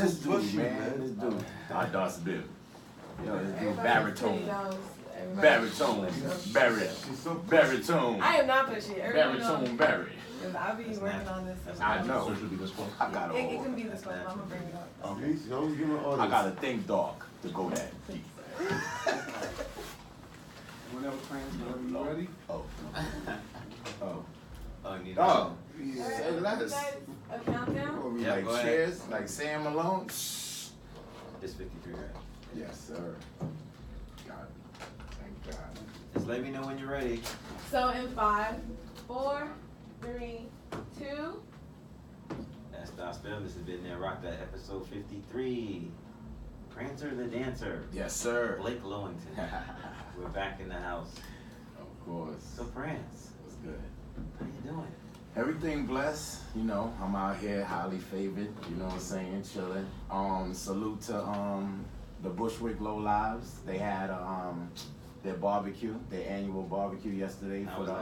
this dude, man. This dude. I Doss Bill. Yo, this dude baritone. Baritone. Baritone. I am not pushing. Baritone Barry. I'll be working on this. I know. I got it can be this one. I'm gonna bring it up. Okay. I gotta think dark to go that deep. Whenever friends, you ready? Oh. Say less. A countdown? Or we like cheers, like Sam Malone? It's 53, right? Yes, sir. God. Thank God. Just let me know when you're ready. So in 5, 4, 3, 2. That's Doss Bill. This has been there. Rock that episode 53. Prancer the Dancer. Yes, sir. Blake Lowington. We're back in the house. Of course. So Prance. What's good? How you doing? Everything blessed, you know, I'm out here highly favored, you know what I'm saying, chilling. Salute to the Bushwick Low Lives. They had their barbecue, their annual barbecue yesterday for the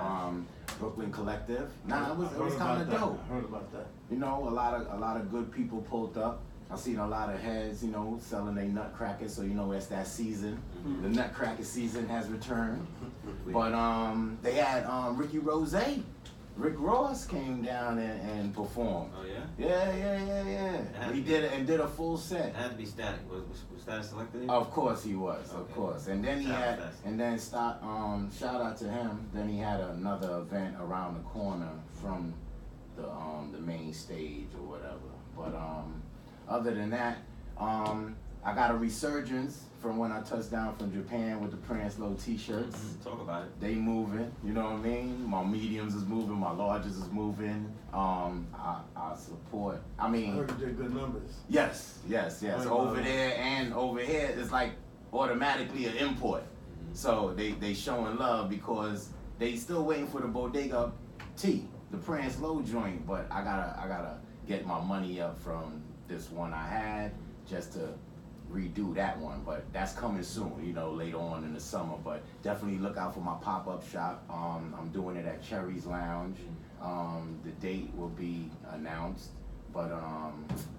Brooklyn Collective. Nah, it was kind of dope. I heard about that. You know, a lot of good people pulled up. I seen a lot of heads, you know, selling their nutcrackers, so you know it's that season. The nutcracker season has returned. But they had Ricky Rose. Rick Ross came down and performed. Oh yeah? Yeah. He did a full set. It had to be Static. Was Static selected? Of course he was, okay. of course. And then shout out to him. Then he had another event around the corner from the main stage or whatever. But other than that, I got a resurgence from when I touched down from Japan with the Prance Low t-shirts. Talk about it. They moving, you know what I mean? My mediums is moving, my larges is moving. I support. I mean, I heard you did good numbers. Yes. Over there and over here, it's like automatically an import. So they showing love because they still waiting for the Bodega T, the Prance Low joint. But I gotta get my money up from this one I had just to redo that one, but that's coming soon, you know, later on in the summer. But definitely look out for my pop-up shop. I'm doing it at Cherry's Lounge. The date will be announced, but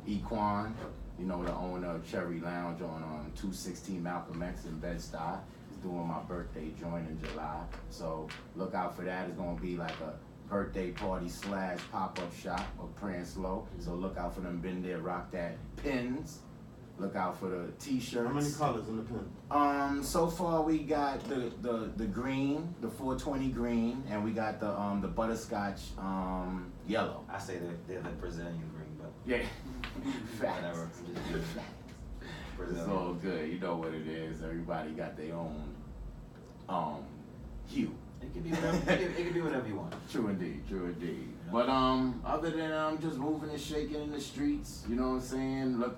Equan, you know, the owner of Cherry Lounge on 216 Malcolm X in Bed-Stuy, is doing my birthday joint in July. So look out for that. It's gonna be like a birthday party / pop-up shop of Prance Low. So look out for them Been There, Rock That pins. Look out for the t-shirts. How many colors in the pen? So far we got the green, the 420 green, and we got the butterscotch yellow. I say they're the Brazilian green, but yeah, whatever. It's all good. You know what it is. Everybody got their own hue. It can be whatever. it can be whatever you want. True indeed. But other than just moving and shaking in the streets, you know what I'm saying? Look,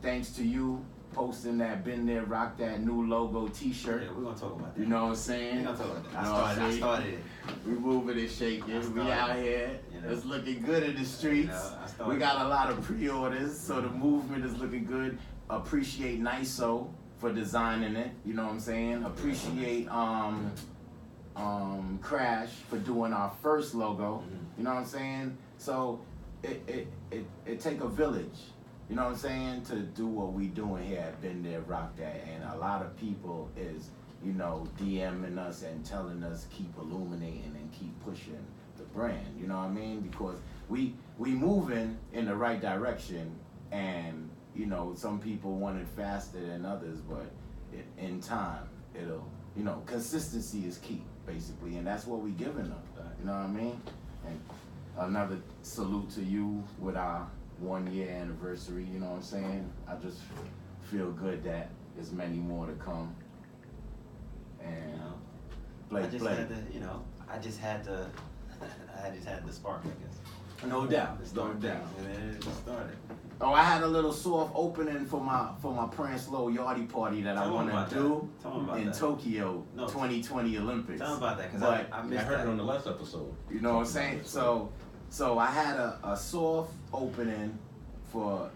thanks to you posting that Been There, Rock That new logo t-shirt. Yeah, we're gonna talk about that. You know what I'm saying? We're gonna talk about that. I started it. We moving and shaking. We out here. You know, it's looking good in the streets. You know, we got a lot of pre-orders, so the movement is looking good. Appreciate NISO for designing it. You know what I'm saying? Appreciate Crash for doing our first logo. You know what I'm saying? So it take a village. You know what I'm saying, to do what we doing here at Been There, Rock That. And a lot of people is, you know, DMing us and telling us keep illuminating and keep pushing the brand. You know what I mean? Because we moving in the right direction, and you know, some people want it faster than others, but in time it'll, you know, consistency is key basically, and that's what we giving them. You know what I mean? And another salute to you with our 1 year anniversary, you know what I'm saying? I just feel good that there's many more to come. And I just had the spark, I guess. No doubt. No doubt. And then it just started. Oh, I had a little soft opening for my Prance Low Yachty party that I want to do in Tokyo 2020 Olympics. Tell me about that, because I missed heard it on the last episode. You know what I'm saying? So I had a soft opening for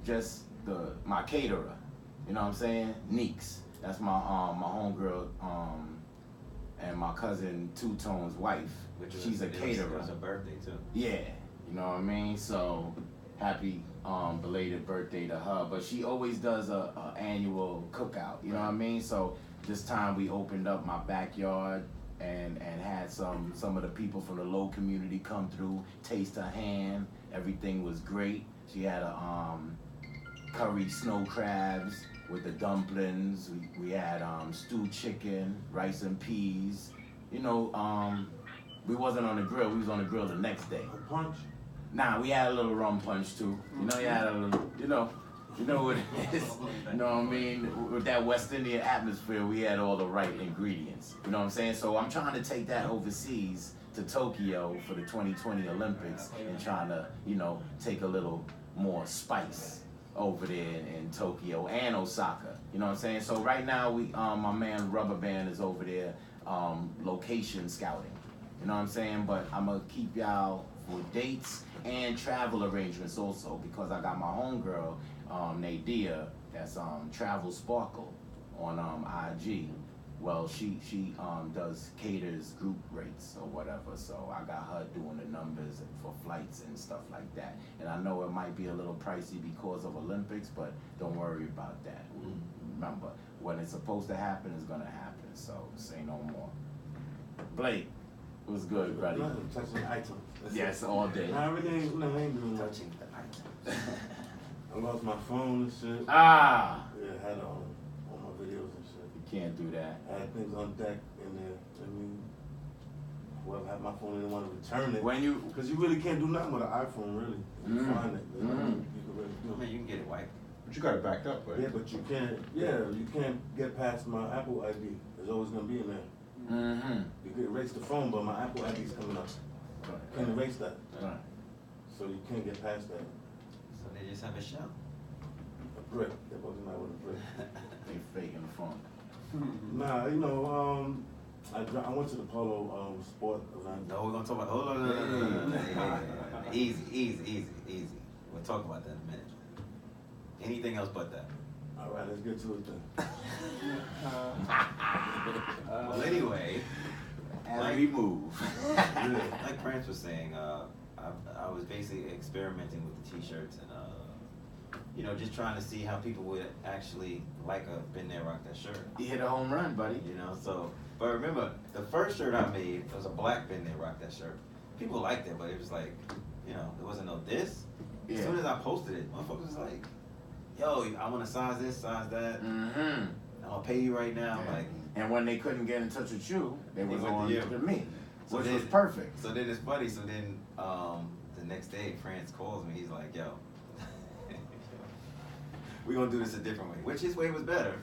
just my caterer. You know what I'm saying? Neeks. That's my homegirl and my cousin Two Tone's wife. She's a caterer. It was her birthday too. Yeah. You know what I mean? So happy belated birthday to her. But she always does a annual cookout. You know what I mean? So this time we opened up my backyard and had some of the people from the low community come through, taste her hand. Everything was great. She had a curry snow crabs with the dumplings. We had stewed chicken, rice and peas. You know, we wasn't on the grill. We was on the grill the next day. Punch. Nah, we had a little rum punch too. You know, you had a little, you know what it is. You know what I mean? With that West Indian atmosphere, we had all the right ingredients. You know what I'm saying? So I'm trying to take that overseas to Tokyo for the 2020 Olympics and trying to, you know, take a little more spice over there in Tokyo and Osaka. You know what I'm saying? So right now my man Rubber Band is over there location scouting. You know what I'm saying? But I'm gonna keep y'all for dates and travel arrangements also, because I got my homegirl Nadia that's Travel Sparkle on IG. Well, she does caters group rates or whatever, so I got her doing the numbers for flights and stuff like that. And I know it might be a little pricey because of Olympics, but don't worry about that. Remember, when it's supposed to happen, it's gonna happen. So say no more. Blake, what's good, buddy? Nothing, touching the items. Yes, all day. Nah, everything, no, I ain't doing much. Touching the items. I lost my phone and shit. Ah, Yeah, I had all my videos and shit. you can't do that. I had things on deck in there. I mean, whoever had my phone and didn't want to return it. When you, Because you really can't do nothing with an iPhone, really. You can find it. You know, you can really do I it. mean, you can get it wiped. But you got it backed up, right? Yeah, but you can't. Yeah, you can't get past my Apple ID. It's always gonna be in there. You can erase the phone, but my Apple ID is coming up. Can't erase that. Right. So you can't get past that. So they just have a shell. A brick. They're working out with a brick. They faking the phone. Nah, you know, I went to the Polo Sport event. No, we're gonna talk about. Hold on, no. Easy. We'll talk about that in a minute. Anything else but that? All right, let's get to it then. Well, anyway, As we move. like Prince was saying, I was basically experimenting with the t-shirts and you know, just trying to see how people would actually like a been there, rock that shirt. You hit a home run, buddy. You know, so but remember the first shirt I made was a black been there, rock that shirt. People liked it, but it was like, you know, there wasn't no this. Yeah. As soon as I posted it, motherfuckers was like, yo, I want to size this, size that. I'm gonna pay you right now. Yeah. Like, And when they couldn't get in touch with you, they was went on to you. to me, So which then- was perfect. so then it's funny. So then the next day, France calls me. He's like, yo, we're gonna do this a different way, which his way was better.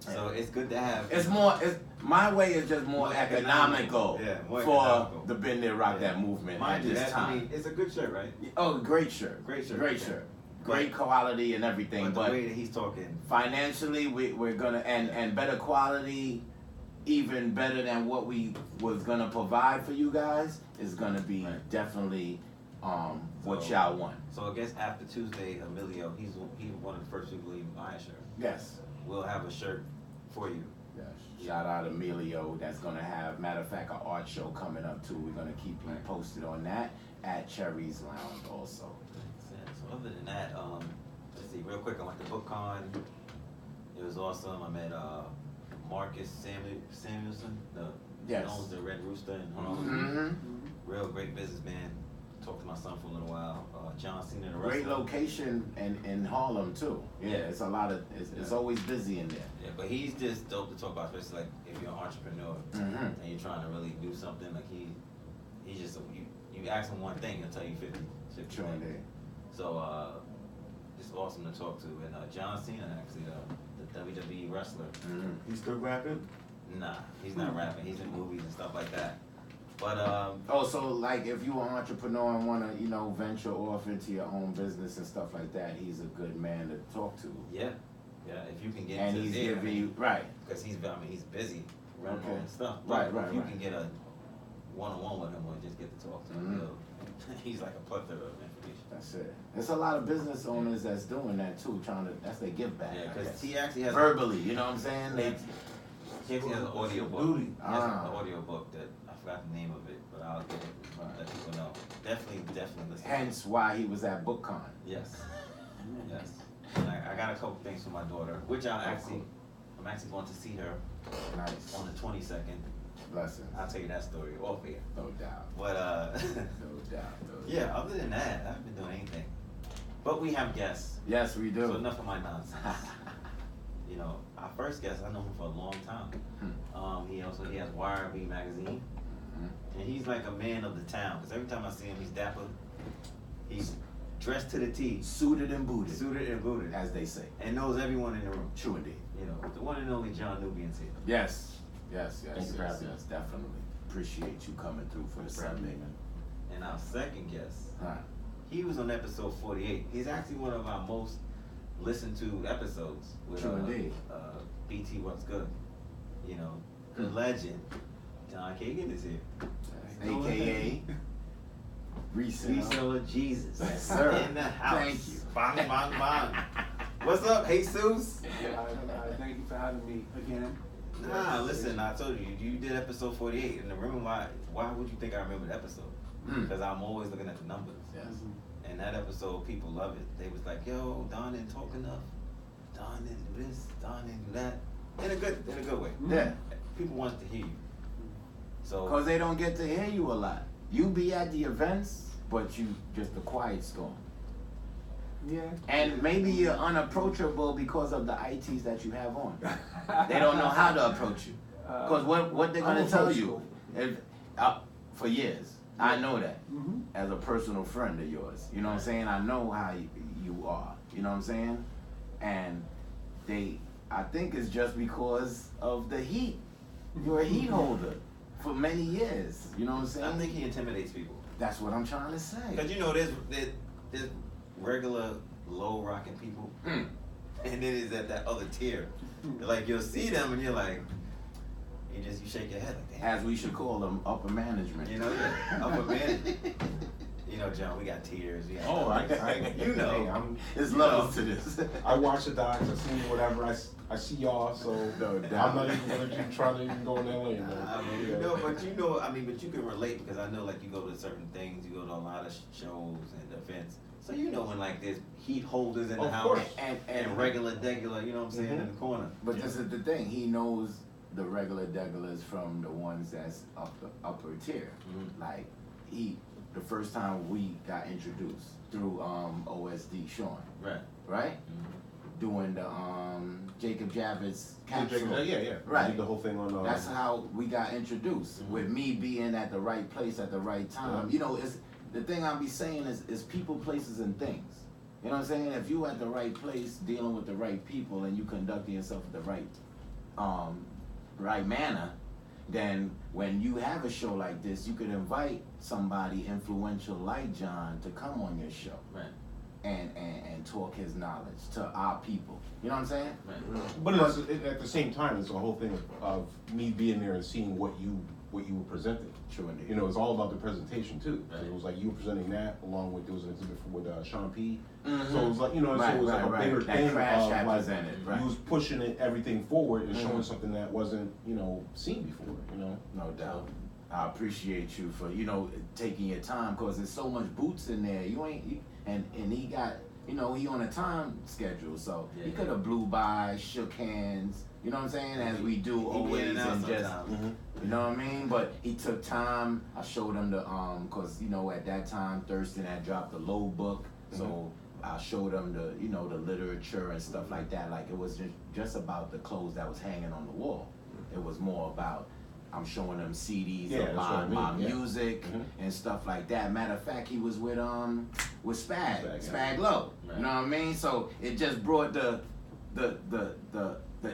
So it's good to have. It's more. My way is just more economical, Yeah, more for economical. the been there, rock Yeah. that movement at Mind you, this that, time. I mean, it's a good shirt, right? Oh, great shirt. Great shirt. Great Okay. shirt. Great quality and everything, But the but way that he's talking, financially we're gonna and better quality, even better than what we was gonna provide for you guys is gonna be definitely what So- y'all want. so I guess after Tuesday, Emilio, he's one of the first people to even buy a shirt. Yes. We'll have a shirt for you. Yes. Shout out Emilio. That's gonna have, matter of fact, an art show coming up too. We're gonna keep you posted on that at Cherry's Lounge also. So other than that, let's see, real quick, I went to BookCon. It was awesome. I met Marcus Samuelson, he Yes. owns the Red Rooster in Harlem. Mm-hmm. Real great businessman. Talked to my son for a little while. John Cena, the Great wrestler. location in Harlem too. Yeah, Yeah. it's a lot of, it's always busy in there. Yeah, but he's just dope to talk about, especially like if you're an entrepreneur Mm-hmm. and you're trying to really do something. Like he's just you ask him one thing, he'll tell you 50 Sure things. indeed. So just awesome to talk to. And John Cena, actually, the WWE wrestler. Mm-hmm. You still rapping? Nah, he's not rapping. He's in movies and stuff like that. But Oh, so like if you're an entrepreneur and wanna, venture off into your own business and stuff like that, he's a good man to talk to. yeah, if you can get And into he's there, giving you right. because he's busy running Okay. all that stuff. Right, But right, if you right. can get a one-on-one with him or just get to talk to him, he's like a plethora of information. That's it. There's a lot of business owners that's doing that too, that's their give back. Yeah, I because guess. he actually has Verbally, you know what I'm saying? He actually has an audio book. Duty. He has an audio book that I forgot the name of it, but I'll get it. Let people know. Definitely listen. Hence why he was at BookCon. Yes. Yes. And I got a couple things for my daughter, which I'm actually going to see her Nice. on the 22nd. Blessings. I'll tell you that story off air. No doubt. But No doubt. yeah, other than that, I haven't been doing anything. But we have guests. Yes, we do. So enough of my nonsense. You know, our first guest, I know him for a long time. He has YRB magazine, and he's like a man of the town. Because every time I see him, he's dapper. He's dressed to the T, Suited and booted. suited and booted, As they say. and knows everyone in the room. True indeed. You know, the one and only Jonn Nubian's here. Yes. Yes, Thank you for having yes, definitely. Appreciate you coming through for the Sunday. And our second guest, Huh. he was on episode 48. He's actually one of our most listened to episodes with True indeed. BT What's Good. You know, the legend, Don Kagan is here. AKA Reseller Jesus. Yes, sir. In the house. Thank you. Bang, bang, bang. What's up, Jesus? Thank you for having me again. Nah, listen, I told you, you did episode 48, and the reason why would you think I remember the episode? Because I'm always looking at the numbers. Yes. And that episode, people love it. They was like, yo, Don didn't talk enough. Don didn't do this, Don didn't do that. In a good way. Yeah. People want to hear you. So, Because they don't get to hear you a lot. You be at the events, but you just a quiet storm. Yeah. And maybe you're unapproachable because of the ITs that you have on. They don't know how to approach you. Because what they're going to tell you, if, for years, I know that as a personal friend of yours. You know what I'm saying? I know how you are. You know what I'm saying? And I think it's just because of the heat. You're a heat holder for many years. You know what I'm saying? I think he intimidates people. That's what I'm trying to say. Because you know, there's regular low rocking people, and then there's that other tier. Like you'll see them and you're like, you shake your head like, damn. As we should call them, upper management. You know, yeah, upper management. You know, John, we got tears. We got Oh, you know, hey, There's levels to this. I watch the docs. I see whatever. I see y'all. So No I'm doubt. not even gonna keep trying to even go in that lane. Man. I mean, you know, but you can relate because I know, like, you go to certain things, you go to a lot of shows and events. So you know when, like, there's heat holders in the Of house course. and regular, degular, you know what I'm saying, in the corner. But this is the thing. He knows the regular degulars from the ones that's upper tier. Like the first time we got introduced through OSD Sean, right? Doing the Jacob Javits capsule. Yeah. Right. I did the whole thing on. That's how we got introduced, with me being at the right place at the right time. You know, it's the thing I'll be saying is people, places, and things. You know what I'm saying? If you at the right place, dealing with the right people, and you conducting yourself in the right manner, then when you have a show like this, you could invite somebody influential like John to come on your show. Right. And talk his knowledge to our people. You know what I'm saying? Right. But at the same time, it's a whole thing of me being there and seeing what you were presenting. True indeed. You know, it's all about the presentation too. Right. So it was like you were presenting that along with there was an exhibit with Sean P. Mhm. So it was like, you know, so Right, it was like right, a bigger that thing Crash had of like presented, right. you was pushing everything forward and Mhm. showing something that wasn't, you know, seen before. You know. No doubt. I appreciate you for, taking your time, because there's so much boots in there. And he got, he on a time schedule, so he could have blew by, shook hands, you know what I'm saying, as we do He be always, in and out and just, sometimes. you know what I mean? But he took time. I showed him the, cause at that time Thurston had dropped the Low book, so I showed him the, the literature and stuff like that. Like, it was just about the clothes that was hanging on the wall. It was more about, I'm showing them CDs Yeah, of that's what I my mean, yeah. music and stuff like that. Matter of fact, he was with Spag Low. Right. You know what I mean? So it just brought the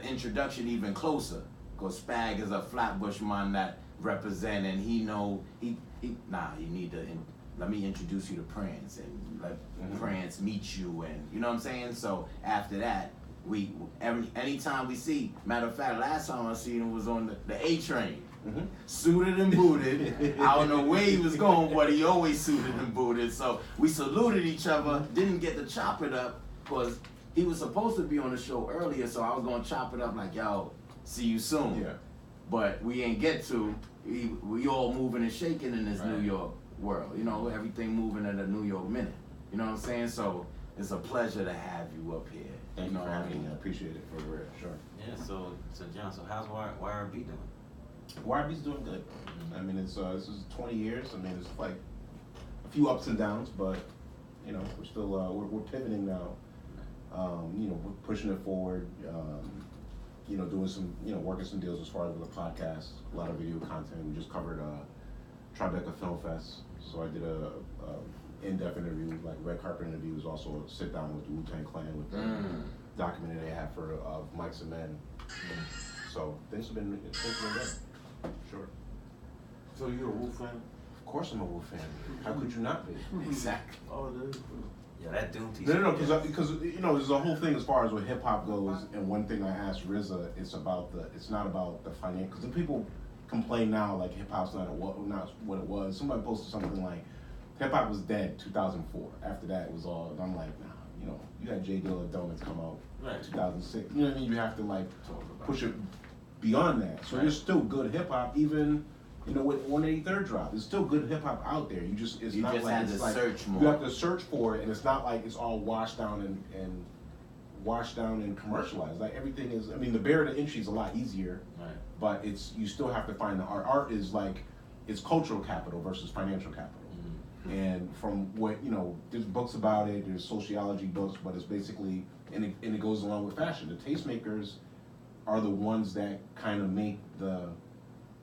introduction even closer. Cause Spag is a Flatbush man that represent, and he need to let me introduce you to Prince and let Prince meet you, and you know what I'm saying? So after that, anytime we see, matter of fact, last time I seen him was on the A train. Suited and booted. I don't know where he was going, but he always suited and booted. So we saluted each other, didn't get to chop it up, because he was supposed to be on the show earlier, so I was going to chop it up like, yo, see you soon. Yeah. But we ain't get to. We all moving and shaking in this New York world. You know, everything moving at a New York minute. You know what I'm saying? So it's a pleasure to have you up here. Thank you for having me. I appreciate it for real. Sure. Yeah. So John, so how's YRB doing? YRB's doing good. I mean, it's this is 20 years. I mean, it's like a few ups and downs, but you know, we're still we're pivoting now. You know, we're pushing it forward. You know, doing some, you know, working some deals as far as with the podcast, a lot of video content. We just covered Tribeca Film Fest, so I did a in-depth interview, like red carpet interviews, also a sit down with the Wu-Tang Clan with the documentary they have for Mike's and Men. So things have been good. Sure. So you're a Wu fan? Of course I'm a Wu fan. How could you not be? Exactly. Oh, there. Yeah, that Doom t-shirt. No, because you know, there's a whole thing as far as where hip hop goes, and one thing I asked RZA, it's not about the finance, because the people complain now like hip hop's not what it was. Somebody posted something like hip hop was dead 2004. After that it was all, and I'm like, nah, you know, you had J Dilla Donuts come out 2006. You know what I mean? You have to like push it beyond that. So there's still good hip hop, even. You know, with 183rd drop, there's still good hip hop out there. You just not like have it's to like search more. you have to search for it, and it's not like it's all washed down and commercialized. Like everything is. I mean, the barrier to entry is a lot easier, but you still have to find the art. Art is like it's cultural capital versus financial capital. And from what you know, there's books about it. There's sociology books, but it's basically and it goes along with fashion. The tastemakers are the ones that kind of make the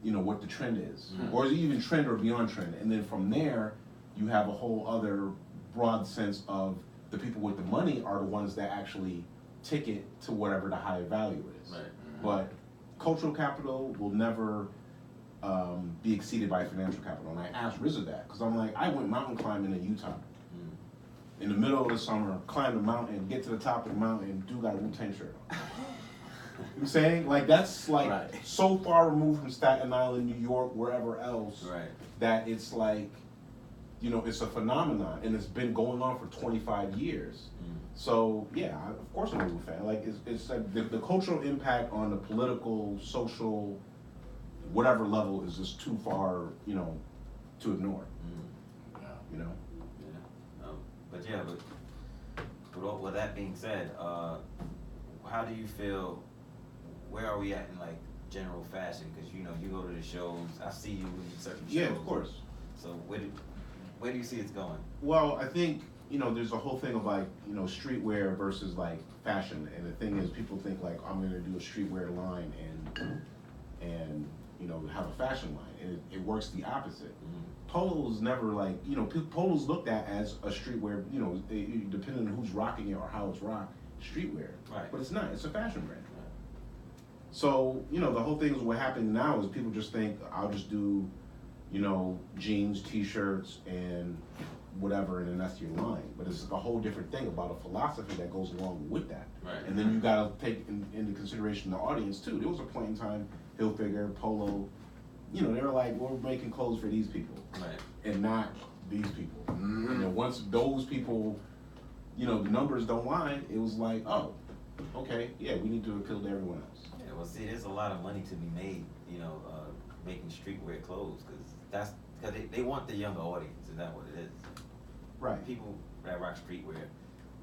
you know what the trend is, or is it even trend or beyond trend, and then from there you have a whole other broad sense of the people with the money are the ones that actually ticket to whatever the higher value is. But cultural capital will never be exceeded by financial capital, and I asked RZA that because I'm like, I went mountain climbing in Utah in the middle of the summer, climbed the mountain, get to the top of the mountain, dude got a Wu-Tang shirt on. You know what I'm saying? Like, that's like so far removed from Staten Island, New York, wherever else, that it's like, you know, it's a phenomenon, and it's been going on for 25 years. So, yeah, of course I'm a Wu fan. Like, it's like the cultural impact on the political, social, whatever level is just too far, you know, to ignore. You know? But with that being said, how do you feel? Where are we at in like general fashion? Because you know you go to the shows. I see you in certain shows. Yeah, of course. So where do you see it's going? Well, I think you know there's a whole thing of like you know streetwear versus like fashion, and the thing is people think like I'm gonna do a streetwear line and you know have a fashion line, and it works the opposite. Polo's never like you know Polo's looked at as a streetwear. You know, depending on who's rocking it or how it's rocked, streetwear. But it's not. It's a fashion brand. So, you know, the whole thing is what happening now is people just think I'll just do, you know, jeans, t-shirts, and whatever, and then that's your line. But it's a whole different thing about a philosophy that goes along with that. And then you got to take into consideration the audience, too. There was a point in time, Hilfiger, Polo, you know, they were like, well, we're making clothes for these people and not these people. And then once those people, you know, the numbers don't line, it was like, oh, okay, yeah, we need to appeal to everyone else. Well, see, there's a lot of money to be made, you know, making streetwear clothes, because they want the younger audience. Is that what it is? People that rock streetwear,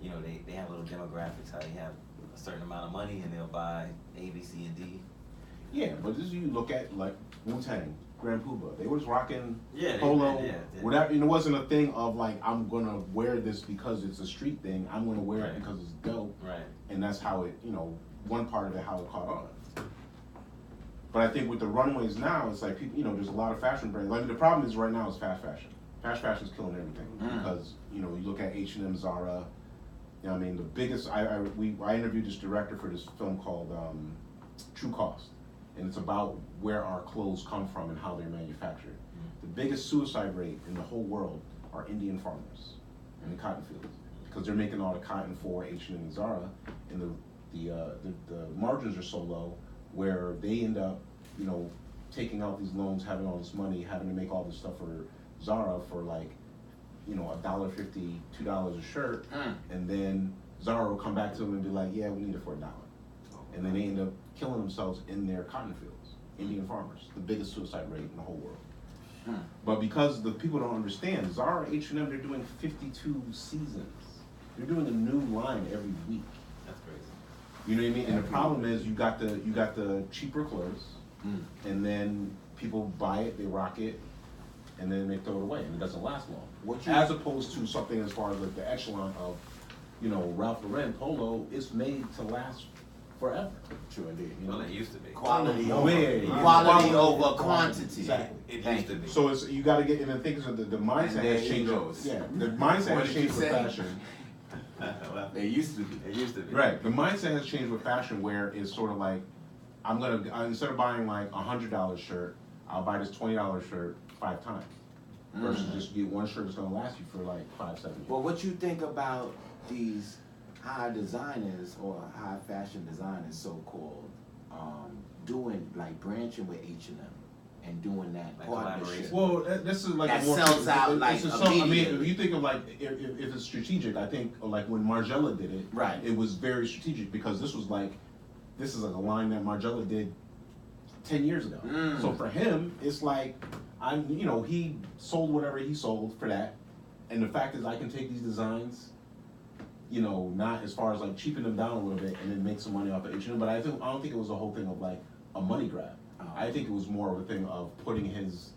you know, they have little demographics. How they have a certain amount of money and they'll buy A, B, C, and D. Yeah, but this you look at like Wu-Tang, Grand Poobah. They was rocking Yeah, polo, yeah. whatever. You know, it wasn't a thing of like I'm gonna wear this because it's a street thing. I'm gonna wear it because it's dope. Right. And that's how it, you know, one part of it how it caught on. But I think with the runways now, it's like people, you know, there's a lot of fashion brands. Like the problem is right now is fast fashion. Fast fashion is killing everything because you know you look at H&M, Zara. You know, I mean, the biggest. I interviewed this director for this film called True Cost, and it's about where our clothes come from and how they're manufactured. The biggest suicide rate in the whole world are Indian farmers in the cotton fields because they're making all the cotton for H&M and Zara, and the margins are so low where they end up, you know, taking out these loans, having all this money, having to make all this stuff for Zara for like, you know, $1.50, $2 a shirt, and then Zara will come back to them and be like, yeah, we need it for $1. and then they end up killing themselves in their cotton fields. Indian farmers, the biggest suicide rate in the whole world. But because the people don't understand, Zara, H&M, they're doing 52 seasons. They're doing a new line every week. That's crazy. You know what I mean? And the problem is you got the cheaper clothes, and then people buy it, they rock it, and then they throw it away, and it doesn't last long. As opposed to something as far as like the echelon of, you know, Ralph Lauren Polo, it's made to last forever. True indeed. You know? Well, it used to be. Quality Quality over quantity. Exactly. It used to be. So it's you got to get, and the thing is that the mindset there has he changed. goes. Yeah, the mindset What has did you changed with say? fashion. They used to be. It used to be. Right. The mindset has changed with fashion, where it's sort of like, instead of buying like $100 shirt, I'll buy this $20 shirt 5 times, versus just get one shirt that's gonna last you for like 5-7 years. Well, what you think about these high designers or high fashion designers, so-called, doing like branching with H&M and doing that Like partnership? Well, this is like That a more, sells out, like, I mean, immediately. if you think of like if it's strategic, I think like when Margiela did it, Right. it was very strategic because this is like a line that Margiela did 10 years ago. So for him, it's like he sold whatever he sold for that, and the fact is I can take these designs, not as far as like cheapen them down a little bit and then make some money off of H&M. But I don't think it was a whole thing of like a money grab. I think it was more of a thing of putting his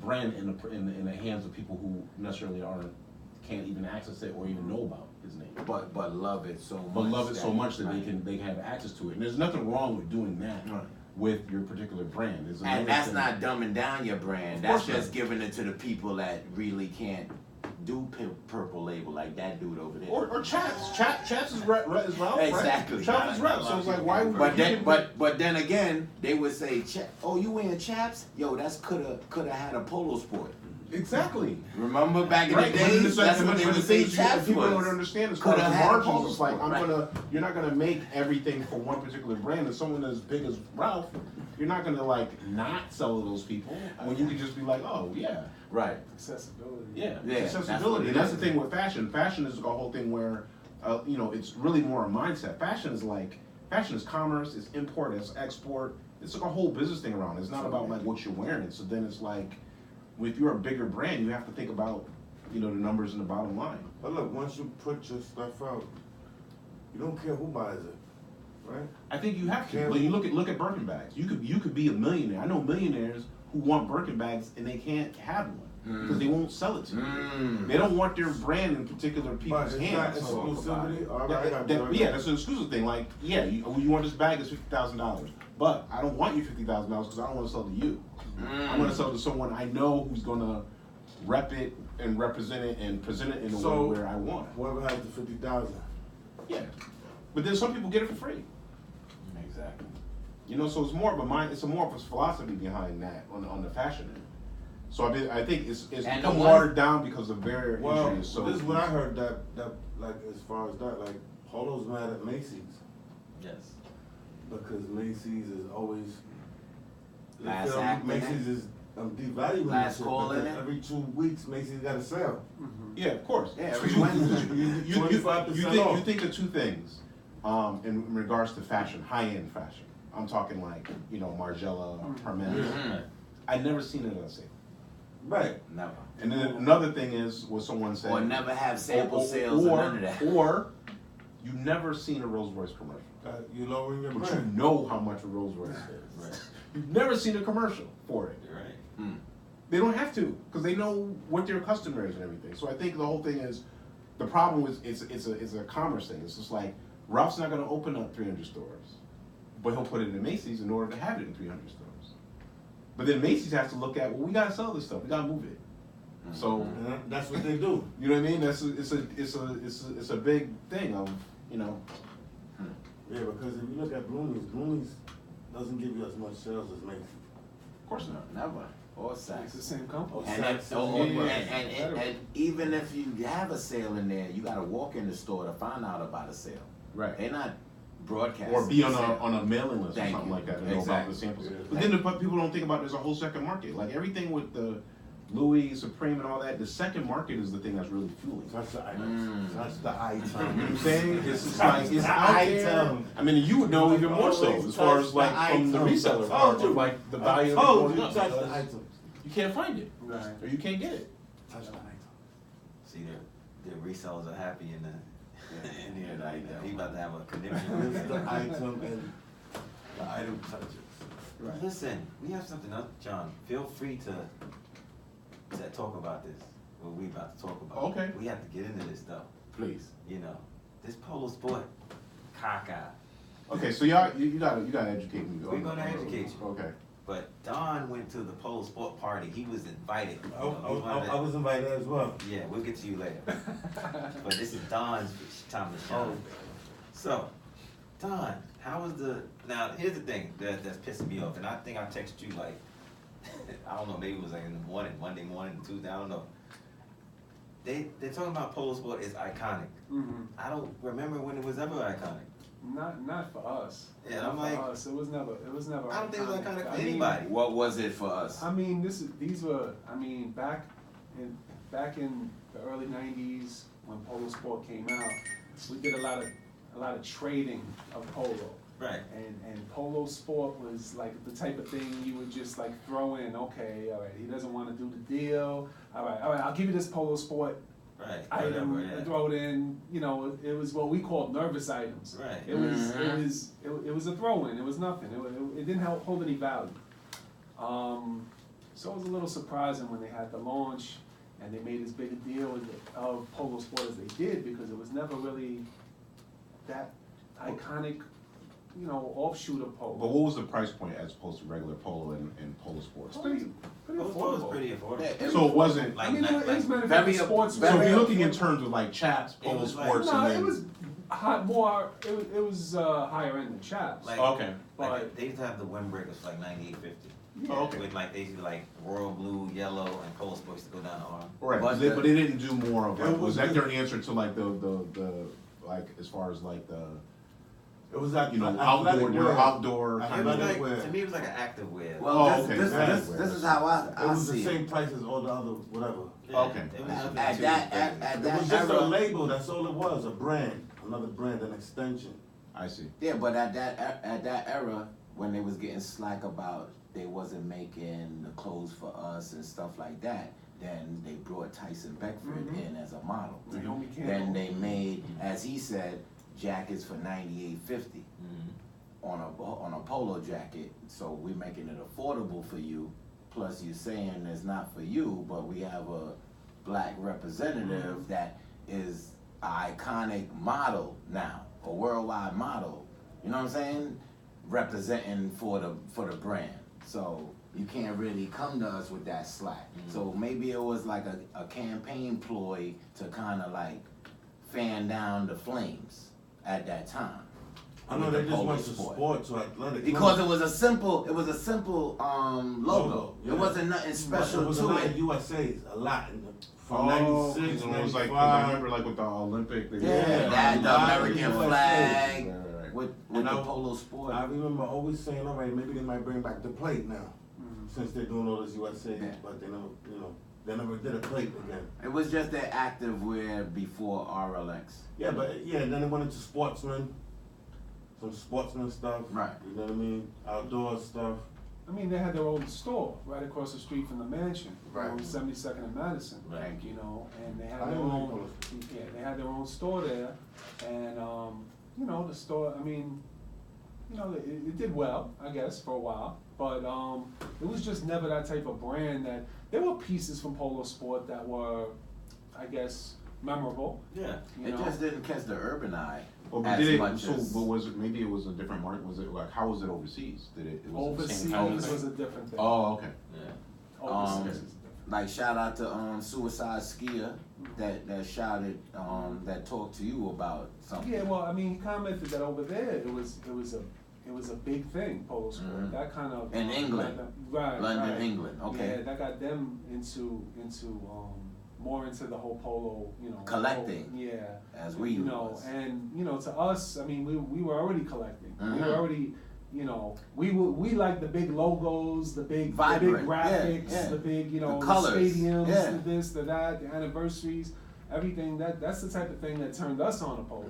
brand in the hands of people who necessarily can't even access it or even know about his name. But love it so much. But love it so much that right. they can have access to it. And there's nothing wrong with doing that with your particular brand. And that's not dumbing down your brand. Of That's course just giving it to the people that really can't do purple label like that dude over there. Or Chaps. Chaps is Ralph, right? Exactly. Chaps is Ralph. So it's like, why would But then again, they would say, "Oh, you wearing Chaps? Yo, that's coulda had a Polo Sport." Exactly. Remember back in the days, that's what they would say. Chaps people was. don't understand as far Coulda as the had a margins. Polo It's like Sport, you're not gonna make everything for one particular brand. And someone as big as Ralph, you're not gonna like not sell to those people when you can just be like, oh yeah. Right. Accessibility. Yeah, Yeah, accessibility. And that's the thing with fashion. Fashion is a whole thing where, it's really more a mindset. Fashion is commerce, it's import, it's export. It's like a whole business thing around it. It's not about like what you're wearing. So then it's like, if you're a bigger brand, you have to think about, the numbers in the bottom line. But look, once you put your stuff out, you don't care who buys it, right? I think you have to. Yeah. When you look at Birkin bags, you could be a millionaire. I know millionaires who want Birkin bags and they can't have one because they won't sell it to you. They don't want their brand in particular But people's it's hands. not exclusivity. All right, I got Birkin. Yeah, that's an exclusive thing. Like, yeah, you want this bag, it's $50,000, but I don't want you $50,000 because I don't want to sell to you. I want to sell to someone I know who's gonna rep it and represent it and present it in a way where I want it. Whoever has the 50,000. Yeah, but then some people get it for free. Exactly. So it's more of a mind. It's more of a philosophy behind that on the fashion end. So I think it's become watered down because of their Well, issues. So this is what I heard that like as far as that, like Polo's mad at Macy's Yes. because Macy's is always Last act, man. Macy's is devaluing Last that shit call in because it. every 2 weeks Macy's got a sale. yeah, of course. Yeah, every Wednesday. You 25% off. think of two things in regards to fashion, high end fashion. I'm talking like Margiela, Hermes. I never seen it on sale. Right. Never. And then another thing is what someone said. Or never have sample sales or none of that. Or you never seen a Rolls Royce commercial. You lowering your But brand. you know how much a Rolls Royce is. Right. You've never seen a commercial for it. You're right. They don't have to because they know what their customer is and everything. So I think the whole thing is, the problem is it's a commerce thing. It's just like Ralph's not going to open up 300 stores, but he'll put it in Macy's in order to have it in 300 stores. But then Macy's has to look at, well, we got to sell this stuff. We got to move it. So And that's what they do. you know what I mean? It's a big thing of Yeah, because if you look at Bloomie's doesn't give you as much sales as Macy's. Of course not. Never. Or It's Saks. the same company. And even if you have a sale in there, you gotta walk in the store to find out about a sale. Right. They're not broadcasting. Or be on the sale. a mailing list Thank or something you. like that to know about the Exactly. samples. Yeah. But then people don't think about there's a whole second market. Like everything with the Louis, Supreme, and all that. The second market is the thing that's really fueling. That's the item. That's the item. You know what I'm saying? It's just like, it's out there. I mean, you would know even more so as far as like from the reseller part of like the value of the touch the items. You can't find it. Right. Or you can't get it. Touch the item. See, the resellers are happy in the like he about to have a connection. The item and the item touches. Right. Listen, we have something else, John. Feel free to talk about this. What we about to talk about. Okay. We have to get into this stuff. Please. You know, this Polo Sport, caca. Okay, so y'all, you gotta educate me. We're gonna educate you. Okay. But Don went to the Polo Sport party. He was invited. You I know, was invited as well. Yeah, we'll get to you later. But this is Don's time to shine. So, Don, how was now here's the thing that's pissing me off, and I think I texted you like, I don't know, maybe it was like in the morning, Monday morning, Tuesday, I don't know. They're talking about Polo Sport is iconic. Mm-hmm. I don't remember when it was ever iconic. Not for us. Yeah, not I'm for like, us. It was never. I don't think it was iconic for I mean, anybody. What was it for us? I mean, these were. I mean, back in the early '90s when Polo Sport came out, we did a lot of trading of polo. Right. And Polo Sport was like the type of thing you would just like throw in. Okay, all right, he doesn't want to do the deal. All right, I'll give you this Polo Sport Right. item, Whatever, yeah. throw it in. You know, it was what we called nervous items. Right. It was a throw in. It was nothing. It didn't hold any value. So it was a little surprising when they had the launch and they made as big a deal of Polo Sport as they did, because it was never really that iconic, you know, offshoot of polo. But what was the price point as opposed to regular polo and Polo Sports? It's pretty Polo Sport was affordable. pretty affordable. Yeah, So it wasn't. Like, I mean, it was meant very- for sports. So if very you're looking in terms of like chaps, It Polo was like- Sports, No, and then it was more. It was higher end than chaps. Like, okay. Like they used to have the windbreakers for like $98.50. Yeah. Oh, okay. With like they used to like royal blue, yellow, and Polo Sports to go down the arm. Right, But but they didn't do more of It like, was was that good. their answer to like the like as far as like the It was like outdoor outdoor It kind was of like, wear. to me, it was like an active wear. Well, Oh, this, okay, this, that's this, where this is how It I was the see it. same price as all the other whatever. Yeah, okay. it was nothing At too that crazy. at It that was just a era, label. That's all it was. A brand, another brand, an extension. I see. yeah, but at that era when they was getting slack about they wasn't making the clothes for us and stuff like that, then they brought Tyson Beckford in as a model. Naomi Campbell. Then they made, as he said, jackets for $98.50 on a polo jacket. So we're making it affordable for you. Plus you're saying it's not for you, but we have a black representative that is an iconic model now, a worldwide model. You know what I'm saying? Representing for the brand. So you can't really come to us with that slack. So maybe it was like a campaign ploy to kind of like fan down the flames at that time. I know with they the just Polo went to sports or athletic. because it was a simple logo. Yeah. It wasn't nothing But special it was a to lot it. of USA's, a lot. From Oh, 96, it was like 'cause 95. I remember like with the Olympic. They Yeah, that the American Yeah. flag Right. with And the I- Polo Sport. I remember always saying, all right, maybe they might bring back the plate now, since they're doing all this USA, Yeah. but they never, they never did a plate again. It was just their active wear before RLX. Yeah, but then they went into sportsmen, some sportsman stuff. Right. You know what I mean? Outdoor stuff. I mean, they had their own store right across the street from the mansion, Right. on 72nd and Madison. Right. You know, and they I had their didn't like own. Polo Yeah, they had their own store there, and you know, the store. I mean, you know, it did well, I guess, for a while, but it was just never that type of brand. That there were pieces from Polo Sport that were, I guess, memorable. Yeah. You It know? just didn't catch the urban eye Well, but as did it? much So, as. but was it? Maybe it was a different market. Was it like how was it overseas? Did it? It was the same kind of Overseas thing? was a different thing. Oh, okay. Yeah. Overseas is different. Like shout out to Suicide Skier that shouted that talked to you about something. Yeah, well, I mean, he commented that over there it was a big thing, Polo Sport. Mhm. That kind of In England. right? London, right. England. Okay. Yeah, that got them into more into the whole polo, you know. Collecting. Yeah. As we you know, was. and you know, to us, I mean, we were already collecting. We Mhm. were already, you know, we like the big logos, the big Vibrant, graphics, yeah. the big, you know, The the colors, stadiums, yeah. the this, the that, the anniversaries, everything. That's the type of thing that turned us on to polo.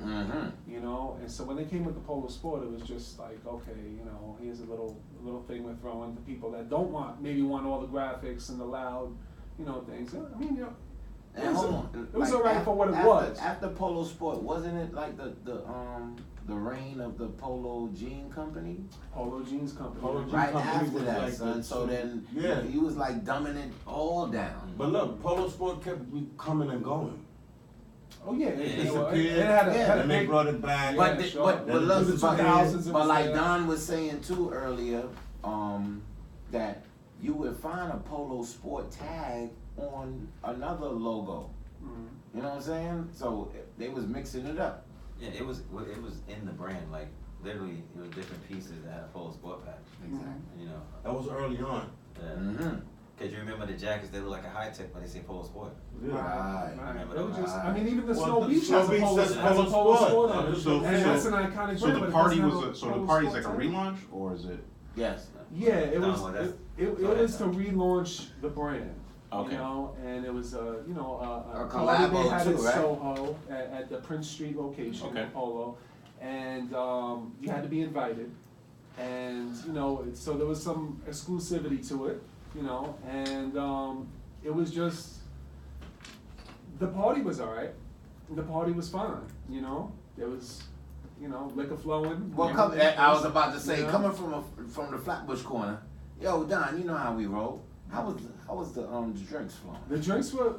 You know, and so when they came with the Polo Sport, it was just like, okay, you know, here's a little thing we're throwing to people that don't want all the graphics and the loud, you know, things. I mean, you know. It was Like, alright for what it after, was. After Polo Sport, wasn't it like the reign of the Polo Jean Company? Polo Jeans Company. Polo Jeans Right Company after was that, like son. the So two- then yeah. he was like dumbing it all down. But look, Polo Sport kept coming and going. Oh yeah, It it had a And they big, brought it back. But Yeah, the- sure. but Then look, through the but 2000s it but was like there. Don was saying too earlier, that you would find a Polo Sport tag on another logo. You know what I'm saying? So they was mixing it up. Yeah, it was in the brand, like literally it was different pieces that had a Polo Sport patch. Exactly. You know. That was early on. Yeah. Cause you remember the jackets, they look like a high tech, but they say Polo Sport. Yeah. Right. It was just, I mean, even the Well, Snow the Beach Snow has a Beach Polo, says has a Polo Polo Sport. Sport on it, So- and so- that's an iconic So brand. the but it party doesn't was have so the Polo party's Sport like a tag. relaunch, or is it? Yes. Yeah, it No, was. well, that's- It go ahead, was to Tom. relaunch the brand. Okay. You know, and it was you know, A party collabo they had too, at right? Soho at the Prince Street location Okay. of Polo, and you had to be invited, and you know, so there was some exclusivity to it, you know, and it was just the party was alright, the party was fine, you know, there was, you know, liquor flowing. Well, you know, I was about to say, you know? coming from the Flatbush corner, yo, Don, you know how we roll. How was the drinks flowing? The drinks were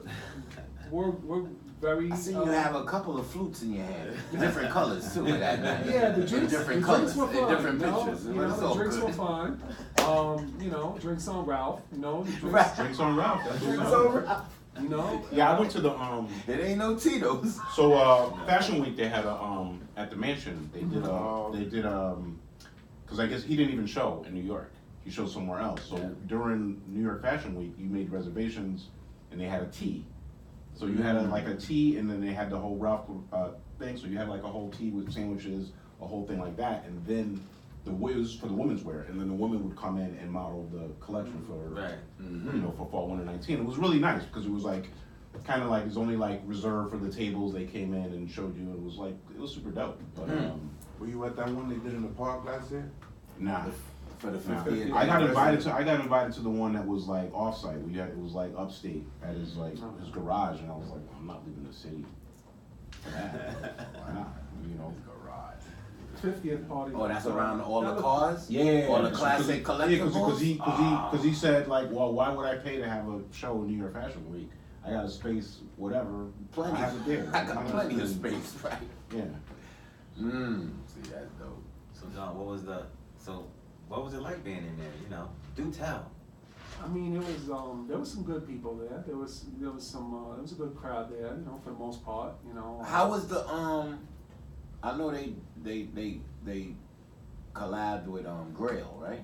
very. I see you have a couple of flutes in your hand, different colors too. That night. Yeah, the In drinks, different the colors, drinks were in fine. different you know? pictures. You It know, was the all drinks good. were fine. You know, drinks on Ralph. You know, the drinks, Right. Drinks on Ralph. That's drinks what's on up. Ralph. You know. Yeah, I went to the It ain't no Tito's. So Fashion Week they had a at the mansion they did because I guess he didn't even show in New York. He showed somewhere else. So during New York Fashion Week, you made reservations and they had a tea. So you had like a tea, and then they had the whole Ralph thing. So you had like a whole tea with sandwiches, a whole thing like that, and then it was for the women's wear, and then the women would come in and model the collection for you know, for fall winter 19. It was really nice because it was like kind of like it's only like reserved for the tables. They came in and showed you. It was like it was super dope. But Were you at that one they did in the park last year? nah. For the Nah. 50th. I got invited to the one that was like offsite. It was like upstate at his like his garage, and I was like, I'm not leaving the city for that. Why not? You know, garage. 50th party. Oh, that's around all the That was- cars? Yeah, All the classic collectibles? Because he said like, well, why would I pay to have a show in New York Fashion Week? I got a space, whatever. Plenty. I have it there. I got plenty of space, right? Yeah. See, that's dope. So John, what was it like being in there? You know, do tell. I mean, it was there was some good people there. There was a good crowd there. You know, for the most part. You know. How was the I know they collabed with Grail, right?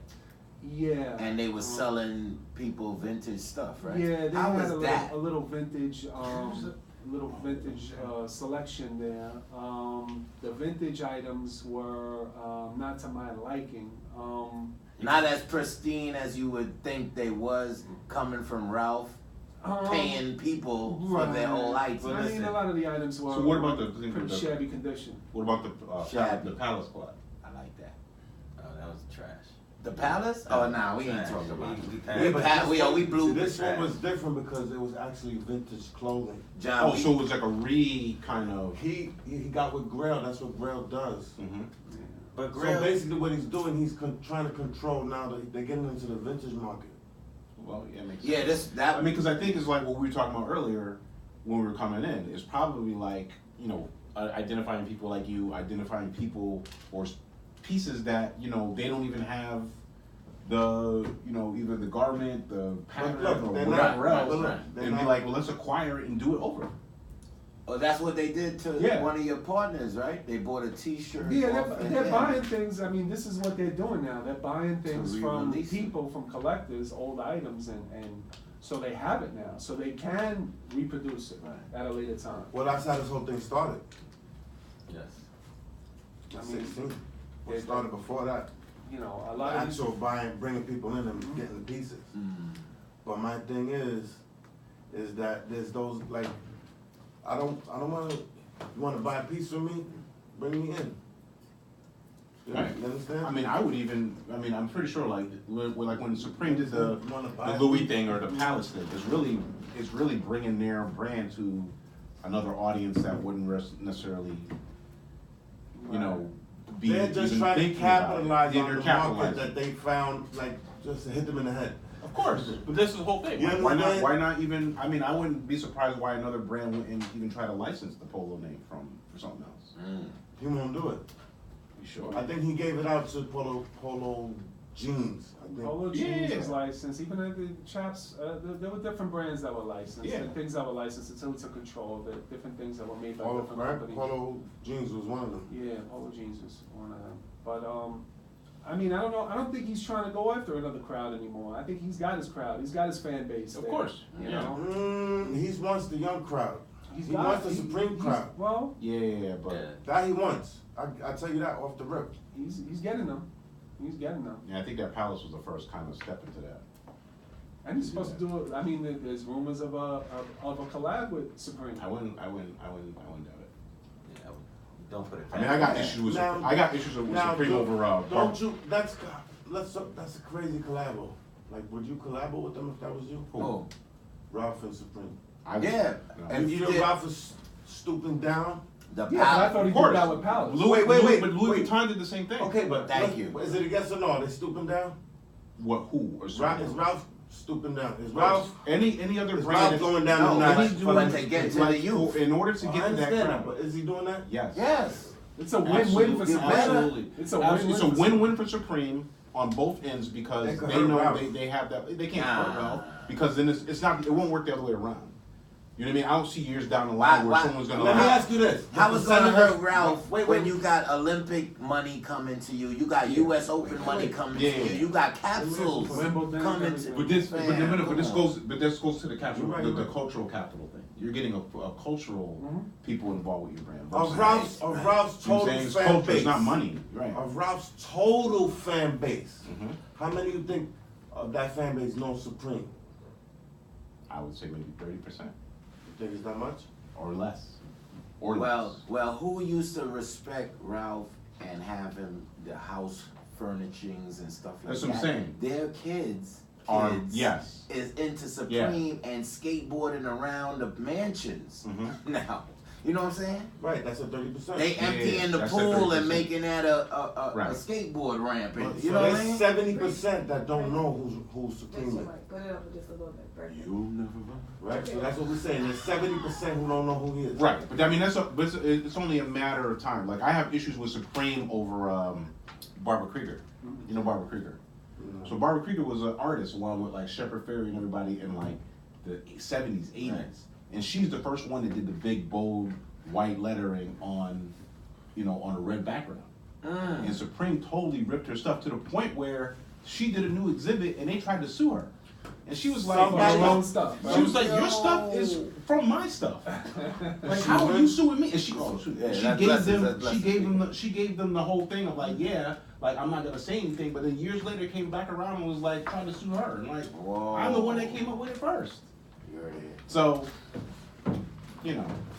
Yeah. And they was selling people vintage stuff, right? Yeah, they How had was a that? little vintage, selection there. The vintage items were not to my liking. Not as pristine as you would think they was coming from Ralph, paying people for their old items. I mean, a lot of the items were So what about the thing pretty with the- shabby condition. What about Shabby. the Palace Club? I like that. Oh, that was trash. The Palace? Oh, nah, we ain't Trash. talking about it. We We blew This one was different because it was actually vintage clothing. John. Oh, so it was like a kind of. He got with Grail. That's what Grail does. Mm-hmm. But So Grail, basically, what he's doing, he's trying to control now that they're getting into the vintage market. Well, yeah, makes Yeah, sense. that. I mean, because I think it's like what we were talking about earlier when we were coming in. It's probably like, you know, identifying people like you, identifying people or pieces that, you know, they don't even have the, you know, either the garment, the pattern, look, or they're whatever not- else. but look, And they're be not- like, well, let's acquire it and do it over. Oh, that's what they did to Yeah. one of your partners, right? They bought a T-shirt. Yeah, off and they're then- buying things. I mean, this is what they're doing now. They're buying things from re-release it. people, from collectors, old items, and so they have it now. So they can reproduce it at a later time. Well, that's how this whole thing started. yes. I mean, 16. they- It started before that. you know, a lot of these. Actual buying, bringing people in and getting the pieces. But my thing is that there's those, like, I don't want to, you want to buy a piece from me? Bring me in. Right. You understand? I mean, I'm pretty sure like when Supreme did the Louis thing or the Palace thing, it's really bringing their brand to another audience that wouldn't necessarily, you know, be They're just even trying to thinking capitalize about it. on the market that they found, like, just to hit them in the head. Of course, but this is the whole thing. You Why not? understand? Why not even? I mean, I wouldn't be surprised why another brand wouldn't even try to license the Polo name for something else. He won't do it. You sure? I think he gave it out to Polo Jeans. I think. Polo Jeans was licensed. Even the chaps, there were different brands that were licensed. Yeah. And things that were licensed until we took control of it. Different things that were made by Polo, different right? companies. Polo Jeans was one of them. Yeah, Polo Jeans was one of them. But I mean, I don't know. I don't think he's trying to go after another crowd anymore. I think he's got his crowd. He's got his fan base. Of there, course. You Yeah. know? He wants the young crowd. He wants the Supreme crowd. Well, Yeah, but That he wants. I tell you that off the rip. he's getting them. He's getting them. yeah, I think that Palace was the first kind of step into that. And he's supposed to do it. I mean, there's rumors of a collab with Supreme. I wouldn't doubt it. Yeah, don't put it. I mean, I got issues with Now- with Supreme over. Don't you? That's a crazy collabo. Like, would you collabo with them if that was you? Oh, Ralph and Supreme. yeah. No. And You you feel did Ralph is stooping down? the Yeah, but I power. thought he Of did course. that with Palace. Louis Wait. Vuitton did the same thing. Okay, but Thank you. Is it a yes or no? Are they stooping down? What? Who? Or Is something? Ralph stooping down? Is Ralph? Ralph? Any other Is brand? Ralph going down No, the but notch? he's doing to get to the youth. In order to I get to that understand that, crowd. but is he doing that? Yes. Yes. It's a win-win for Absolutely. Supreme. Absolutely. It's a win-win. It's a win-win for Supreme on both ends because They could they hurt know Ralph. they have that. They can't Nah. hurt Ralph because then it won't work the other way around. You know what I mean? I don't see years down the line where Why- someone's gonna. Let me ask you this. How is gonna Percentage- hurt Ralph Wait, when you got Olympic money coming to you? You got U.S. Open money coming Yeah. to you. You got capsules Wimbledon, coming to everything. But this Man, goes to the capital, You're right, the you're right. cultural capital thing. You're getting a cultural people involved with your brand. Of versus- Ralph's You know what I'm total saying? It's fan culture, base. it's not money. Right. Of Ralph's total fan base. Mhm. How many you think of that fan base know Supreme? I would say maybe 30% You think it's that much? or less. Or Well, less. who used to respect Ralph and have him the house furnishings and stuff like That's that? what I'm saying. Their kids Yes. is into Supreme and skateboarding around the mansions Mhm. now. You know what I'm saying? Right, that's a 30%. They Yeah, emptying the that's pool at 30%. and making that a Right. skateboard ramp. And, But you so know what I there's mean? 70% that don't know who's Supreme is. Put it up just a little bit. Perfect. You'll never run. Right? So that's what we're saying. There's 70% who don't know who he is. Right, but I mean but it's only a matter of time. Like I have issues with Supreme over Barbara Krieger. You know Barbara Krieger. So Barbara Krieger was an artist along with like Shepard Fairey and everybody in like the 70s, 80s, Right. and she's the first one that did the big bold white lettering on, on a red background. And Supreme totally ripped her stuff to the point where she did a new exhibit and they tried to sue her. And she was like, Somebody own stuff. she was like, your stuff is from my stuff. Like, how are you suing me? And she gave them the whole thing of like, yeah, like I'm not gonna say anything. But then years later, came back around and was like trying to sue her. And like, Whoa. I'm the one that came up with it first. You're it. So,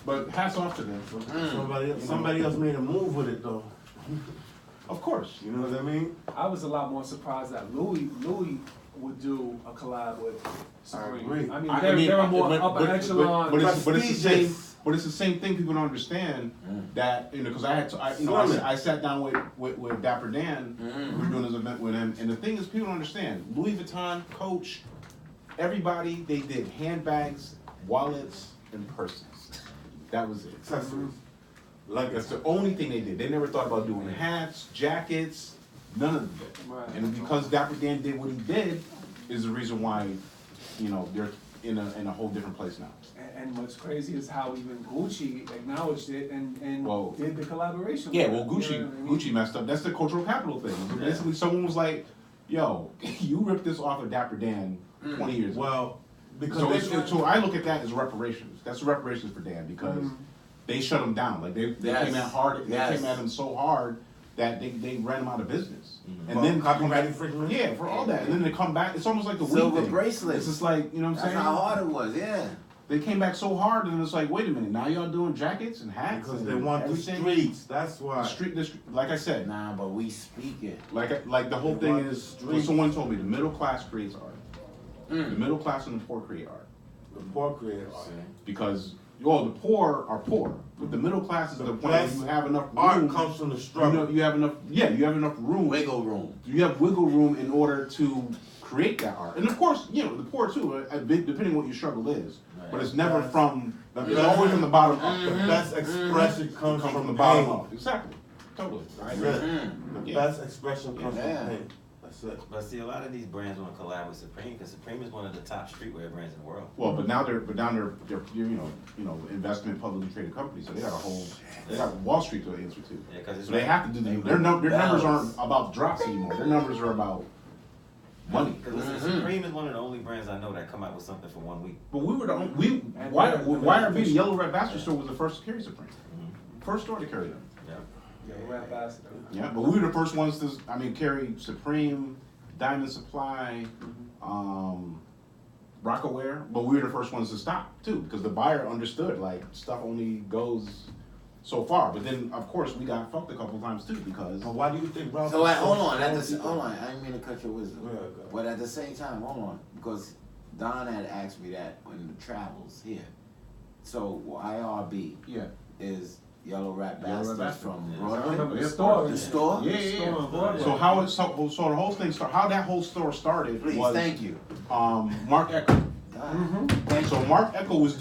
but hats off to them. Somebody else made a move with it though. Of course. You know what I mean? I was a lot more surprised that Louis would do a collab with Supreme. agree. I mean, they're a more upper echelon. But it's the same. prestigious. But it's the same thing. People don't understand that because I sat down with Dapper Dan. We were doing this event with him, and the thing is, people don't understand. Louis Vuitton, Coach, everybody, they did handbags, wallets, and purses. That was it. Accessories. Like that's the only thing they did. They never thought about doing hats, jackets, none of it. Right. And because Dapper Dan did what he did, is the reason why, they're in a whole different place now. And what's crazy is how even Gucci acknowledged it and Whoa. did the collaboration. Yeah, with well, it, you know what I mean? Gucci messed up. That's the cultural capital thing. Basically, someone was like, "Yo, you ripped this off of Dapper Dan 20 years ago." Well, because So I look at that as reparations. That's reparations for Dan because they shut him down. Like they Yes. came at hard. They Yes. came at him so hard that they ran them out of business. And Well, then copyright infringement? Yeah, for all that. And then they come back. It's almost like the Silver weed thing. bracelets. It's just like, you know what I'm That's saying? how hard it was, yeah. They came back so hard, and it's like, wait a minute, now y'all doing jackets and hats Because and they want everything? the streets. That's why. The street, like I said, Nah, but we speak it. like the whole They thing want the is. streets. Someone told me the middle class creates art. The middle class and the poor create art The poor creators. because the poor are poor, but the middle class is the point where best you have enough Art room. comes from the You struggle. know, you have enough. Yeah, you have enough room. Wiggle room. You have wiggle room in order to create that art, and of course, the poor too. Depending on what your struggle is, but it's never Yes. from. It's always from the bottom up. The best expression comes Come from from the bottom pain. up. Exactly. Totally. I That's agree. it. The Yeah. best expression comes Yeah. from pain. That's it. But see, a lot of these brands want to collab with Supreme because Supreme is one of the top streetwear brands in the world. Well, but now they're investment publicly traded companies, so they got Wall Street to answer to. Yeah, because it's So they have to do their numbers aren't about drops anymore. Their numbers are about money. Because Supreme is one of the only brands I know that come out with something for 1 week. But we were the only YRB, the Yellow Red Bastard store was the first to carry Supreme. First store to carry them. Yeah. Yeah, rap bastard. Yeah, but we were the first ones to carry Supreme, Diamond Supply, Rockaware. But we were the first ones to stop too, because the buyer understood like stuff only goes so far. But then of course we got fucked a couple times too because. But why do you think Ralph? So like, is hold on, strong? hold on. I didn't mean to cut your wisdom. Yeah, go. But at the same time, hold on, because Don had asked me that in the travels here. So YRB Yeah. is Yellow Rat Yellow Rat Bastards Bastard. from I Broadway. remember Yeah, the store. The store? Yeah, The yeah, store on Broadway. So so the whole thing how that whole store started Please, was thank you. Mark Echo. God. Thank So you. Mark Echo was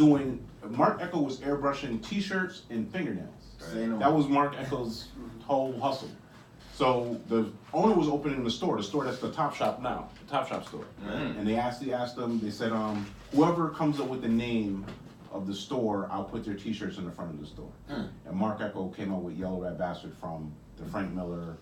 airbrushing T-shirts and fingernails. Say no That more. was Mark Echo's whole hustle. So the owner was opening the store that's the Top Shop now, the Top Shop store. And they asked them, they said, whoever comes up with the name of the store, I'll put their T-shirts in the front of the store. And Mark Echo came up with Yellow Rat Bastard from the Frank Miller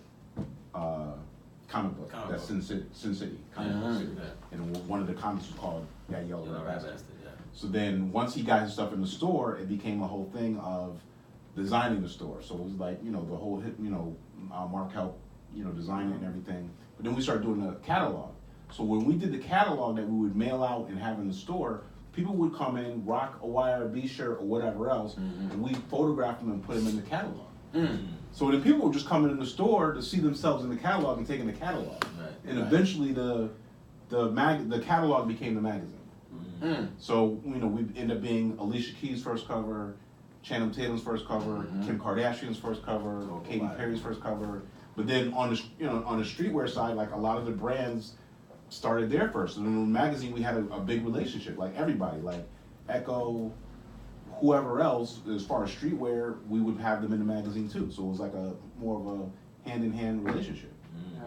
comic book. Comic That's book. Sin City comic book series. And one of the comics was called Yellow Rat Bastard. Yeah. So then once he got his stuff in the store, it became a whole thing of designing the store. So it was like, the whole, Mark helped, design it and everything. But then we started doing a catalog. So when we did the catalog that we would mail out and have in the store, people would come in, rock a YRB shirt or whatever else, and we photograph them and put them in the catalog. So then people were just coming in the store to see themselves in the catalog and taking the catalog. Right. And eventually the catalog became the magazine. So, we ended up being Alicia Keys' first cover, Channing Tatum's first cover, Kim Kardashian's first cover, Katy Perry's first cover. But then on the streetwear side, like a lot of the brands started there first. And in the magazine, we had a big relationship, like everybody, like Echo, whoever else, as far as streetwear, we would have them in the magazine too. So it was like more of a hand-in-hand relationship.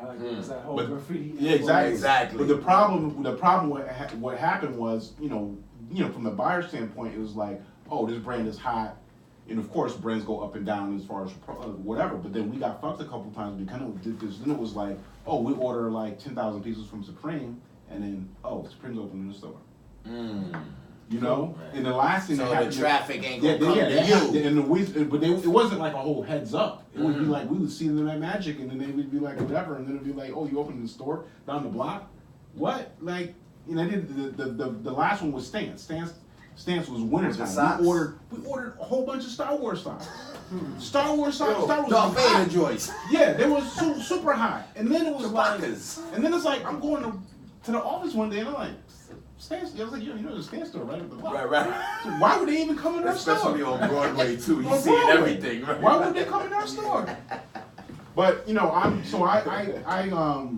Yeah, like it was that whole But- graffiti. Yeah, exactly. Exactly. But the problem, what happened was, from the buyer standpoint, it was like, oh, this brand is hot, and of course, brands go up and down as far as whatever. But then we got fucked a couple times because then it was like, oh, we order like 10,000 pieces from Supreme, and then Supreme's opening the store. Right. And the last thing So that the happened, traffic ain't gonna come to you. but it wasn't like a whole heads up. It would be like we would see them at Magic, and then they would be like whatever, and then it'd be like, oh, you opened the store down the block? What? Like, the last one was Stance. Stance was wintertime. socks? We ordered a whole bunch of Star Wars socks. Star Wars socks. Star Wars Darth was hot. Vader joints. Yeah, they was super high. And then it was like, Chewbacca's. and then it's like I'm going to the office one day, and I'm like, Stance. I was like, the Stance store right at the block. Right. So why would they even come in our store? Especially on Broadway too. You On see Broadway. everything. Right? Why would they come in our store? But I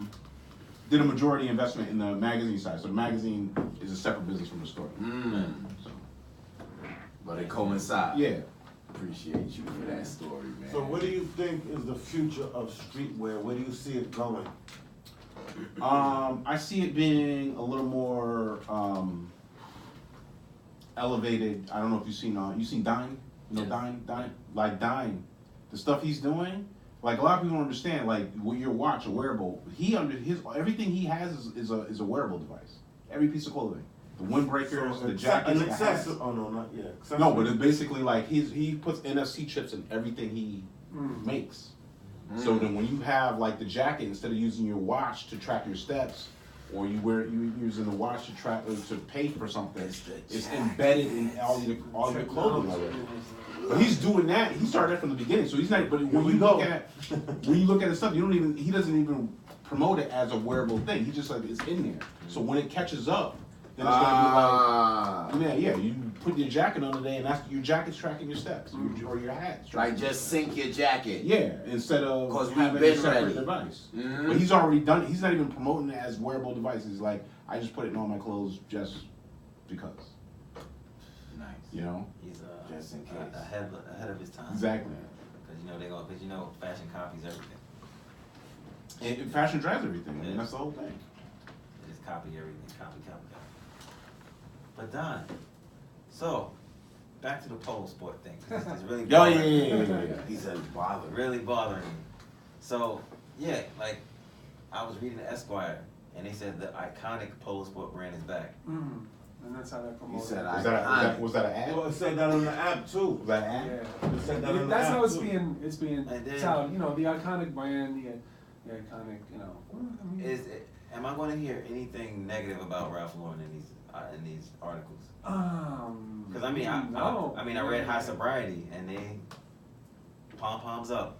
did a majority investment in the magazine side. So the magazine is a separate business from the store. So, But it coincides. yeah. Appreciate you for that story, man. So what do you think is the future of streetwear? Where do you see it going? I see it being a little more elevated. I don't know if you've seen Dine. Dine. The stuff he's doing. Like a lot of people don't understand. Like your watch, a wearable. Everything he has is a wearable device. Every piece of clothing. The windbreakers, the jackets, An the hats. accessory. Oh no, not yet. No, but it's basically like he puts NFC chips in everything he makes. So then when you have like the jacket, instead of using your watch to track your steps, or you're using the watch to track to pay for something, it's embedded in all your clothing already. But he's doing that. He started that from the beginning, so he's not. But when you look at his stuff, he doesn't even promote it as a wearable thing. He just like it's in there. So when it catches up, then it's gonna be like, yeah, you put your jacket on today, and that's your jacket's tracking your steps, or your hat's tracking Like just sync your jacket. Yeah, instead of 'Cause we've having been a separate ready. device. Mhm. But he's already done it. He's not even promoting it as wearable devices. He's like, I just put it in all my clothes just because. Nice. You know? He's Just in case. ahead of his time. Exactly. Because fashion copies everything. And fashion drives everything. I mean, that's the whole thing. They just copy everything, copy. But Don, so back to the Polo Sport thing. 'Cause It's really Yeah. He said it's bothering. really bothering me. So yeah, like I was reading the Esquire, and they said the iconic Polo Sport brand is back. And that's how that He promotes. said Was that an ad? Well, it said that on the app too. Was that an ad? Yeah. It said that on the That's app how it's too. being And then- touted. You know, the iconic brand, the iconic, you know. I mean, Am I going to hear anything negative about Ralph Lauren in these articles? Because I read High Sobriety, and they pom poms up.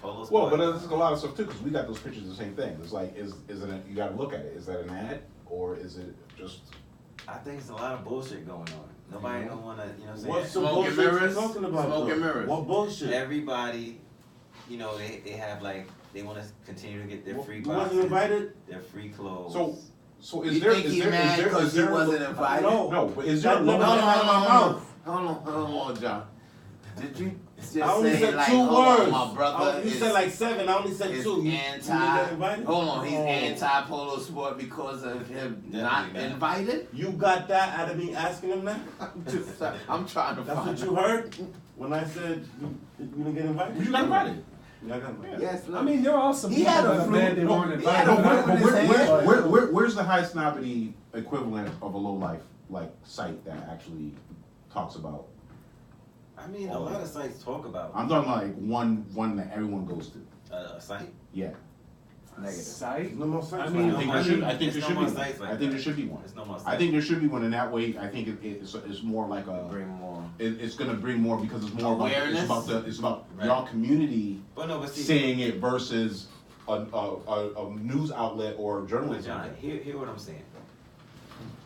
Polo Sport. Well, but there's a lot of stuff too, because we got those pictures the same thing. It's like, is it? You got to look at it. Is that an ad or is it just? I think it's a lot of bullshit going on. Nobody don't want to, What's what some Smoke and bullshit mirrors? you talking about? Smoke and though? mirrors. What bullshit? Everybody, they have like, they want to continue to get their free You wasn't boxes, invited? their free clothes. So You think he mad because he wasn't invited? No, but is there? That a never logo- came out of my mouth. Hold on, John. Did you just I only say said like, 2 hold on, words. my brother You is, said like 7. I only said is 2. You didn't get invited? Hold on, he's Oh. anti-Polo Sport because of him not Definitely not. invited? You got that out of me asking him that? I'm trying to That's find what you heard when I said you didn't get invited? You got invited. Yeah, I got invited. Yes, I mean, there are some He people had a that are flu- mad they no, weren't he had invited. a flu in his hand. Where's the high snobbity equivalent of a low life like site that actually talks about? I mean, a lot of sites talk about I'm talking like one that everyone goes to. a site. Yeah. Negative. Site? No more sex. I mean, I think there should be one. sites like I think that. there should be one. It's no more I sites. think there should be one, and that way I think it's more like a. Bring more. It's gonna bring more because it's more Awareness? it's about Right. y'all community But no, but see, saying it versus a news outlet or but journalism. John, hear what I'm saying.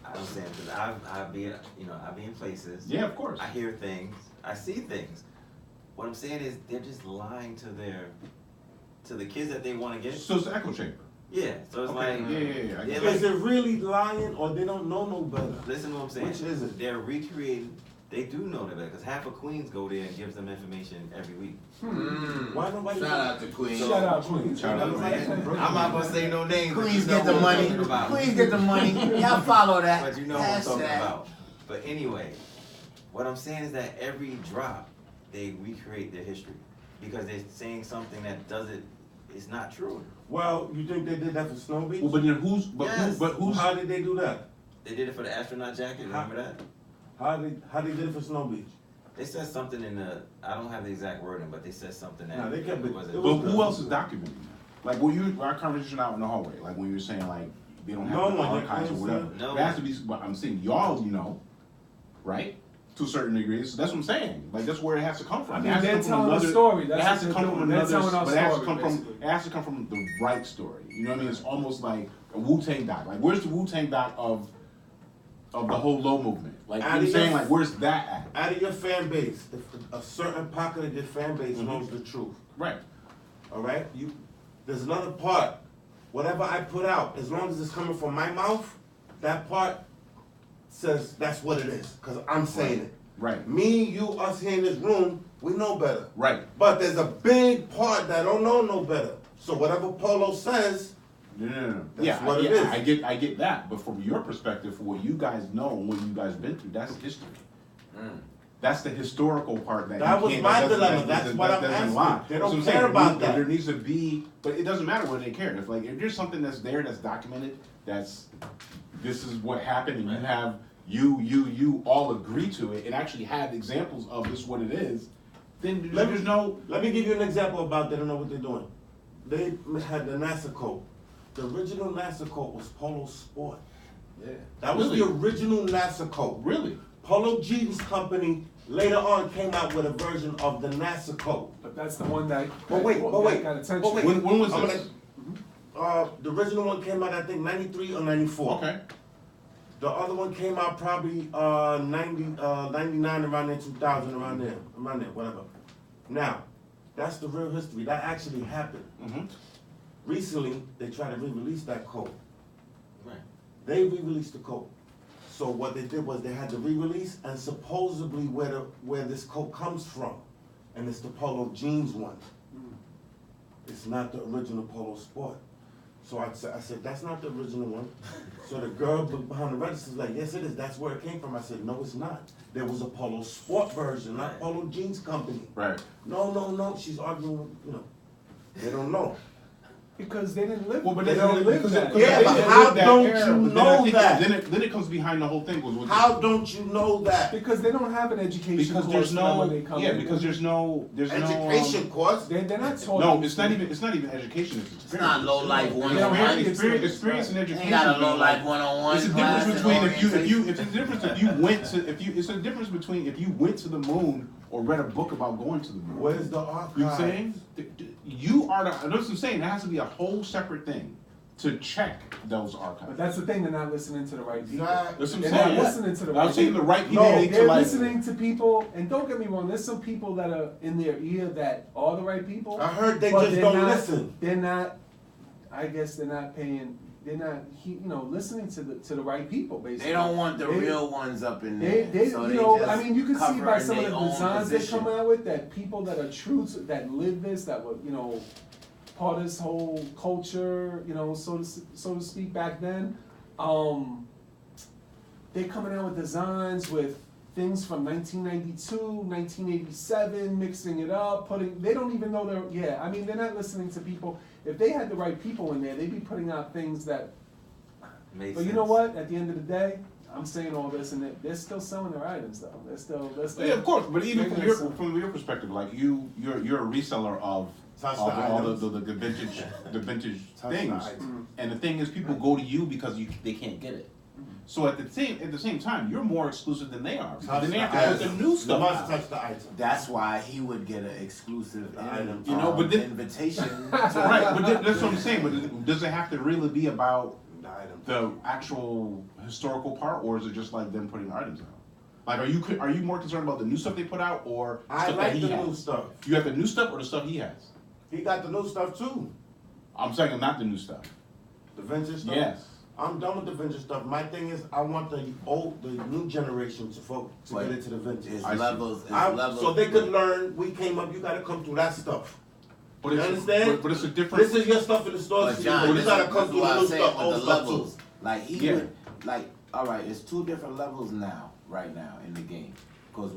I'm saying because I be in places. Yeah, of course. I hear things. I see things. What I'm saying is they're just lying to the kids that they want to get. So it's an echo chamber. Yeah. So it's Okay. like Yeah. I they're get like- Is it really lying or they don't know no better? listen to what I'm saying. Which is it? They're recreating. They do know that because half of Queens go there and gives them information every week. Why nobody? Shout out to Queens. Shout out, Queens. Shout out, I'm not gonna say no names. but Queens you know get the what I'm money. talking about. Queens get the money. Y'all follow that. But you know what I'm talking Hashtag. about. But anyway, what I'm saying is that every drop, they recreate their history because they're saying something that it's not true. Well, you think they did that for Snow Beach? Well, but then Yes. who's How did they do that? They did it for the astronaut jacket. Remember that? How they did it for Snow Beach? They said something in the. I don't have the exact wording, but they said something that. No, they kept it- wasn't. it But was- who else is documenting that? Like when our conversation out in the hallway, like when you were saying like they don't have No the one, archives or you whatever. can't say- It has to be. But I'm saying y'all, right? To a certain degree, so that's what I'm saying. Like that's where it has to come from. I It mean, has to they're come from telling a another- story. It That's has what to they're come from doing. They're another. telling our But it has to story, come from. basically. It has to come from the right story. You know what I mean? It's almost like a Wu-Tang doc. Like where's the Wu-Tang doc of the whole low movement? Like you know what I'm saying? Like where's that at? Out of your fan base, if a certain pocket of your fan base knows the truth, Right. all right? There's another part. Whatever I put out, as long as it's coming from my mouth, that part says that's what it is, because I'm saying it. Right. Me, you, us here in this room, we know better. Right. But there's a big part that don't know no better. So whatever Polo says, No. That's Yeah, what it is. I get that. But from your perspective, for what you guys know and what you guys been through, that's history. That's the historical part that That you was can't- my that doesn't- dilemma. that That's doesn't- what that I'm doesn't asking. lie. They That's don't what I'm care saying. about that. There needs to be, but it doesn't matter whether they care. If there's something that's there that's documented, this is what happened, and you have you all agree to it, and actually have examples of this what it is, then there's no. let me give you an example about they don't know what they're doing. they had the NASA coat. The original NASA coat was Polo Sport. Yeah. That was Really? the original NASA coat. Really? Polo Jeans Company later on came out with a version of the NASA coat. But that's the one that But wait, got attention. but wait. When was I'm this? The original one came out, I think, 93 or 94. Okay. The other one came out probably 99 around there, 2000 around there, whatever. Now, that's the real history. That actually happened. Mm-hmm. Recently, they tried to re-release that coat. Right. They re-released the coat. So what they did was they had the re-release, and supposedly where this coat comes from, and it's the Polo Jeans one. It's not the original Polo Sport. So I said, that's not the original one. So the girl behind the register was like, yes it is, that's where it came from. I said, no it's not. There was a Polo Sport version, not Polo Jeans Company. Right. No, she's arguing, they don't know. Because they didn't live. Well, but they they don't live that. Yeah, but how don't you know that? Then it comes behind the whole thing. Was How don't you know that? Because they don't have an education because course there's no when they come in. because there's no Education course? They're not taught. No, it's not even education. It's not low life They one don't on have one. the Experience and Ain't education. got a low life one on one. It's a difference between it's a difference between if you went to the moon or read a book about going to the moon. Where's the archive? You know what I'm saying? You are the. That's what I'm saying. There has to be a whole separate thing to check those archives. But that's the thing. They're not listening to the right people. Exactly. That's what I'm They're saying. not listening to the right I'm saying the people. right people No, need to They're like. listening to people, and don't get me wrong. There's some people that are in their ear that are the right people. I heard they but just they're don't not- listen. They're not. I guess they're not paying. They're not, listening to the right people. Basically, They don't want the They- real ones up in They, there. you so know, just I mean, you can see by covering some of their the own designs they position. come out with that people that are true to, that live this, that were, part of this whole culture, so to speak back then. They're coming out with designs with things from 1992, 1987, mixing it up, they don't even know they're not listening to people. If they had the right people in there, they'd be putting out things that, Makes but you sense. know what, at the end of the day, I'm saying all this, and they're still selling their items though. They're still. Yeah, of course, but even making it from your perspective, like you're a reseller of Touch the all items. the vintage Touch the things, items. and the thing is, people go to you because they can't get it. So at the same time, you're more exclusive than they are. Touch Then they the have to put item. the new You stuff must out. touch the item. That's why he would get an exclusive item. But then- invitation. Right, but that's what I'm saying. But does it have to really be about The item. the actual historical part, or is it just like them putting items out? Like, are you more concerned about the new stuff they put out, or I stuff like that the he new has? stuff. You have the new stuff or the stuff he has? He got the new stuff too. I'm saying not the new stuff. The vintage stuff. Yes. I'm done with the vintage stuff. My thing is, I want the new generation to But get into the vintage. It's I see. levels. It's levels. So they could learn. We came up. You got to come through that stuff. But You it's, understand? But it's a different. This is your stuff in the stores. But John, you this got to is come through what the I'm new saying stuff, with old the stuff too. levels. Like he Yeah. would, like, all right, it's two different levels now, right now in the game, because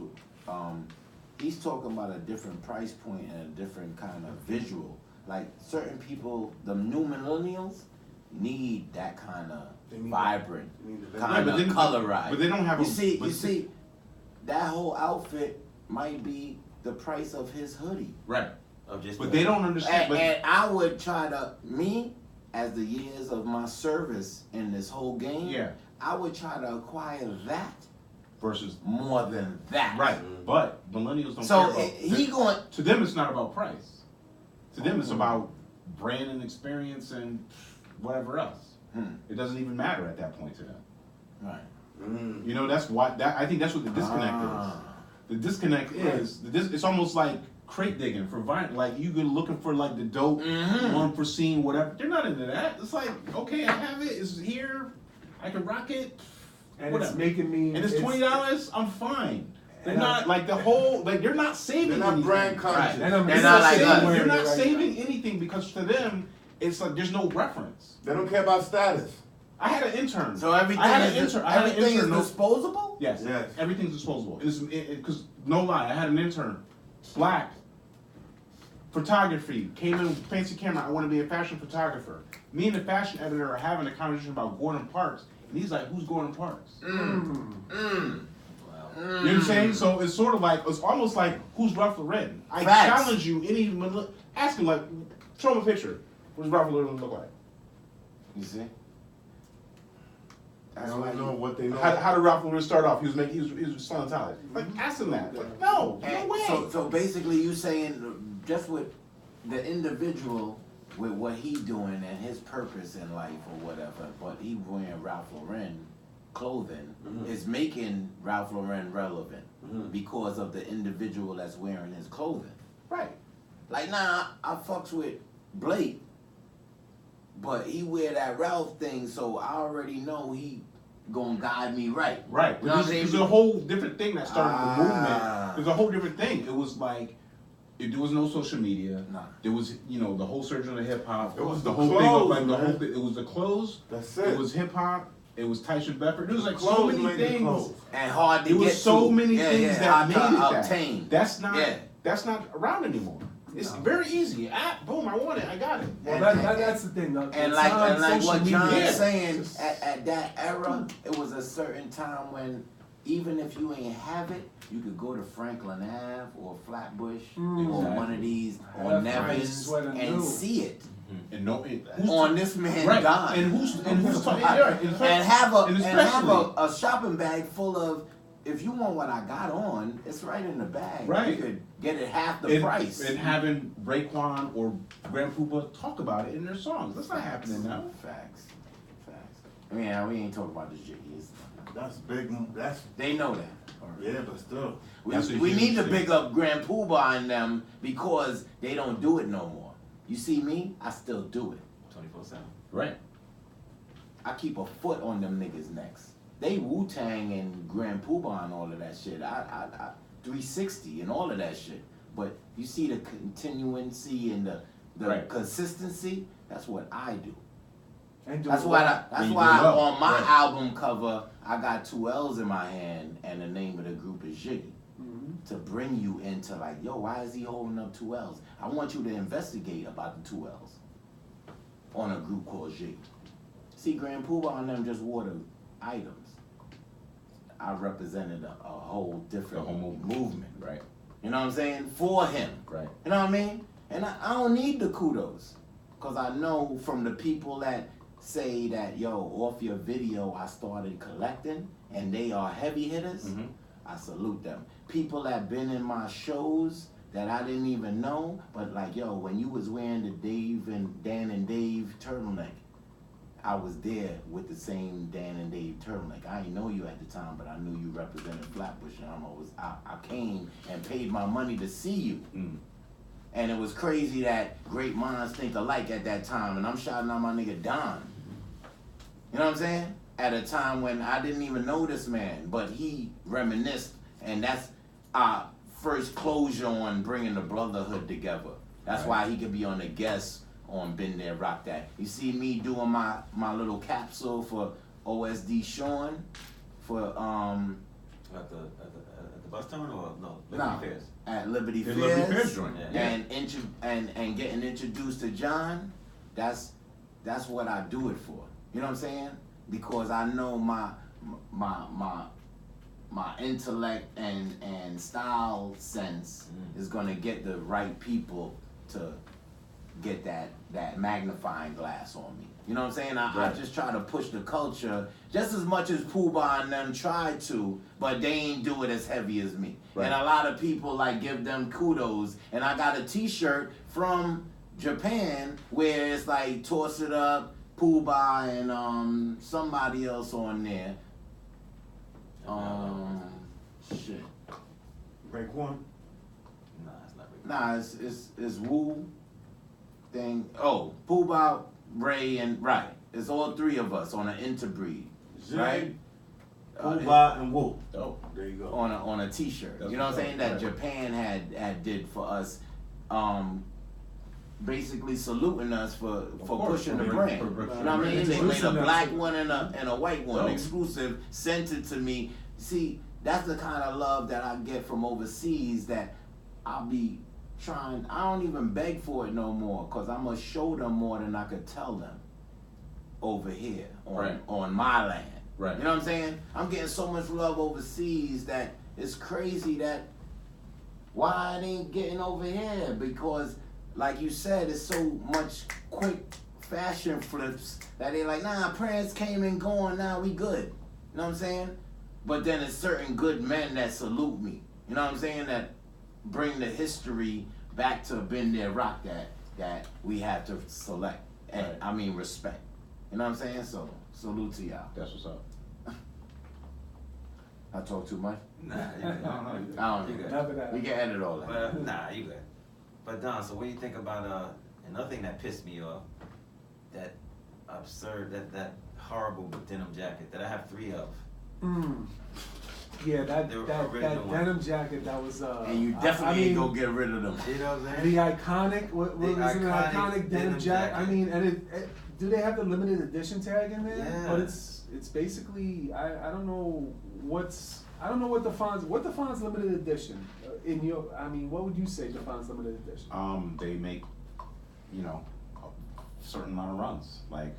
he's talking about a different price point and a different kind of visual. Like certain people, the new millennials, need that kind of They need vibrant, They need the kind but of then- colorized. but they don't have You a- see, but you see- see, that whole outfit might be the price of his hoodie. Right. Of just But they don't understand. And I would try to, as the years of my service in this whole game, Yeah. I would try to acquire that Versus. more than that. Right. But millennials don't So care about. he going. To them, it's not about price. To them, it's about brand and experience and whatever else. It doesn't even matter at that point to them. Right. You know, that's why. I think that's what the disconnect is. The disconnect is it's almost like crate digging for vinyl. Like you go looking for like the dope, unforeseen, whatever. They're not into that. It's like, okay, I have it. It's here. I can rock it. And whatever. it's making me. And it's $20. I'm fine. They're And not like the whole. Like they're not saving. They're not anything. brand conscious. And I'm They're not like saving- us. You're not right saving now. anything because to them, it's like there's no reference. They don't care about status. I had an intern. So everything I had is an intern. I had an everything intern. is disposable. Yes. Yes. Everything's disposable. Because no lie, I had an intern, black, photography, came in with a fancy camera. I want to be a fashion photographer. Me and the fashion editor are having a conversation about Gordon Parks, and he's like, "Who's Gordon Parks?" Wow. You know what I'm saying? So it's sort of like it's almost like who's Ralph Lauren. I Facts. challenge you. Ask him like, Show him a picture. What does Ralph Lauren look like? You see? I That's don't why know what they know. How did Ralph Lauren start off? He was selling towels. Like, ask him that. Like, no way. So basically, you saying just with the individual, with what he doing and his purpose in life or whatever, but he wearing Ralph Lauren clothing is making Ralph Lauren relevant because of the individual that's wearing his clothing. Right. Like, nah, I fucks with Blake, but he wear that Ralph thing, so I already know he gonna guide me right. Right. You know what I'm saying? There's a whole different thing that started the movement. There's a whole different thing. It was like, there was no social media. Nah. There was, the whole surge of hip hop. It was the the whole clothes, thing of like the man. whole thing. It was the clothes. That's It it. was hip hop. It was Tyson Beckford. There was like so Clothes many made the things. clothes. And hard to There get was so to. many things that hard made to it that. obtain. That's not around anymore. It's very easy. Boom, I want it. I got it. Well, that's the thing. And like what John's media. saying, at that era, it was a certain time when even if you ain't have it, you could go to Franklin Ave or Flatbush or one of these or Nevins and see it And on this man right. dime. And who's talking? And have a shopping bag full of. If you want what I got on, it's right in the bag. Right. You could get it half the price. And having Raekwon or Grand Puba talk about it in their songs. That's not happening now. Facts. I mean, we ain't talking about the jiggies. That's big. They know that. Yeah, but still. We need to pick up Grand Poobah and them because they don't do it no more. You see me? I still do it. 24/7. Right. I keep a foot on them niggas' necks. They Wu-Tang and Grand Poobah and all of that shit. I 360 and all of that shit. But you see the continuancy and the consistency? That's what I do. That's why on my album cover, I got 2 L's in my hand and the name of the group is Jiggy. To bring you into like, yo, why is he holding up 2 L's? I want you to investigate about the 2 L's on a group called Jiggy. See, Grand Poobah and them just wore the items. I represented a whole different movement. Right. You know what I'm saying? For him. Right. You know what I mean? And I don't need the kudos. Because I know from the people that say that, yo, off your video I started collecting and they are heavy hitters, I salute them. People that been in my shows that I didn't even know, but like, yo, when you was wearing the Dan and Dave turtleneck, I was there with the same Dan and Dave turtleneck. I didn't know you at the time, but I knew you represented Flatbush, and I came and paid my money to see you. And it was crazy that great minds think alike at that time, and I'm shouting out my nigga Don. You know what I'm saying? At a time when I didn't even know this man, but he reminisced, and that's our first closure on bringing the brotherhood together. That's why he could be on the guest on Been There, Rock That. You see me doing my little capsule for OSD Sean for At the bus terminal or no? Liberty Fairs. At Liberty Fairs. Liberty Fairs joint. And getting introduced to John. That's what I do it for. You know what I'm saying? Because I know my intellect and style sense is gonna get the right people to get that magnifying glass on me. You know what I'm saying? I just try to push the culture just as much as Poobah and them tried to, but they ain't do it as heavy as me. Right. And a lot of people like give them kudos. And I got a t-shirt from Japan where it's like Toss It Up, Poobah and somebody else on there. Shit. Raekwon? Nah, it's not Raekwon. Nah, it's Wu thing. Oh, Poobah, Ray, and right. It's all 3 of us on an interbreed, right? Poobah and Wu. Oh, there you go. On a t-shirt. That's you know what I'm saying? That right. Japan had did for us. Basically saluting us for pushing the brand. You know what I mean? They made a black one and a white one, exclusive, sent it to me. See, that's the kind of love that I get from overseas that I'll be trying. I don't even beg for it no more because I'm going to show them more than I could tell them over here on my land. Right. You know what I'm saying? I'm getting so much love overseas that it's crazy that why it ain't getting over here because like you said, it's so much quick fashion flips that they like, nah, Prince came and gone, now we good. You know what I'm saying? But then it's certain good men that salute me. You know what I'm saying? That bring the history back to been there, rock that we have to select and Right. I mean respect. You know what I'm saying? So salute to y'all. That's what's up. I talk too much. Nah, you good. I You don't good. Never that. We can edit all that. But nah, you good. But Don, so what do you think about another thing that pissed me off? That absurd, that horrible denim jacket that I have 3 of. Yeah, that They were that original denim jacket that was And you definitely ain't gonna get rid of them. You know what I'm the saying? iconic what was it, an iconic denim jacket. I mean, and it do they have the limited edition tag in there? Yeah. But it's basically I don't know what defines limited edition in your. I mean, what would you say defines limited edition? They make, you know, a certain amount of runs, like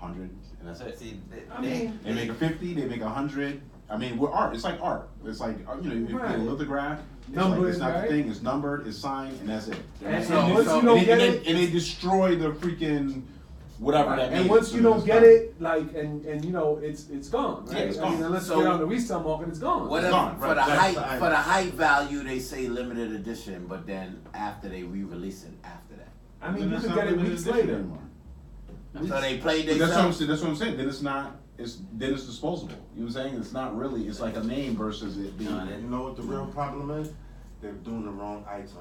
100, and that's it. See, I mean, They make a 50, they make 100. I mean, we're art. It's like art. It's like, you know, you Right. get a lithograph. It's Numbered, like, it's not right? the thing. It's numbered. It's signed, and that's it. And So- once so- you don't and, get they, it, and they destroy the freaking whatever that. and made once it. you So don't it's get done. it, like and you know it's gone, right? Yeah, it's I mean, gone. unless So- you get on the resale market, it's gone. What if gone, for right, the that's height the for the height value they say limited edition, but then after they re-release it after that. I mean, Then you it's could not get it limited weeks edition later. anymore. So they played But that's what I'm themselves. saying. That's what I'm saying. Then it's not. Then it's disposable. You know what I'm saying? It's not really. It's like a name versus it being. You know what the real problem is? They're doing the wrong items.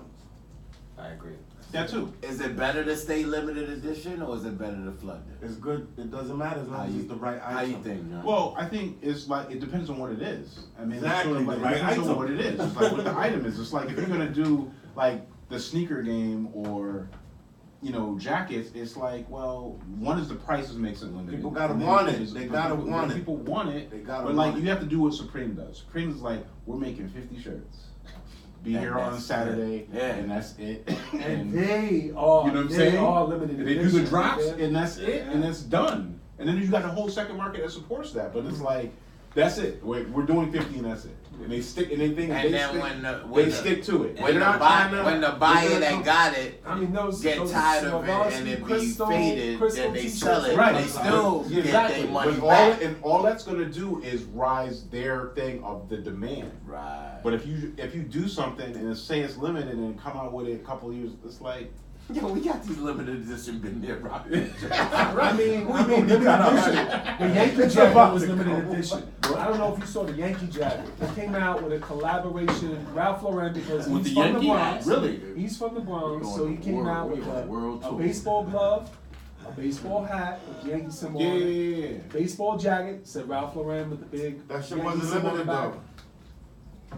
I agree. That too. Is it better to stay limited edition or is it better to flood it? It's good. It doesn't matter as long How as you- it's the right item. How you think, John? Well, I think it's like it depends on what it is. I mean, Exactly, it's sort of like, the right it depends on item. what it is. It's like what the item is. It's like if you're gonna do like the sneaker game or you know jackets, it's like well, one is the prices makes it limited. People gotta And then want it. is- They gotta people- want it. People want it. They gotta But like want it. you have to do what Supreme does. Supreme is like we're making 50 shirts. Be here on That's- Saturday, yeah. and that's it. And they are, you know what I'm they saying? are limited And they do edition. the drops, Yeah. and that's it, and that's done. And then you got a whole second market that supports that. But it's like, that's it. We're doing 50, and that's it. And they stick, and they think And they then stick, when they the- stick to it. when They're not trying to- when the they're buyer not that trying- got it I mean, those get those tired of it Swarovski and it be crystal faded, then they t-shirts. sell it. Right. They still Yeah, get exactly. their money But back. all that's gonna do is rise their thing of the demand. Right. But if you do something and say it's limited and come out with it a couple of years, it's like Yo, we got these limited edition been there, Rob. I mean, limited edition. The Yankee jacket was limited edition. I don't know if you saw the Yankee jacket. It came out with a collaboration, Ralph Lauren, because With he's the from the Yankee? Bronx. Really? He's from the Bronx, We're so going he to came world- out with we're going to world a tour. baseball glove, a baseball hat with Yankee symbol on it, yeah. baseball jacket, said Ralph Lauren with the big That shit Yankee wasn't symbol on the limited back. though.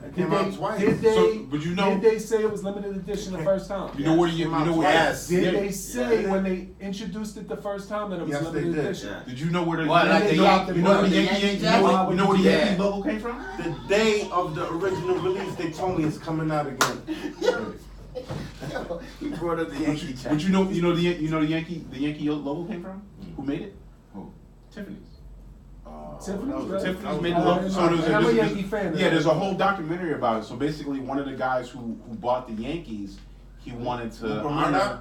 Did Came out they, twice. did they, So, but you know- did they say it was limited edition the first time? You know what you know what? Yes. Did Yeah. they say Yeah. when they introduced it the first time that it was Yes, they limited did. edition? Yeah. Did you know where the What, like the Yankee- Yankee, you know where the the Yankee, Yankee you know jacket? where, you know where the Yeah. Yankee logo came from? The day of the original release, they told me it's coming out again. Yo, he brought up the Yankee But jacket. you know the Yankee logo came from? Who made it? Who? Tiffany's. Tiffany's, that was- right? Tiffany's made I the logo. didn't So know. there's And I'm a there's- Yankee fan. Yeah, there's a whole documentary about it. So basically, one of the guys who bought the Yankees, he wanted to Rupert honor. Murdoch?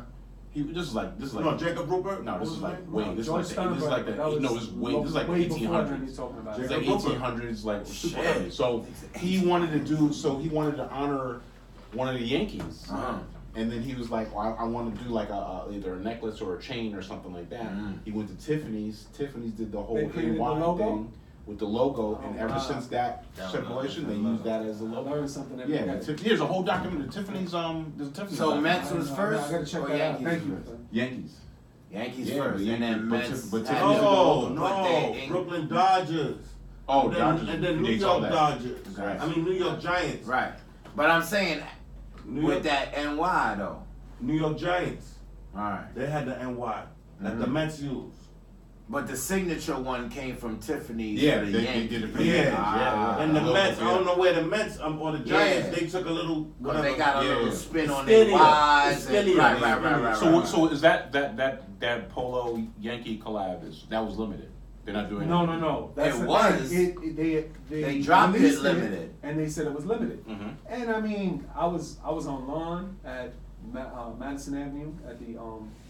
This is like No, Jacob Rupert? No, What this was is his like name? way. This is George like the, this is like the Steinbrenner, that no, was it's way. This is like the way before him 1800s. he's talking about. It's Jacob like Rupert. 1800s, like super Shit. early. So he wanted to do. So he wanted to honor one of the Yankees. Uh-huh. And then he was like, well, I want to do like either a necklace or a chain or something like that. Mhm. He went to Tiffany's. Tiffany's did the whole They created the NY logo? thing with the logo, and Oh, ever wow. since that That was circulation, they the used that as the I logo. learned something every Yeah, day. there's a whole document. Tiffany's there's a Tiffany's. So document. Mets I was don't know. first I gotta check or that out. Yankees Thank you. first? Yankees. Yankees Yeah, first, but and then Yankees- but Mets. Tiff- but had Tiffany's- to No, put their no. ink- Brooklyn Dodgers. Oh, and then, Dodgers. and then New predates all York that. Dodgers. Right. I mean New York Giants. Right, but I'm saying New with York, that NY though. New York Giants. All right, They had the NY that the Mhm. Mets used. but the signature one came from Tiffany's. Yeah, for the they Yankees. did it for the Yeah. Yankees. Ah. And the Logo, Mets, I yeah. don't know where the Mets or the Giants, Yeah. they took a little But whatever. they got a Yeah. little spin on their Skinnier. Y's. It's and- skinnier. Right. So is that Polo Yankee collab that was limited? They're not doing No. That's It the was. thing. They dropped it released limited. and they said it was limited. Mm-hmm. And I mean, I was online at Madison Avenue at the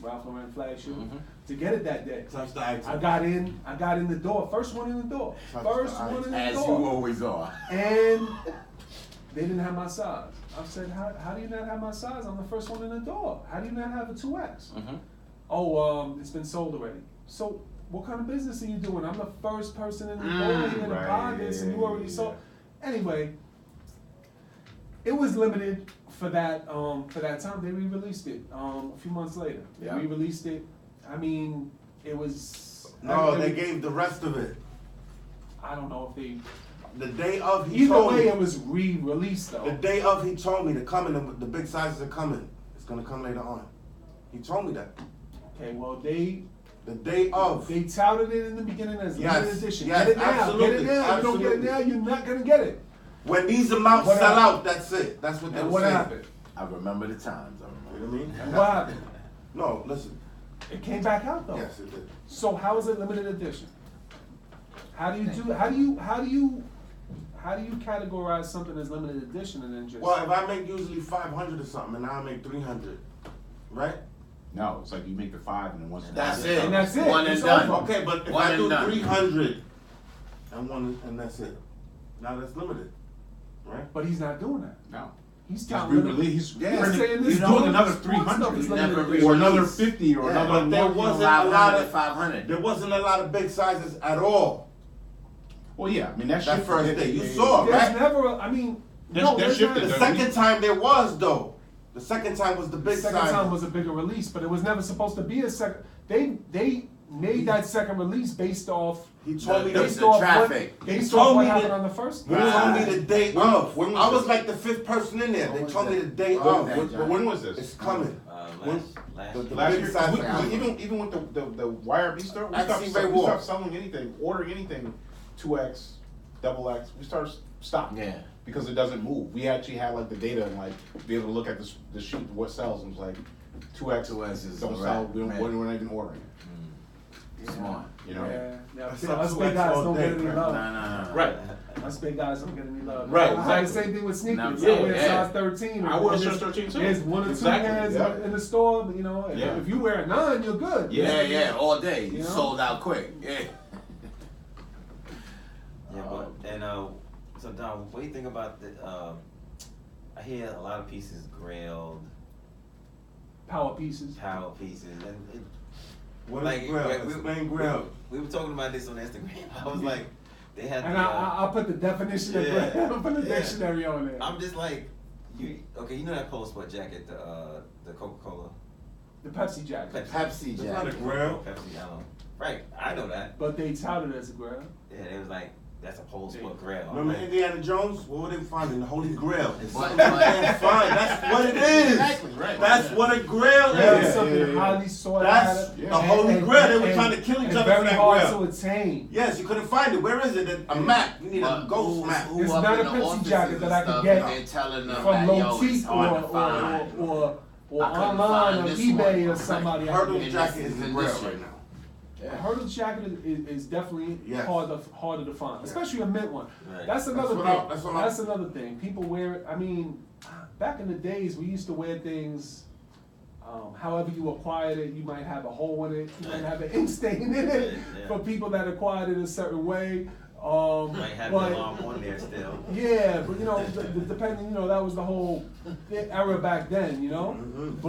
Ralph Lauren flagship Mhm. to get it that day. Touch the item. I got in the door, first one in the door, Touch first the one in the As you door, always are. and they didn't have my size. I said, how do you not have my size? I'm the first one in the door. How do you not have a 2X? Mhm. Oh, it's been sold already. So what kind of business are you doing? I'm the first person in the door here to right, buy this, and you already sold. Anyway, it was limited for that time. They re-released it a few months later. They Yeah. re-released it. I mean, it was. No, they gave the rest of it. I don't know if they. The day of he Either told way, me. it was re-released though. The day of he told me to come in. The big sizes are coming. It's gonna come later on. He told me that. Okay, well they The day of. they touted it in the beginning as Yes, limited edition. yes, Get it now. absolutely, Get it now. If you don't get it absolutely. now, you're not gonna get it. When these amounts What sell happened? out, that's it. That's what they And were what saying. happened? I remember the times. You know what I mean? And what happened? No, listen. It came back out though. Yes, it did. So how is it limited edition? How do you categorize something as limited edition and then just Well, if I make usually 500 or something, and now I make 300, right? No, it's like you make the 5 and then once That's it. And that's it. One and It's done. over. Okay, but if One I and do done. 300 and that's it, now that's limited, right? But he's not doing that. No. He's He's telling them. re-released. Yeah. He's printing- saying this he's doing dude another sports stuff 300 is He limited never edition. or another released. 50 or Yeah, another but there 1, wasn't a 500 lot to of 500. there wasn't a lot of big sizes at all. Well, yeah, I mean that That shit first day, you saw, There's right? never. I mean, There's- no, there's there's shifted, not. The second time there was though. The second time was the The big second size. time was a bigger release, but it was never supposed to be a second. They made that second release based off. He told me The- that. Based the off traffic. what, based He off told what me happened that- on the first. He told me the day of. when was I was this? like the 5th person in there. When They was told me that? the day When was of. that? But when was this? It's coming. Last the year. Last big year, size because size. even with the YRB store, we Actually, stopped Ray Wall. selling anything, ordering anything, 2X, double X. We started stopped. Yeah. Because it doesn't move. We actually had like the data and like be able to look at the sheet what sells and it was like 2X 2X is don't a sell. wrap, We're man. not even ordering it. Smart. You know. Yeah, That's us up big to guys all don't day, get any right? love. Nah. Right. Us big guys don't get any love. Right, I had the exactly. same thing with sneakers. Yeah, I wear yeah. size 13. I wear and size there's- 13 too. There's 1 or 2 Exactly, pairs yeah. in the store, but, you know, Yeah. if you wear a 9, you're good. Yeah, all day. You know? Sold out quick. Yeah. Yeah, but and so Don, what do you think about the? I hear a lot of pieces grailed, Power pieces. power pieces, and it, What is like grill? we- Explain grill. we were talking about this on Instagram. I was like, they had. And the, I'll put the definition of yeah, I'll put the yeah. dictionary on there. I'm just like, you know that Polo Sport jacket, the Coca-Cola, The Pepsi jacket. Pepsi It's not a jacket. grill. Pepsi, I don't. Right, I know that. But they touted it as a grill. Yeah, it was like that's a Polo Sport grill. I'm Remember like, Indiana Jones? What would they find in the Holy Grail? It's What? something you can't find. That's what it is. Exactly, right. That's what a grail Grill is. is something yeah, yeah. highly sought That's after. the Holy Grail. They were trying to kill each and other very for that hard grail. to attain. Yes, you couldn't find it. Where is it? A map. You need a But ghost map. It's up not in a the Pepsi offices jacket that I and could stuff, get and they're telling them From that, yo, Lotique it's hard to find. or I couldn't online find or this eBay one. or somebody. out Hurdle there. jacket is in a this grail shit. right now. A hurdle jacket is definitely Yes. harder to find, especially a mint one. Right. That's another what thing. I- that's what I- That's another thing. People wear it. I mean, back in the days, we used to wear things. However you acquired it, you might have a hole in it. You might have an ink stain in it. Yeah. For people that acquired it a certain way. might have the but- alarm on there still. Yeah, but you know, depending, you know, that was the whole era back then, you know. Mhm.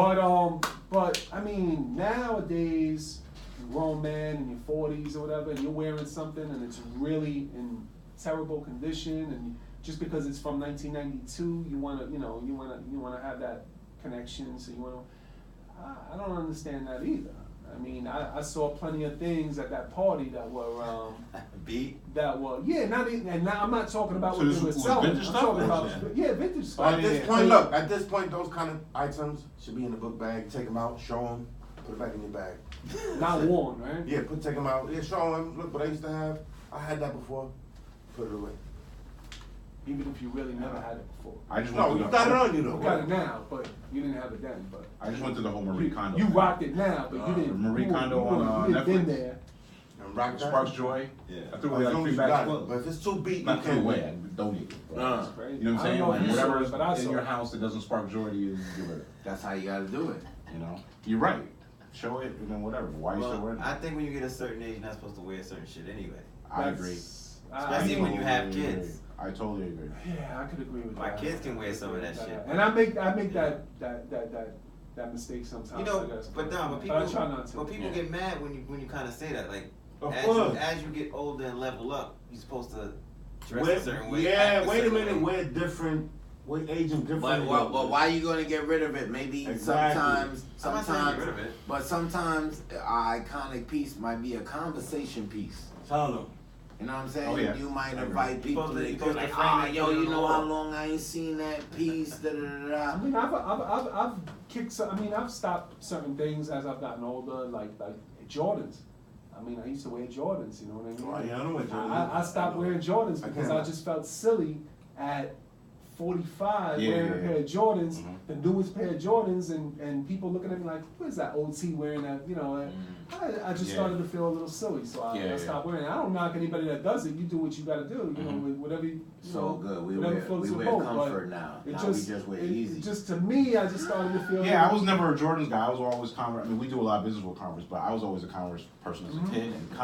But I mean, nowadays, you're a grown man in your 40s or whatever, and you're wearing something, and it's really in terrible condition, and just because it's from 1992, you wanna have that connection, so you wanna. I don't understand that either. I mean, I saw plenty of things at that party that were Beat. not even, and now I'm not talking about So what this they were was selling. vintage I'm stuff? talking about Yeah. vintage stuff. At this point, look. At this point, those kind of items should be in the book bag. Take them out, show them, put it back in your bag. Not worn, right? Yeah, take them out. Yeah, show them. Look what I used to have. I had that before. Put it away. Even if you really never had it before. I just No, went you to got it the on you You though. got it now, but you didn't have it then. But I just went to the whole Marie Kondo. you rocked it now, but you the didn't. Marie you Kondo on you didn't been Netflix. there. And rock that. Sparks joy. Yeah. I threw As away like long 3 as you bags got of it. clothes. But if it's too beat, you Not threw can't away, win. I donate it. But, Uh, That's crazy. you know what I'm saying? I don't know Like, if you whatever saw it, but I is in saw your it. house that doesn't spark joy to you, you get rid of it. That's how you gotta do it. You know? You're right. Show it and then whatever. Why you still Well, wearing it? I think when you get a certain age, you're not supposed to wear certain shit anyway. I That's- agree. Especially when you have totally kids. agree. I totally agree. Yeah, I could agree with My that. kids can wear some of that shit. And I make Yeah. that mistake sometimes. You know, I guess. but Don, I try not to. but people Yeah. get mad when you kind of say that. Like, Of as course. as you get older and level up, you're supposed to dress We're- a certain way. yeah, act wait a certain minute. way. We're different. We're aging differently. But why you gonna get rid of it? Maybe Exactly. I'm not saying sometimes, get rid of it. but sometimes an iconic piece might be a conversation piece. Tell them. You know what I'm saying? Oh, yeah. You might I agree. invite people Supposed to- to you're come supposed to like, frame it, yo, put it you on know the how wall." long I ain't seen that piece. Da, da, da, da. I mean, I've kicked some. I mean, I've stopped certain things as I've gotten older, like Jordans. I mean, I used to wear Jordans. You know what I mean? Oh, yeah, I know what Jordans. I stopped wearing Jordans I because can't- I just felt silly at 45 Yeah, wearing yeah, a yeah. pair of Jordans, Mhm. the newest pair of Jordans, and people looking at me like, "Who is that OT wearing that?" You know, I just Yeah. started to feel a little silly, so I Yeah, stopped wearing it. I don't knock anybody that does it. You do what you got to do. You know, Mhm. with whatever you So know, good. We whatever wear floats your we boat, wear but comfort now. It Now just, we just wear it easy. just to me, I just started to feel. Yeah, I was never a Jordans guy. I was always Converse. I mean, we do a lot of business with Converse, but I was always a Converse person as a kid. And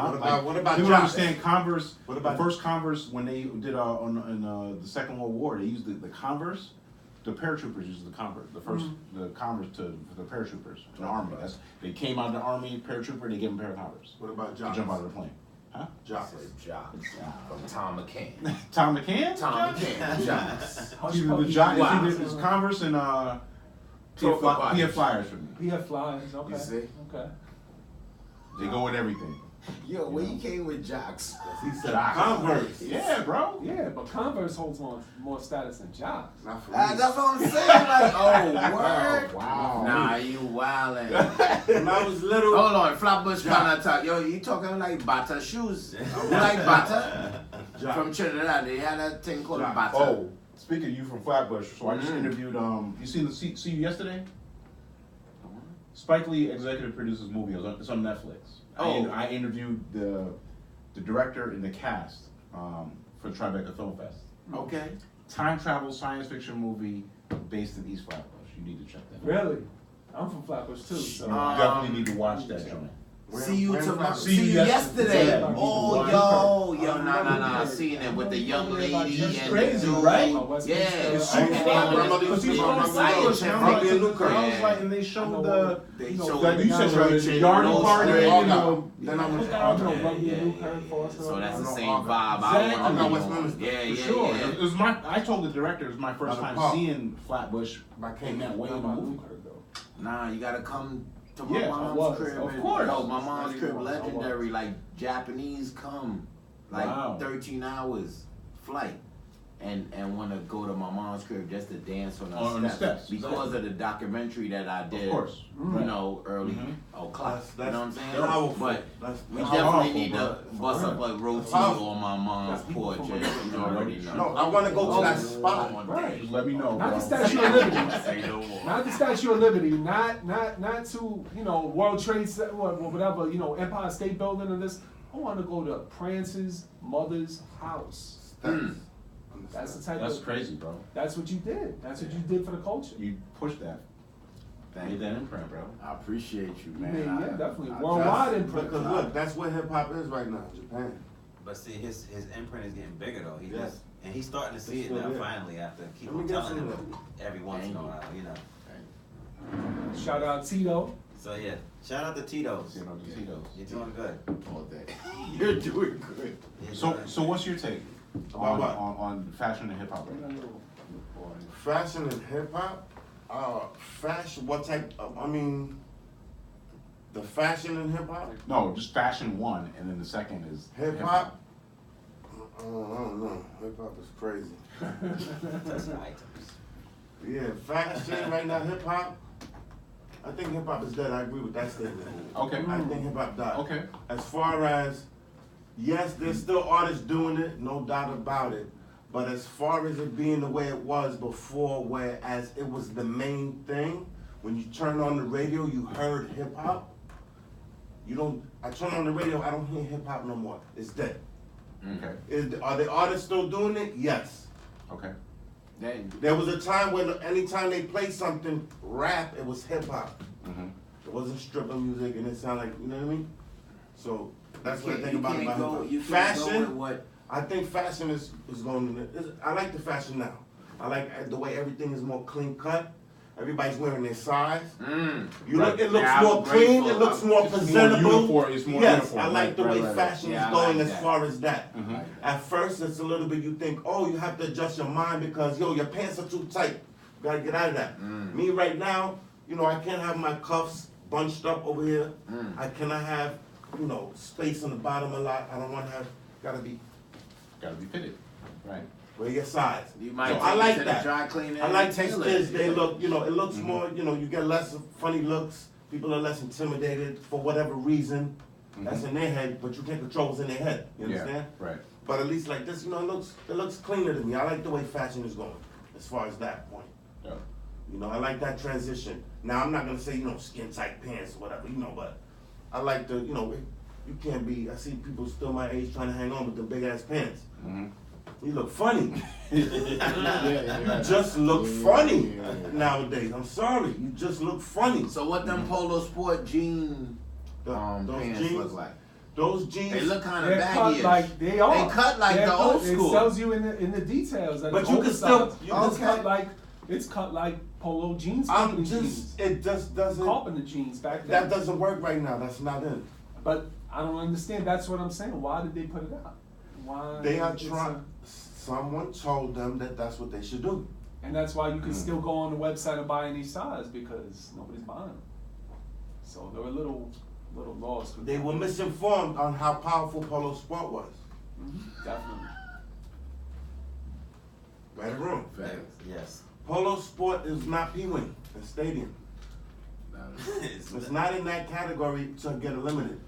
What about people Jocks? understand Converse? What about- the first Converse when they did in the Second World War? They used the Converse. The paratroopers used the Converse. The first the Converse for the paratroopers in the army. They came out of the army paratrooper. They gave them a pair of Converse What about to Jocks? jump out of the plane. Huh? Jocks. Jocks from Tom McCann. Tom McCann. Tom McCann. Jocks. It's Hush either the Puppy. Jocks. Wow. It's Converse and Trophy bodies. PF Flyers for me. PF Flyers. Okay. You see? Okay. They go with everything. Yo, where you came with Jocks? He said Jocks. Converse. Yeah, bro. Yeah, but Converse holds more status than Jocks. Not for me. That's what I'm saying. Like, oh, word. Wow. Nah, you wildin'. When I was little, Hold on, Flatbush kind of talk. Yo, you talking like Bata shoes? You like Bata? Jocks. From Trinidad, they had a thing called Jocks. Bata. Oh, speaking of you from Flatbush, so I just Mhm. interviewed. You see you yesterday? Spike Lee executive produces movie. It's on Netflix. Oh. I interviewed the director and the cast for Tribeca Film Fest. Okay. Time travel science fiction movie based in East Flatbush. You need to check that out. Really? I'm from Flatbush too, so. You definitely need to watch that joint. See you tomorrow. See you See you yesterday. yesterday. Yeah. Oh, yo, I nah. remember Seeing it with the I young remember lady that's and crazy, the dude. right? Yeah. It's and super they fun. on the- Because he's they on from the Flatbush, scientific- man. Rugby and I Lucas. was like, and they showed the. They You know, showed Like you said, the yard Road party, Trip. you know. Then I'm Look with out, Argo. no, Rugby Yeah, and Luke yeah, Heard for us, So that's the I know same Argo. vibe Exactly. I want to Argo be West on. Minister. Yeah, For yeah, sure. yeah. It was I told the director it was my first By the time park. seeing Flatbush in that way in the movie. Nah, you gotta come to my Yeah, mom's I was, crib. of and- course. Yo, my mom's crib, I was. legendary. Like Japanese come, like Wow. 13 hours flight, and want to go to my mom's crib just to dance on On the the steps steps, because exactly. of the documentary that I did. Of course. You know, early Mhm. o'clock. You know what I'm saying? powerful. But That's we powerful, definitely need bro. to bust up a roti powerful. on my mom's That's people porch. from And America. you already know. No, I want to go to that spot. Right. Just let me know, Not bro. the Statue of Liberty. Say no more. Not the Statue of Liberty, not to, you know, World Trade Center, or whatever, you know, Empire State Building and this. I want to go to Prance's mother's house. That's the type That's of, crazy, bro. that's what you did. That's what you did for the culture. You pushed that. Thank Made you. that imprint, bro. I appreciate you, You man. made, yeah, I- definitely. I Worldwide trust- imprint. Because look, that's where hip hop is right now, Japan. But see, his imprint is getting bigger though. He Yeah. just and he's starting to see It's it now still there. finally after keep Let me on get telling some him of every once in a while, you know. Shout out Tito. So yeah, shout out to Tito's. You know, the Tito's. You're doing good. All day. You're doing good. You're So, doing- so what's your take About what? on fashion and hip hop right now? Fashion and hip hop? Fashion, what type, I mean, the fashion in hip hop? No, just fashion one, and then the second is Hip hop? I don't know. Hip hop is crazy. That's the items. Yeah, fashion right now, hip hop. I think hip hop is dead. I agree with that statement. Okay. I think hip hop died. Okay. As far as, yes, there's still artists doing it, no doubt about it. But as far as it being the way it was before, whereas it was the main thing, when you turned on the radio, you heard hip hop. You don't. I turn on the radio. I don't hear hip hop no more. It's dead. Okay. Are the artists still doing it? Yes. Okay. There was a time when anytime they played something rap, it was hip hop. Mm-hmm. It wasn't stripper music, and it sounded like, you know what I mean. So that's what I think You about can't hip go- hop. you can't go with Fashion. what- I think fashion is going. I like the fashion now. I like the way everything is more clean cut. Everybody's wearing their size. You look. It looks Yeah, I'm more clean. grateful. It looks more It's more presentable. uniform. It's more yes, uniform. I like the way fashion Yeah, is I going like as that. far as that. Mm-hmm. At first, it's a little bit. You think, oh, you have to adjust your mind because your pants are too tight. Gotta get out of that. Me right now, I can't have my cuffs bunched up over here. I cannot have, space on the bottom a lot. I don't want to have. Gotta be fitted. Right. wear your size. You might So take I it like to the that. dry cleaner I and like these tailor kids. it. They look, it looks more. You get less funny looks. People are less intimidated for whatever reason. That's in their head, but you can't control what's in their head. You understand? Yeah. Right. But at least like this, it looks cleaner to me. I like the way fashion is going, as far as that point. Yeah. I like that transition. Now I'm not gonna say skin tight pants or whatever, but I like the you can't be. I see people still my age trying to hang on with the big ass pants. Mm-hmm. You look funny. You Yeah. just look funny nowadays. I'm sorry, you just look funny. So what them Polo Sport jean Those pants jeans, look like? those jeans. They look kind of They're cut baggy. like they are. They cut like They're the cut- old school. It tells you in the details that But it's you can still- oversized. you can It's cut still- like it's cut like polo jeans, I'm company jeans, just. It just doesn't. carpenter jeans back then. That doesn't work right now. That's not it. But I don't understand. That's what I'm saying. Why did they put it out? Why? They are it's trying. Someone told them that that's what they should do. and that's why you can still go on the website and buy any size because nobody's buying them. So they're a little lost. with They that. were misinformed on how powerful Polo Sport was. Definitely. Right or wrong? Facts. Yes. Polo Sport is not P-Wing and Stadium. It's not in that category to get eliminated.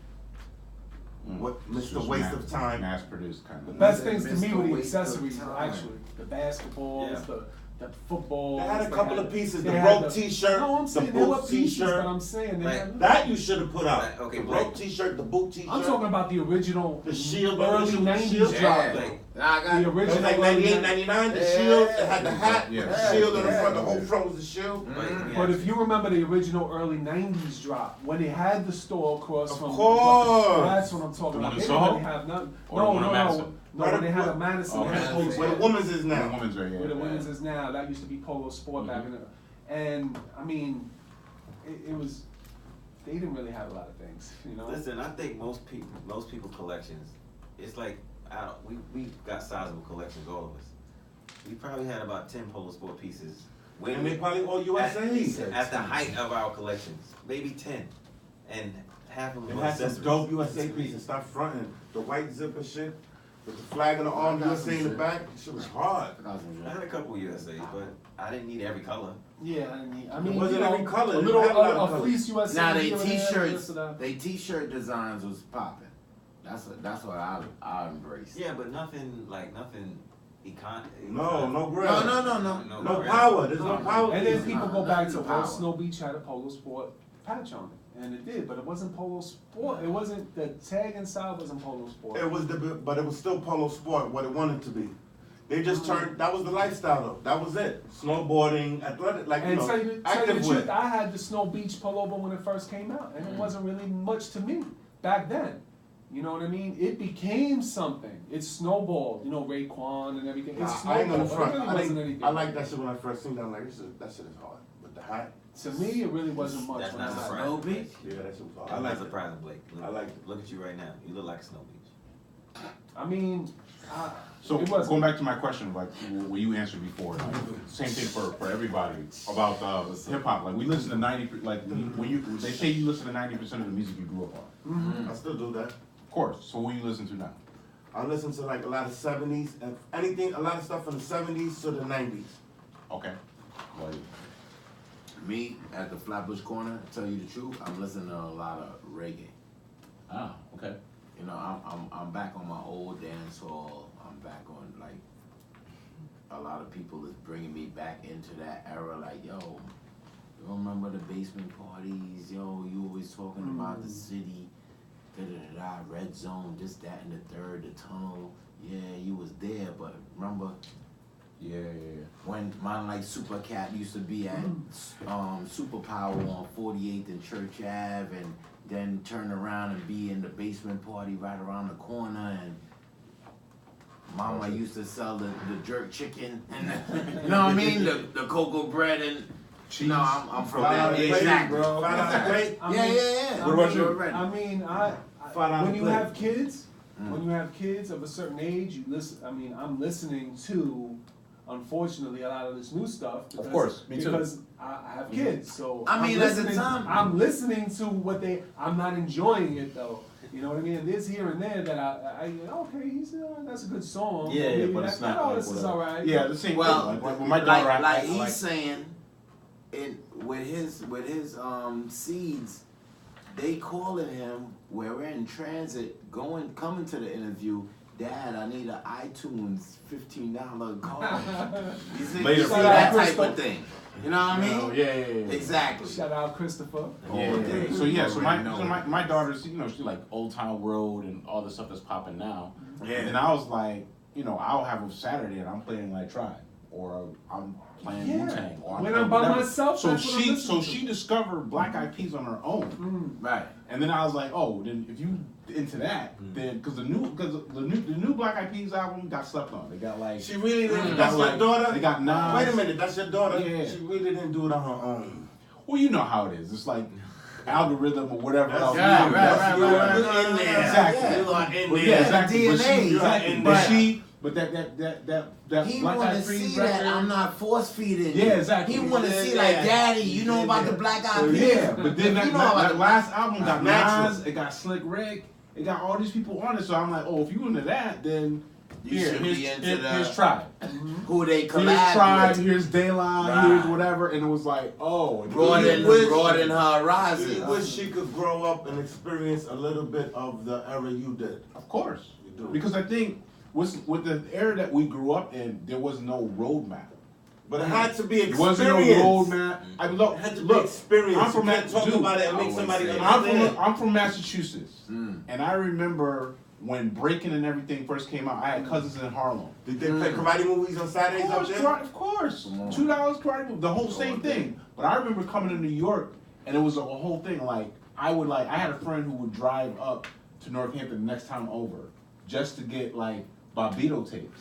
What It's Mr. just Waste of time. Mass produced kind The of. best things to Mr. me were the Waste of accessories, time. actually. The basketballs, Yeah. the footballs. They had a couple of pieces. they The had rope T-shirt, No, I'm the saying they were boot pieces, T-shirt. but I'm saying they Right. had. That you should have put out. Right, okay, the Blake. rope T-shirt, the boot T-shirt. I'm talking about the original, The shield, early the 90s shield. drop. Yeah. though. Nah, I got The It was original. like 98, 99, the Yeah. shield, it had the hat, Yeah. the shield in the Yeah. front, the whole front was the shield. But if you remember the original early 90s drop, when they had the store across Of from. course. That's what I'm talking The about. one in They Soho? didn't really have nothing. Or the No, one no, in no. Madison? No, when they had a Madison. Oh, they had Madison. Polo Where Sport. the women's is The now. women's are, yeah. Where the women's is now. That used to be Polo Sport back in the. And, I mean, it was. They didn't really have a lot of things, Listen, I think most people collections, it's like we got sizable collections, all of us. We probably had about 10 Polo Sport pieces. And they probably all USA. At the height of our collections, maybe 10, and half of It them were had some accessories. dope USA pieces. Stop fronting. The white zipper shit with the flag on the arm, I got USA in the some back. Shit was hard. I had a couple USAs, but I didn't need every color. Yeah, I mean, It wasn't every color. A It little had a lot of a colors. fleece USA. Now they here and there, t-shirts, this and that. they t-shirt designs was popping. That's what I embraced. Yeah, but nothing No grill. No grill. power. There's no power. And then pieces. people go back to, Power. well, Snow Beach had a Polo Sport patch on it, and it did, but it wasn't Polo Sport. It wasn't, the tag inside wasn't Polo Sport. It was but it was still Polo Sport, what it wanted to be. They just turned. That was the lifestyle though. That was it. Snowboarding, athletic, like And tell you the active truth, with. I had the Snow Beach pullover when it first came out, and it wasn't really much to me back then. You know what I mean? It became something. It snowballed, Raekwon and everything. It I ain't gonna snowballed, but it front. really wasn't anything. I like that shit when I first seen that. I'm like, that shit is hard. But the hat, To me, it really wasn't much. That's when I not had it. surprising. Blake. yeah, that shit was hard. That's I like not it. surprising, Blake. I like it. Look at you right now. You look like Snow Beach. I mean, So it wasn't. going back to my question, like what you answered before, like, same thing for everybody about hip hop. Like we listen to 90, like when they say you listen to 90% of the music you grew up on. I still do that. Of course. So what do you listen to now? I listen to like a lot of 70s and a lot of stuff from the 70s to the 90s. Okay. Like, Me at the Flatbush Corner, to tell you the truth, I'm listening to a lot of reggae. okay. I'm back on my old dance hall. I'm back on like a lot of people is bringing me back into that era. Like, yo, you remember the basement parties? Yo, you always talking about the city. red zone, this, that, and the third, the tunnel. Yeah, you was there, but remember? Yeah. When mine like Super Cat used to be at Superpower on 48th and Church Ave, and then turn around and be in the basement party right around the corner, and Mama used to sell the jerk chicken, and you know what I mean, the cocoa bread and cheese. No, I'm from that exactly, bro. Yeah. What about you? I mean, when you have kids, when you have kids of a certain age, you listen. I mean, I'm listening to, unfortunately, a lot of this new stuff. Because, of course, me too. Because I have kids, so I mean, at the time, I'm listening to what I'm not enjoying it though. You know what I mean? There's here and there that I okay, that's a good song. Yeah, but it's not. This is all right. Yeah, the same. Well, thing. Like my daughter, like he's saying, with his seeds, they calling him where we're in transit, coming to the interview. Dad, I need an iTunes $15 card. You see, Later, that type of thing. You know what I mean? Yeah. Exactly. Shout out Christopher. So my daughter's, she like Old Town Road and all the stuff that's popping now. Yeah. And I was like, I'll have a Saturday and I'm playing like Tribe, or I'm playing Wu-Tang, or when I'm by myself. So she discovered Black Eyed Peas on her own. Right. And then I was like, oh, then if you into that, then because the new Black Eyed Peas album got slept on. They got like she really didn't. That's your daughter. They got Nas. Wait a minute, that's your daughter. Yeah. She really didn't do it on her own. Well, you know how it is. It's like algorithm or whatever else. Right. Exactly. Yeah, exactly. DNA. But that he Black want to Eyed Peas see record, that I'm not force feeding. Yeah, exactly. He want to see like, Daddy, you know about the Black Eyed Peas. Yeah, but then that last album got Nas, it got Slick Rick, it got all these people on it. So I'm like, oh, if you into that, then here's Tribe. Who they collab Here's Tribe, with. here's Dayline, here's whatever, and it was like, oh, broaden her horizon. You wish she could grow up and experience a little bit of the era you did. Of course, you do. Because I think with the era that we grew up in, there was no roadmap. But it had to be experience. There wasn't no roadmap. It had to be experience. I'm from talk about it and make somebody understand. I'm from Massachusetts, and I remember when breaking and everything first came out. I had cousins in Harlem. Did they play karate movies on Saturdays up there? Of course, $2 karate movie, the whole same thing. But I remember coming to New York, and it was a whole thing. Like I had a friend who would drive up to Northampton the next time over just to get like Bobito tapes.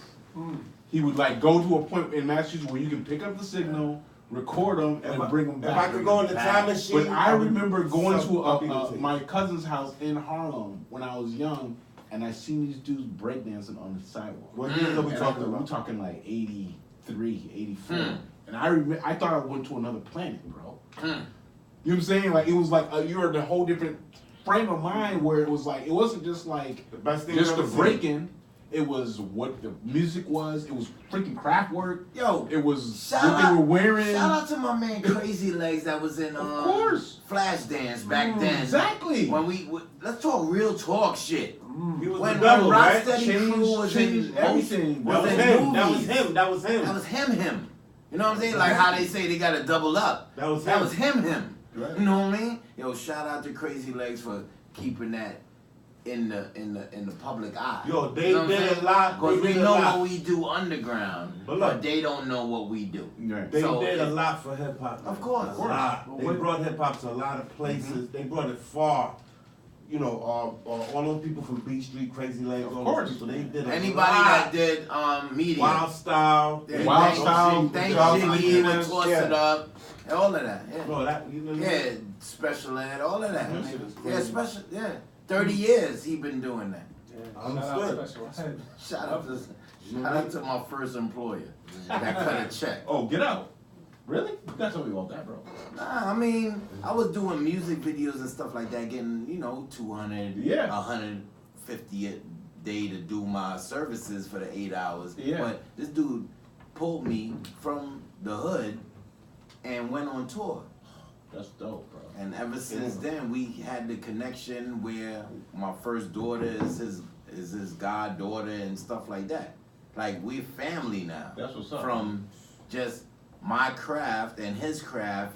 He would like go to a point in Massachusetts where you can pick up the signal, record them, and then bring them back. If I could go in the time machine. But I remember going to my cousin's house in Harlem when I was young, and I seen these dudes breakdancing on the sidewalk. What years are we talking about? We're talking like 83, 84. And I thought I went to another planet, bro. You know what I'm saying? Like it was like you're in a whole different frame of mind where it was like it wasn't just like the best thing just the breaking. It was what the music was. It was freaking craft work. Yo, it was what they were wearing. Shout out to my man Crazy Legs that was in of course Flashdance back then. Exactly. When let's talk real talk shit. He was when the double, right? Rocksteady Crew was in everything. That was him. You know what I'm saying? Like how they say they got to double up. That was him. Right. You know what I mean? Yo, shout out to Crazy Legs for keeping that in the public eye. Yo, they did a lot. Because we know what we do underground, but they don't know what we do. Right. They did a lot for hip hop. Of course. They brought hip hop to a lot of places. They brought it far. You know, all those people from Beat Street, Crazy Legs, all those people, they did anybody that did media. Wild Style. Thank Jiggy, would toss it up. All of that. Yeah. Bro, Special ed, all of that. Special, 30 years he been doing that. Shout out to my first employer that cut a check. Oh, get out. Really? You got something about that, bro? Nah, I mean, I was doing music videos and stuff like that, getting, 200, 150 a day to do my services for the 8 hours. Yeah. But this dude pulled me from the hood and went on tour. That's dope, bro. And ever since then, we had the connection where my first daughter is his goddaughter and stuff like that. Like, we're family now. That's what's up. From just my craft and his craft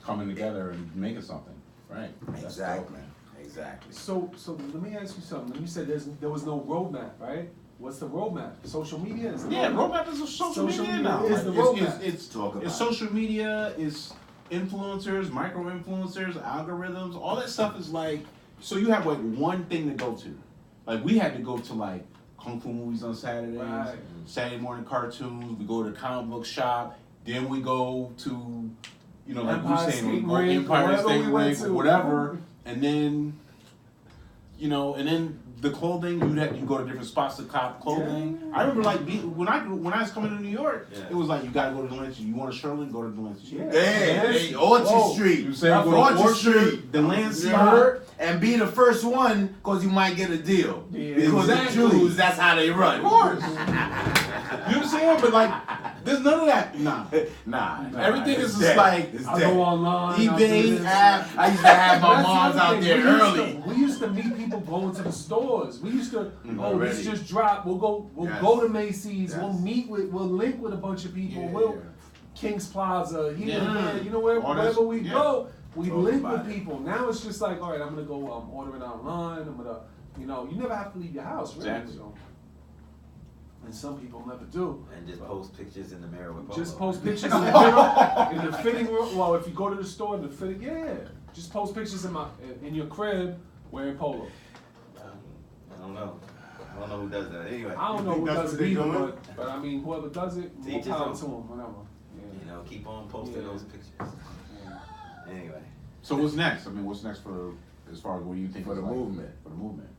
coming together and making something, right? That's exactly. dope, man. Exactly. So let me ask you something. You said there was no roadmap, right? What's the roadmap? Social media is the roadmap is a social media now. Is the roadmap. It's social media, it's influencers, micro influencers, algorithms, all that stuff is like, so you have like one thing to go to. Like we had to go to like Kung Fu movies on Saturdays, Right. Saturday morning cartoons, we go to the comic book shop, then we go to, you know, like Empire you saying, we State go Rink, Empire wherever State we went Rink to. or whatever, and then, you know, and then the clothing, you go to different spots to cop clothing. Yeah. I remember like when I was coming to New York, Yeah. it was like you gotta go to Delancey. You want a Sherlin, go to Delancey. Yeah. Hey, Orchard Whoa. Street. You say go to Orchard Orchard, Street. Delancey. You heard? And be the first one, cause you might get a deal. Yeah. Because Exactly. the Jews, that's how they run. Of course. You know what I'm saying? But like, there's none of that. Nah. Nah. Everything it's is just dead. like It's I dead. go online. eBay, I'll do this. I used to have my That's the moms other out thing. there early. We used to meet people going to the stores. We used to, this Already. just dropped. We'll Yes. go to Macy's. Yes. We'll link with a bunch of people. Yeah. We'll King's Plaza, here, Yeah. there, you know, wherever we yeah. go, we Talk link about with it. people. Now it's just like, all right, I'm gonna go order it online. I'm gonna, you know, you never have to leave your house, really. Exactly. So. And some people never do. And just post pictures in the mirror with Polo. Just post pictures in the mirror, in the fitting room. Well, if you go to the store in the fitting, just post pictures in your crib wearing polo. I don't know. I don't know who does that. Anyway, I don't know who that's does what it they either, doing? but I mean, whoever does it, more Teach his power own. to them, whatever. you know, keep on posting Yeah. those pictures. Anyway, So what's next? I mean, what's next for as far as what do you think For is the like- movement. For the movement.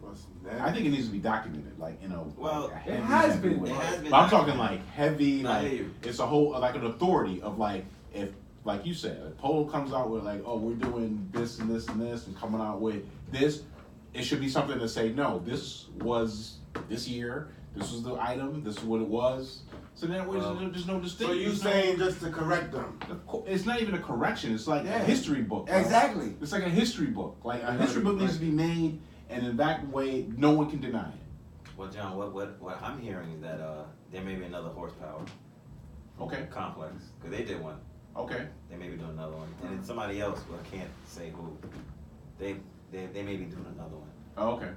What's next? I think it needs to be documented, like Well, like a it heavy, has heavy been. way. It has been But I'm talking documented. like heavy, No, I like hear you. it's a whole like an authority of like if like you said, if Polo comes out with like, oh, we're doing this and this and this and coming out with this, it should be something to say, no, this was this year, this was the item, this is what it was. So that way there's no So distinction. you saying just to correct them? It's not even a correction. It's like Yeah. a history book. Bro. Exactly. It's like a history book. Like a history book needs to be made, and in that way, no one can deny it. well, John, what I'm hearing is that there may be another horsepower Okay. complex because they did one. Okay. They may be doing another one, and then somebody else. Well, I can't say who. They may be doing another one. Oh, okay.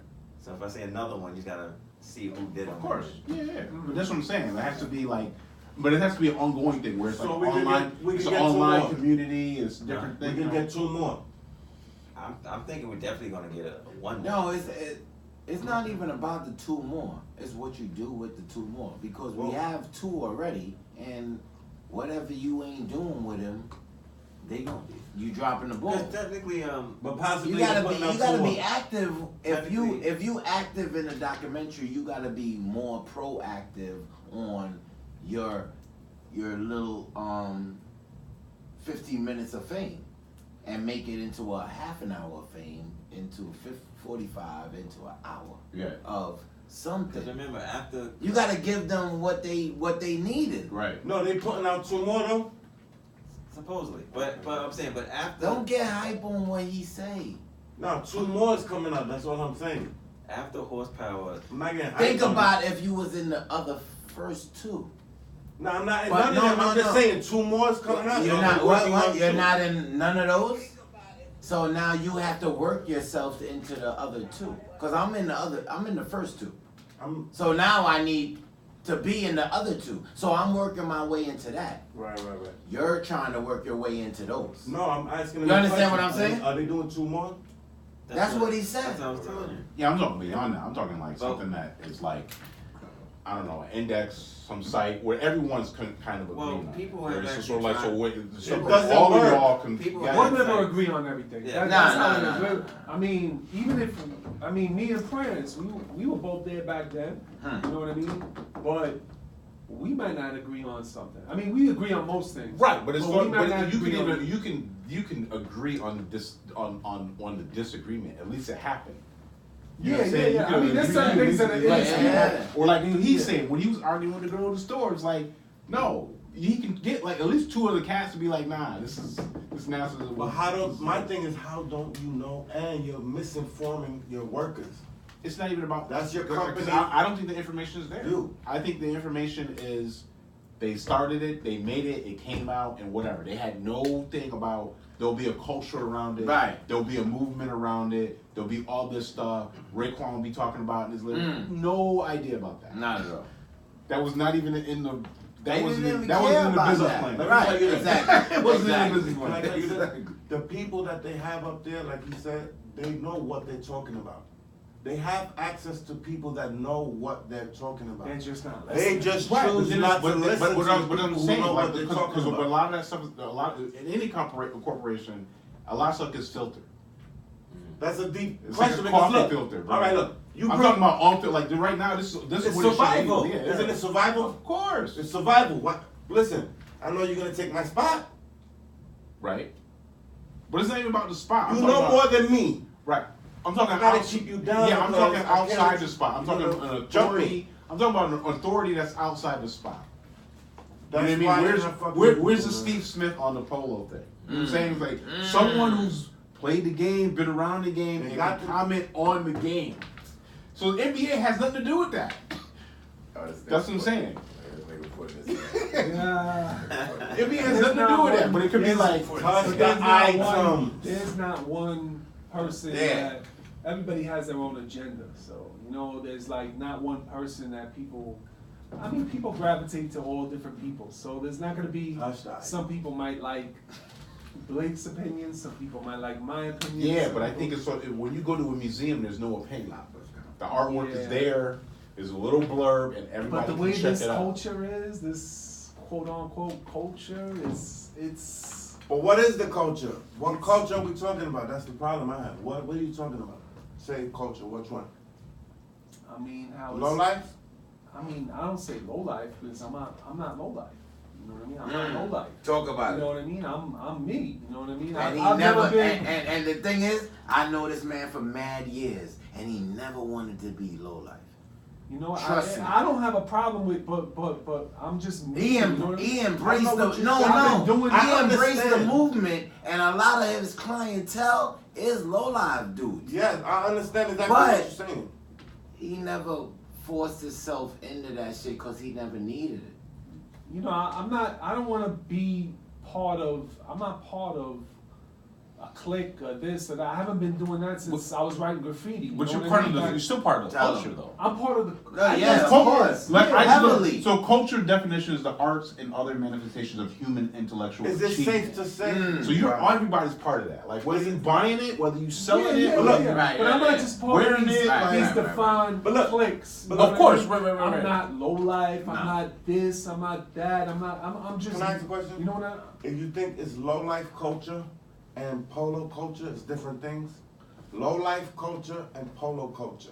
So if I say another one, you gotta see who did it. Of course. Yeah. But that's what I'm saying. It has to be like, but it has to be an ongoing thing where it's So like we can online. get- we It's can an get two online more. community. It's different We things. can get 2 more. I'm thinking we're definitely gonna get a one. No, it's not even about the 2 more. It's what you do with the 2 more. Because we have 2 already, and whatever you ain't doing with them, they gonna be. You dropping the ball. Because technically, But possibly You gotta putting out be 2 more. active. If you Technically. active in a documentary, you gotta be more proactive on your little 15 minutes of fame, and make it into a half an hour of fame, into 45, into an hour Yeah. of something. because remember after You gotta give them what they needed. Right. No, they putting out 2 more though. supposedly, but I'm saying, but after Don't get hype on what he say. No, 2 more is coming up. That's all I'm saying. after horsepower, I'm not getting Think hyped on about if you was in the other first 2. it. No, I'm not. But None no, of them. no, I'm just no. saying 2 more is coming out. You're so not I'm working on You're 2. not in none of those. So now you have to work yourself into the other 2. Cause I'm in the first 2. So now I need to be in the other 2. So I'm working my way into that. Right. You're trying to work your way into those. No, I'm asking. You them a understand what I'm question. saying? Are they doing 2 more? That's what he said. That's what I was telling you. Yeah, I'm talking beyond that. I'm talking like something that is like, I don't know, an index, some site where everyone's kind of agreeing Well, on. people Where have it's just actually sort of like, so tried- what, so doesn't all work. of y'all can. People yeah, We'll have- never agree on everything. Yeah. That's Nah, how nah, it is. I mean, even if, me and Prince, we were both there back then. You know what I mean? But we might not agree on something. I mean, we agree on most things. Right, but it's we fun, might but not you can agree on- even you can agree on this on the disagreement. At least it happened. You know what I'm saying? You I can mean, there's agree- certain things that are like, Yeah. or like he's saying when he was arguing with the girl at the store, it's like, no, he can get like at least 2 other cats to be like, nah, this now is. But how don't? My thing is, how don't you know? And you're misinforming your workers. It's not even about That's your 'cause company. I don't think the information is there. You. I think the information is they started it, they made it, it came out, and whatever. They had no thing about There'll be a culture around it. Right. There'll be a movement around it. There'll be all this stuff. Raekwon will be talking about in his lyrics. No idea about that. Not at all. That was not even in the. They Wasn't didn't in even care the about business that. plan. Right, exactly. It wasn't Exactly. in the business Can I plan. tell you this? The people that they have up there, like you said, they know what they're talking about. They have access to people that know what they're talking about. They're just not They listening. just Right, choose not to listen but to what I'm people who saying, know like, what they're because talking a about. lot of that stuff, in any corporation, a lot of stuff gets filtered. That's a deep It's question. like a coffee because filter, bro. all right, look. You I'm bring, talking about on like right now. This is it's what it should survival. be. Yeah, yeah. Isn't it survival? Of course. It's survival. What? Listen, I know you're gonna take my spot. Right. But it's not even about the spot. I'm You talking know about- more than me. Right. I'm talking I gotta out- keep you down Yeah, I'm because talking I can't outside let the you- spot. I'm you talking know, an jump authority. me. I'm talking about an authority that's outside the spot. That's You know why what I you're mean? not fucking Where's with the people, man. Steve Smith on the polo thing? You know what I'm saying? It's like someone who's played the game, been around the game, They and got can to- comment on the game. So the NBA has nothing to do with that. That's what I'm saying. Yeah. NBA has nothing to do with that, but it could be like Touch the There's items. not one person Yeah. that everybody has their own agenda. So, you know, there's like not one person that people people gravitate to all different people. So there's not gonna be Touch the some people might like Blake's opinion, some people might like my opinion. yeah, some but I people- think it's sort of, when you go to a museum, there's no opinion. The artwork is Yeah. there. There's a little blurb, and But everybody the can way check this it out. culture is, this quote unquote culture, it's But what is the culture? What culture are we talking about? That's the problem I have. What are you talking about? Say culture. Which one? I mean how Low it's, life? I mean, I don't say low life because I'm not low life. You know what I mean? I'm not low life. Talk about You know it. what I mean? I'm me. You know what I mean? And he I've never, never been. and the thing is, I know this man for mad years, and he never wanted to be low life. You know, Trust me. I don't have a problem with, but I'm just me. He, you know what I mean? he embraced I know the what you're no saying. I've been no. doing He I embraced the understand. movement, and a lot of his clientele is low life dudes. Yes, I understand exactly But- what you're saying. He never forced himself into that shit because he never needed it. You know, I don't want to be part of. I'm not part of a clique or this or that. I haven't been doing that since I was writing graffiti. You But know you're what part I of mean? the. Like, You're still part of the Tell culture, him. though. I'm part of the. Yeah, guess of I'm course. Like, yeah, I just look- heavily. so culture definition is the arts and other manifestations of human intellectual Is it achievement. safe to say? So you're everybody's part of that. Like whether you buying it, whether you selling it, or look, right, but I'm right, not just part wearing of these, it, like- these right, right, defined But look, cliques. but you know of what course, I mean? right. I'm not low life. I'm No. not this. I'm not that. I'm just. Can I ask a question? You know what I? If you think it's low life culture and polo culture is different things, low life culture and polo culture.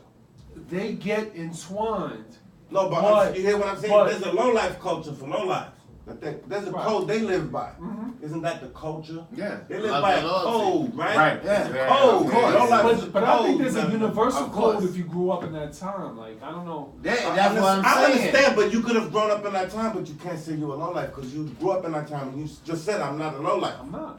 They get entwined. No, but But- you hear what I'm saying? but- There's a low life culture for low life. There's a Right. code they live by. Mhm. Isn't that the culture? Yeah. They live Love by a and loyalty. code, right? Right. Yeah. It's a Yeah, code. of course. Low life is a But I think code, there's a man. universal Of course. code if you grew up in that time. Like I don't know. That's I what I'm saying. understand, but you could have grown up in that time, but you can't say you're a low life because you grew up in that time and you just said I'm not a low life. I'm not.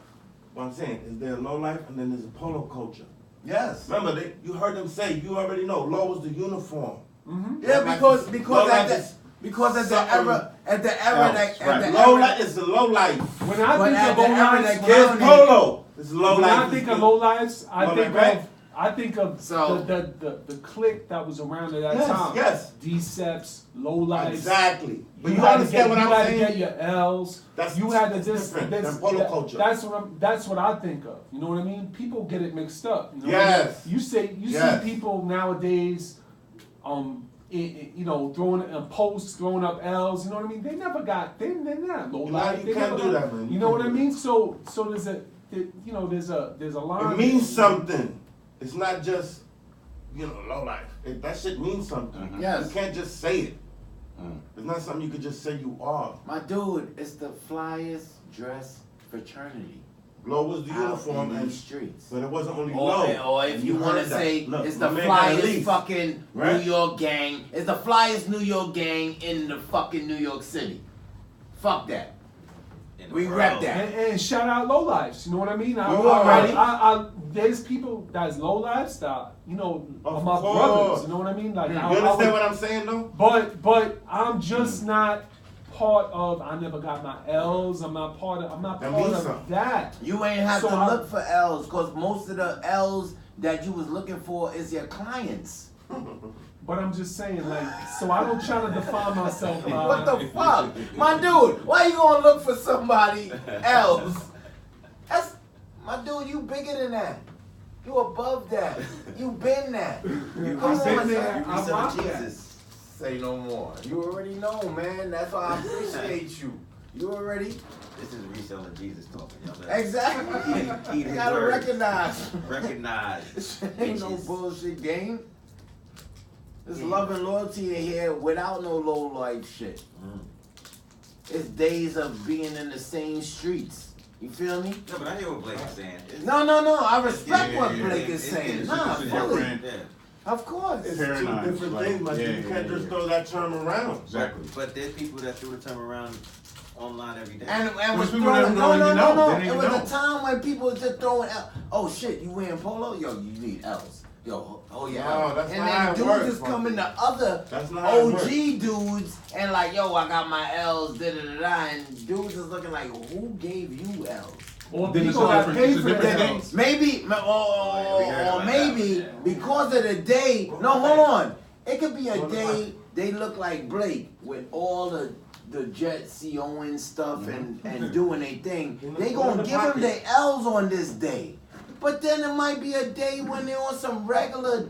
What I'm saying is there a low life and then there's a polo culture. Yes. Remember, you heard them say you already know low is the uniform. Mm-hmm. Yeah, Low life because is- low because life at the is because at the something era at the era else, that right. at the Low era life is the low life. When I But think at of the low era lives, that when Here's County- polo. It's low when life. I think of low lives, I Low think life, right? of I think of So- the clique that was around at that Yes, time. yes. Decepts, low lives. Exactly. But you had to understand get, what you I'm had saying? to get your L's. That's- you had to that's this. different this than polo that- culture. That's what I think of. You know what I mean? People get it mixed up. You know Yes. What I mean? You Yes. see people nowadays, you know, throwing posts, throwing up L's. You know what I mean? They never got. They're not low You life. you They can't never do got- that, man. You You know can't what I do mean? So there's a line. It means something. It's not just, low life. That shit means something. Mhm. Yes. You can't just say it. Mm. It's not something you could just say you are. My dude, it's the flyest dress fraternity Low was the out uniform, in and these streets. but it wasn't only Or, low. or if And you want heard to that. say Look, it's my the man got a flyest lease. fucking Right? New York gang. It's the flyest New York gang in the fucking New York City. Fuck that. In the We world. rep that. And shout out low lives. You know what I mean? You already- There's people that's low lives that Of are my course. brothers. You know what I mean? Like You You understand what I'm saying, though? But I'm just not part of. I never got my L's. I'm not part of that. You ain't have So to I- look for L's, because most of the L's that you was looking for is your clients. But I'm just saying, like, so I don't try to define myself by. What the fuck? My dude, why you gonna look for somebody else? That's, my dude, you bigger than that. You above that. You been that. Come on, been there. son. I rock that. Jesus. Say no more. You already know, man. That's why I appreciate you. You already. This is reselling Jesus talking. Y'all better Exactly. eat You his gotta words. recognize. Recognize. Ain't no bitches. bullshit game. There's love and loyalty in here without no low life shit. It's days of being in the same streets. You feel me? No, but I hear what Blake is saying. It's- No. I respect Yeah, what yeah, Blake yeah. is saying. It's Nah, a fully. different- Yeah. Of course. It's Fair two enough. different Like, things, but yeah, you can't yeah, just yeah. throw that term around. Exactly. But there's people that threw the term around online every day. And There's was people throwing, that don't even know. They don't It even was know. a time when people was just throwing out. Oh shit, you wearing polo? Yo, you need L's. Yo, oh yeah. No, that's and not how then it dudes works, is coming to Funky. other That's not how it works. OG dudes and like, yo, I got my L's, da da da da, and dudes is looking like, who gave you L's? Or Then it's people a that different- pay it's a for the different L's. thing. Maybe, we heard or about maybe that. because of the day. No, hold on. It could be a day they look like Blake with all the Jet COing stuff and doing their thing. They gonna give them their L's on this day. But then it might be a day when they're on some regular.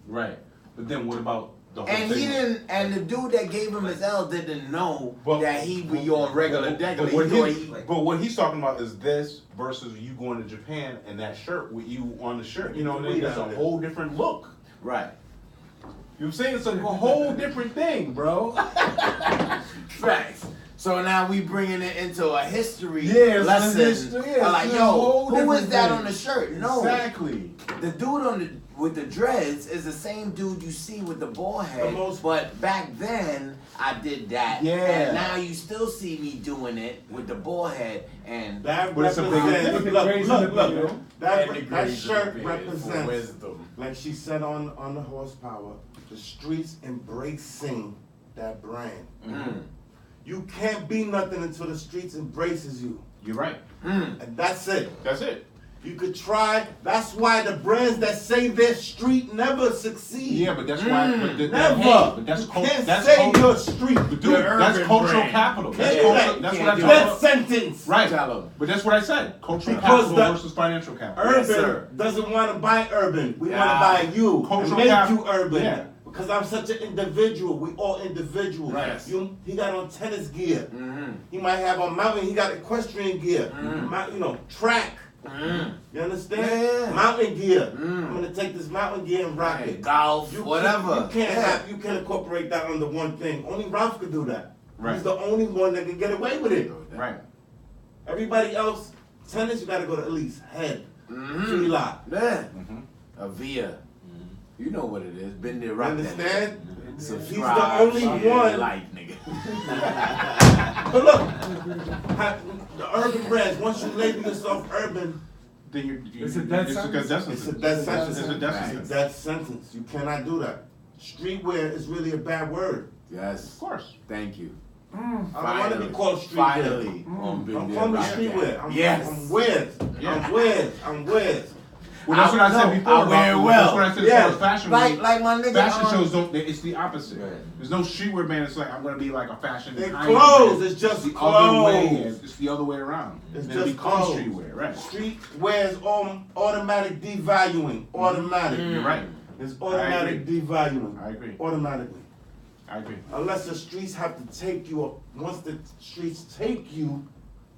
Right. But then what about the whole And thing? he didn't, and the dude that gave him his L didn't know But- that he be on regular degular. But what, He thought he- he, but what he's talking about is this versus you going to Japan and that shirt with you on the shirt. You know what I mean? That's a whole different look. right. You know what I'm saying? It's a whole different thing, bro. Facts. So now we bringing it into a history Yeah, it's lesson. a history, yeah, Like, it's a yo, whole who is different that thing. on the shirt? No. Exactly. The dude with the dreads is the same dude you see with the ball head. most- But back then I did that. Yeah. And now you still see me doing it with the ball head and That But it's a big represents, thing. look, Grace in the beard. that shirt represents, wisdom. like she said on the horsepower, the streets embracing that brand. Mm. You can't be nothing until the streets embraces you. You're right. Mm. And that's it. That's it. You could try. That's why the brands that say they're street never succeed. Yeah, but that's why. But Never. but that's you cult. can't That's say culture. you're street. But dude, Your that's urban cultural brand. capital. That's Yeah, culture. right. That's You what I can't talk That about. sentence. Right. Tell 'em. But that's what I said. Cultural Because capital the- versus financial capital. Urban Yes, sir. doesn't want to buy urban. We Yeah. want to buy you Cultural and make cap- you urban. Yeah. Because I'm such an individual. We all individuals. Right. He got on tennis gear. Mm-hmm. He might have on mountain. He got equestrian gear. Track. Mm. You understand? Yeah. Mountain gear. Mm. I'm gonna take this mountain gear and rock it. Golf, You whatever. you can't incorporate that under one thing. Only Ralph could do that. Right. He's the only one that can get away with it. Right. Everybody else, tennis, you gotta go to at least head. Mm-hmm. Fila. Yeah. Mhm. A Via. You know what it is. Been there, You rock that. understand? Subscribe, He's the only share, one. like, nigga. But look, the urban brands, once you label yourself urban, Then you It's a dead it's sentence. death it's a sentence. death sentence. It's a death Right. sentence. That sentence. You cannot do that. Streetwear is really a bad word. Yes. Of course. Thank you. I don't want to be called streetwear. Finally. on Been I'm There, calling me Rock That. streetwear. Yes. I'm Wiz. Yeah. I'm Wiz. Well, that's what I said before. I wear it about- well. That's what I said Yeah. as far as fashion. Like goes. my nigga. Fashion shows don't. It's the opposite. Right. There's no streetwear band. It's like I'm gonna be like a fashion. It's high-end clothes, band. it's just the other way. clothes. It's the other way around. It's Then just it becomes clothes. streetwear, right? Streetwear is automatic devaluing. Automatic. You're right. It's automatic devaluing. I agree. Automatically. I agree. Unless the streets have to take you up. Once the streets take you,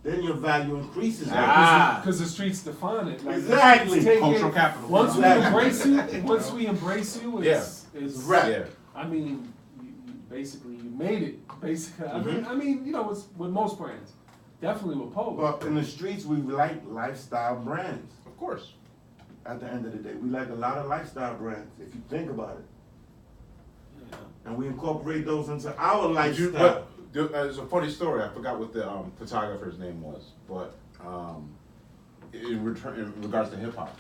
then your value increases. Ah. Because the streets define it. Like, Exactly. the streets take Cultural it. capital. Once we Exactly. embrace you, it's Right. Yeah. I mean, you basically you made it. Basically, Mm-hmm. I mean, you know, it's with most brands, definitely with Polo. But in the streets, we like lifestyle brands. Of course. At the end of the day, we like a lot of lifestyle brands, if you think about it. And we incorporate those into our lifestyle. There's a funny story. I forgot what the photographer's name was, but in regards to hip hop,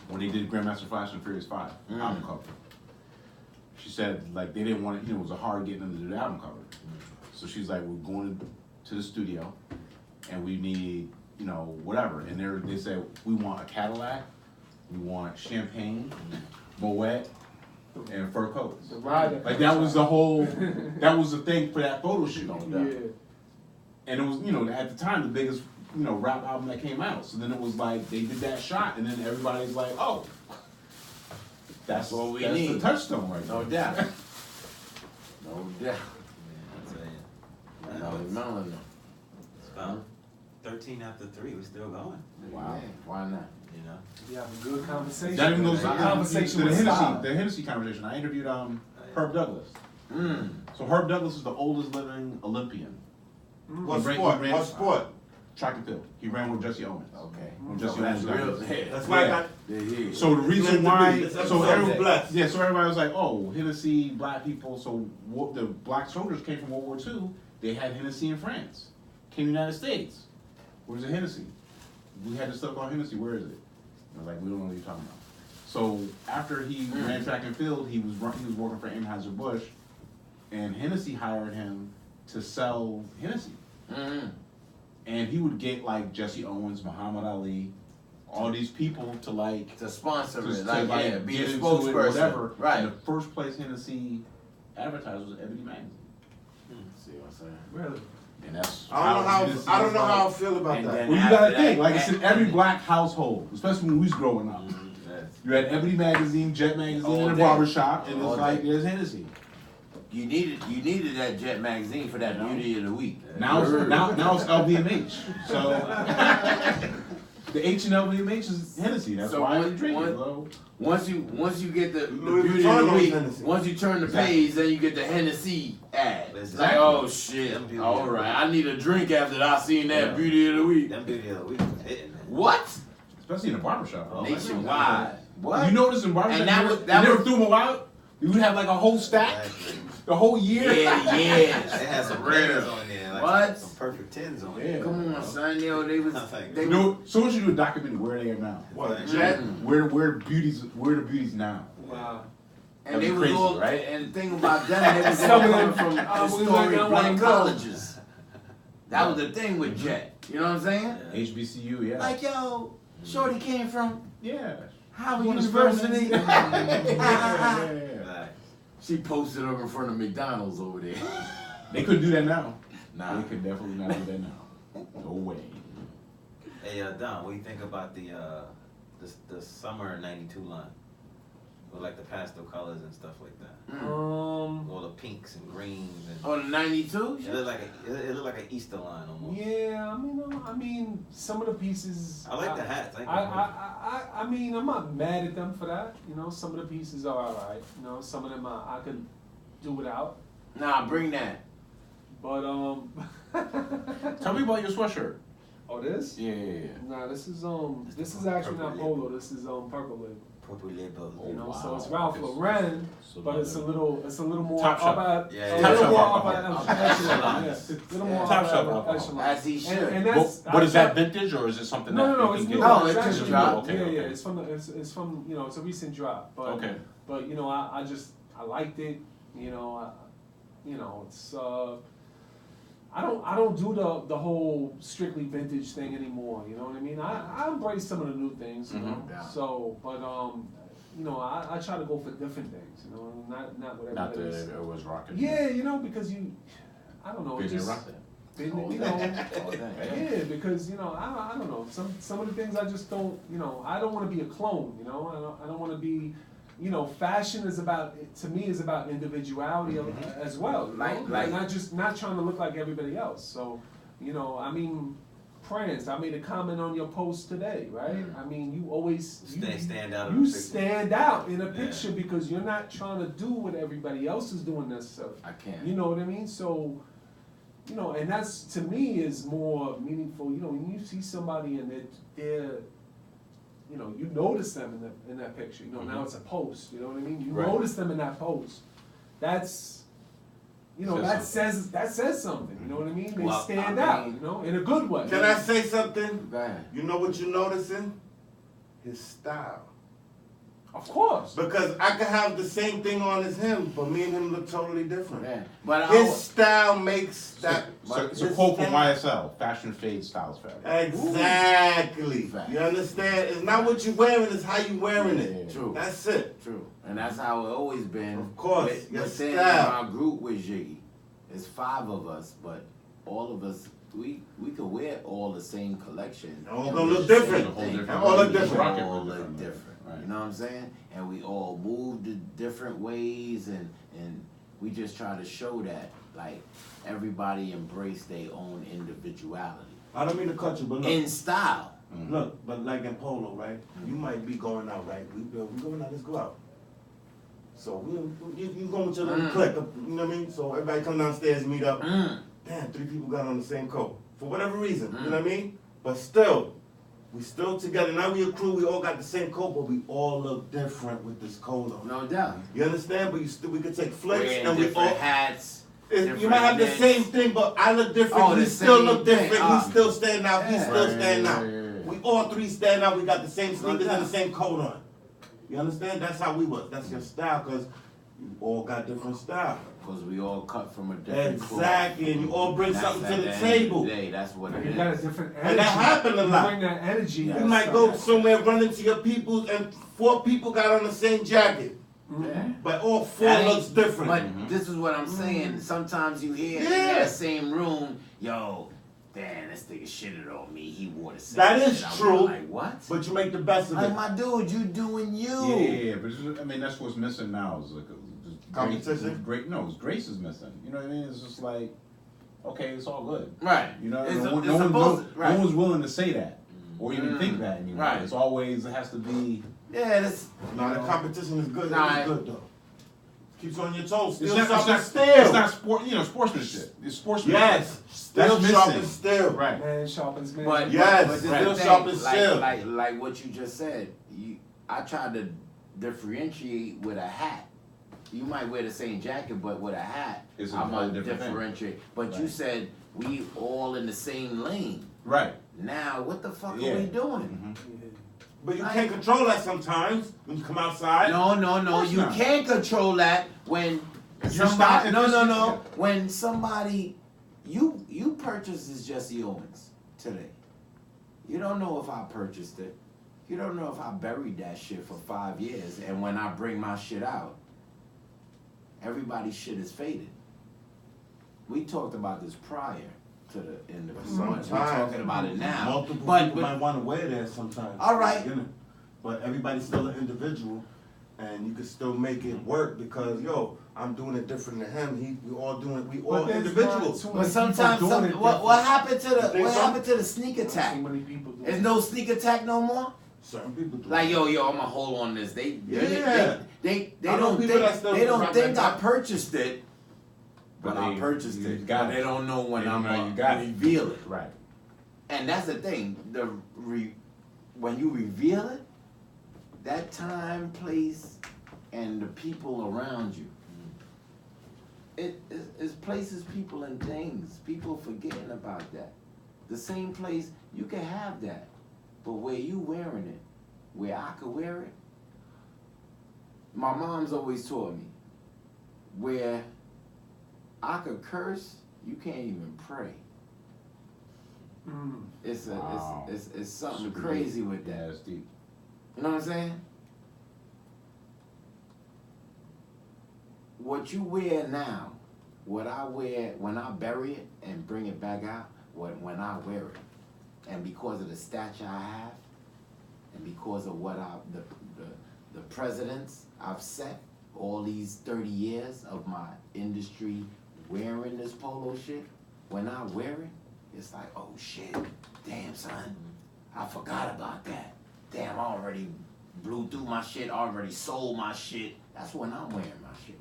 when they did Grandmaster Flash and Furious 5 album cover, she said like they didn't want it. It was a hard getting them to do the album cover. So she's like, we're going to the studio, and we need, you know, whatever. And they said, we want a Cadillac, we want champagne, Moet, and fur coats. Like that was the whole, that was the thing for that photo shoot. Yeah. And it was, you know, at the time, the biggest, you know, rap album that came out. So then it was like, they did that shot, and then everybody's like, oh, that's what we that's need. the touchstone right No there. doubt. No doubt. Yeah, No, melanin. it's about 13 after 3. We're still going. Wow. Yeah, why not? You know. We have a good conversation. That even goes The to conversation the with Hennessy, style. the Hennessy conversation. I interviewed Herb Douglas. Mm. So Herb Douglas is the oldest living Olympian. What He ran- sport? he ran- What sport? Track and field. He ran with Jesse Owens. Okay. When So Jesse that's Owens got real. his- Yeah. That's why I got. Yeah. So the reason meant to why, be. This so episode everybody, is blessed. yeah, so everybody was like, oh, Hennessy, black people. So the black soldiers came from World War II. They had Hennessy in France. Came to the United States. Where's the Hennessy? We had this stuff called Hennessy. Where is it? I was like, we don't know what you're talking about. So after he ran track and field, he was working for Anheuser-Busch, and Hennessy hired him to sell Hennessy. Mm-hmm. And he would get like Jesse Owens, Muhammad Ali, all these people to like To sponsor to it, like, yeah, be get a into it, spokesperson. whatever. Right. And the first place Hennessy advertised was Ebony Magazine, See what I'm saying? Really? and that's I don't know how. Hennessy I don't was know like- how I feel about And that. then- Well, you gotta After think, that, like it's in every black household, especially when we was growing up. You had Ebony Magazine, Jet Magazine, All and a day. barbershop, and All it's like day. there's Hennessy. You needed that Jet magazine for that Beauty of the Week. Now it's LVMH. So the H and LVMH is Hennessy. That's So why one- you drink it, one- bro. Once you get the Louis Beauty Vuitton of the owns Week, Hennessy. once you turn the page, then you get the Hennessy ad. It's like, Exactly. oh shit, all right, I need a drink after I seen that Yeah. Beauty of the Week. Them Beauty of the Week was hitting, man. What? Especially in a barbershop. Oh, Nationwide. What? You notice in barbershop, And that you was- never- that you never was- threw them out? You would have like a whole stack Exactly. the whole year? Yeah, They yeah. had some Real. reds on there, like What? some perfect tins on Yeah. there. Come on, son, yo, they was they You was know, as soon as you do a documentary, where are they at now? What? Mm. Jet? Where are the beauties now? Wow. and That'd they be was crazy, all right? And the thing about them, they was all Some of coming them, from we might historic not black wanna know. colleges. That was the thing with Jet. You know what I'm saying? Yeah. HBCU, yeah. Like, yo, Shorty came from yeah. Howard You wanna University. spell that? Yeah. Right. She posted up in front of McDonald's over there. They couldn't do that now. Nah. They could definitely not do that now. No way. Hey, Don, what do you think about the summer '92 line? With like the pastel colors and stuff like that. All the pinks and greens and. On 92? It looked like an Easter line almost. Yeah, I mean, some of the pieces. I like the hats. I mean, I'm not mad at them for that. You know, some of the pieces are alright. You know, some of them I could do without. Nah, bring that. But Tell me about your sweatshirt. oh, this? Yeah. Nah, this is actually not Polo. This is Purple Label. Purple label. You know, wow. so it's Ralph Lauren, but it's a little more Top shelf. up at Yeah, a yeah. little Top more shelf. up at echelon. Yeah, a little more Top up shelf at alcohol. echelon. As he should. And that's But is that vintage or is it something No, that no, you it's can new. get? No, it It's just actually dropped. new. Okay, Yeah, okay. it's from you know, it's a recent drop. But Okay. but you know, I liked it. You know, it's I don't do the whole strictly vintage thing anymore. You know what I mean? I embrace some of the new things. You know? Yeah. So, but you know, I try to go for different things. You know, not whatever. Not it that is. it was rocking. Yeah, you know, because I don't know. Been just, rock that. been, you know, yeah, because you know, I don't know. Some of the things I just don't, you know, I don't want to be a clone. You know, I don't want to be, you know, fashion is about, to me, is about individuality as well. You know? Like- not trying to look like everybody else. So, you know, I mean, Prince, I made a comment on your post today, right? I mean, you always Stand out. you stand out in a Yeah. picture because you're not trying to do what everybody else is doing necessarily. I can't. You know what I mean? So, you know, and that's, to me, is more meaningful. You know, when you see somebody and they're you know, you notice them in that picture. You know, now it's a post. You know what I mean? You Right. notice them in that post. That's, you know, Says that says something. You know what I mean? They Well, stand I out. mean- You know, in a good way. Can I say something? Go ahead. You know what you're noticing? His style. Of course. Because I could have the same thing on as him, but me and him look totally different. Yeah. But His style makes that. It's a quote from YSL: "Fashion fades, styles fade." Exactly. Fact. You understand? It's not what you're wearing; it's how you wearing it. Yeah. True. That's it. True. And that's how it always been. Of course. Your Within style. our group with Jiggy. It's 5 of us, but all of us, we could wear all the same collection. All and gonna wear look the same different. thing. And all look We different. Rock it all look look different. different. Right. You know what I'm saying? And we all moved in different ways, and we just try to show that, like, everybody embrace their own individuality. I don't mean to cut you, but look. In style. Look, but like in Polo, right? You might be going out, right? We going out, let's go out. So you going with your little clique, you know what I mean? So everybody come downstairs, meet up. Damn, 3 people got on the same coat. For whatever reason, you know what I mean? But still, we still together. Now we a crew, we all got the same coat, but we all look different with this coat on. No doubt. You understand? But we could take flicks Wearing and we different all... hats. You might have the knits. same thing, but I look different. Oh, We the still same look thing. different. He still stand out. He Yeah. still Right, stand yeah, out. yeah, yeah. We all 3 stand out. We got the same sneakers and the doubt. same coat on. You understand? That's how we was. That's your style, because you all got different style. Because we all cut from a different cloth. Exactly, and you all bring That's something to at the end table. of the day, that's what it You is. got a different energy. And that happened a You lot. bring that energy. You You that's might go something. somewhere, run into your people, and 4 people got on the same jacket, Yeah. but all 4 That ain't- looks different. But this is what I'm saying. Sometimes you hear in Yeah. that same room, yo, damn, this nigga shitted on me. He wore the same That is shit. I was true. Like, what? But you make the best of Like, it. my dude, you doing you. Yeah, but I mean that's what's missing now is like Competition? No, grace is missing. You know what I mean? It's just like, okay, it's all good. Right. You know, It's no supposed no right. one's willing to say that or even think that anymore. Right. It's always it has to be. Yeah, this. No, the competition is good. Nah, It's good though. Keeps on your toes. Still It's sharp not, as it's steel. not sport. You know, sportsmanship. It's sportsmanship. Yes, still That's sharp missing. as steel. Right. Man sharpens man. But Yes, but this still the thing, sharp as like, steel. like what you just said. I tried to differentiate with a hat. You might wear the same jacket, but with a hat, It's a I'm whole gonna different thing. differentiate. But you Right. said we all in the same lane. Right. Now, what the fuck Yeah. are we doing? But you can't control that sometimes when you come outside. No, course you not. can't control that when If you're somebody. start- No, if no, you're- no. When somebody, you purchased this Jesse Owens today. You don't know if I purchased it. You don't know if I buried that shit for 5 years, and when I bring my shit out, everybody's shit is faded. We talked about this prior to the end of the summer. We're talking about it now. Multiple But people might want to wear that sometimes. All right. You know, but everybody's still an individual, and you can still make it work because I'm doing it different than him. We all But there's individuals. not too but many sometimes, people doing it what happened to You think what so? happened to the sneak different. attack? So many people doing There's it. no sneak attack no more. Certain people do. Like yo, I'm gonna hold on this. They Yeah. they I know don't people that think still they don't rock think that I purchased it, but But I they- purchased you it. got But it. they don't know when They I'm don't know gonna you got it. reveal it. Right. And that's the thing. When you reveal it, that time, place, and the people around you. It's places, people, and things. People forgetting about that. The same place, you can have that. But where you wearing it, where I could wear it, my mom's always taught me, where I could curse, you can't even pray. Mm. Wow. It's something Super crazy deep. with Yeah, that. it's deep. You know what I'm saying? What you wear now, what I wear when I bury it and bring it back out, when I wear it, and because of the stature I have, and because of what the presidents I've set all these 30 years of my industry wearing this polo shit, when I wear it, it's like, oh shit, damn son, I forgot about that. Damn, I already blew through my shit, already sold my shit. That's when I'm wearing my shit.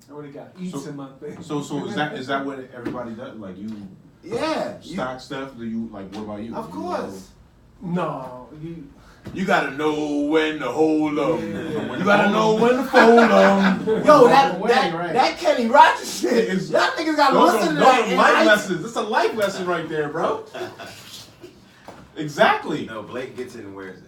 I already got eats in my thing. So is that what everybody does? Like you Yeah. stock stuff? Do you like? What about you? Of Do you course. No, You gotta know when to hold them. Yeah. You gotta know when to fold them. Yo, Right. that Kenny Rogers shit. It's- Y'all niggas gotta Those listen are to that. in life high- lessons. It's a life lesson right there, bro. Exactly. No, Blake gets it and wears it.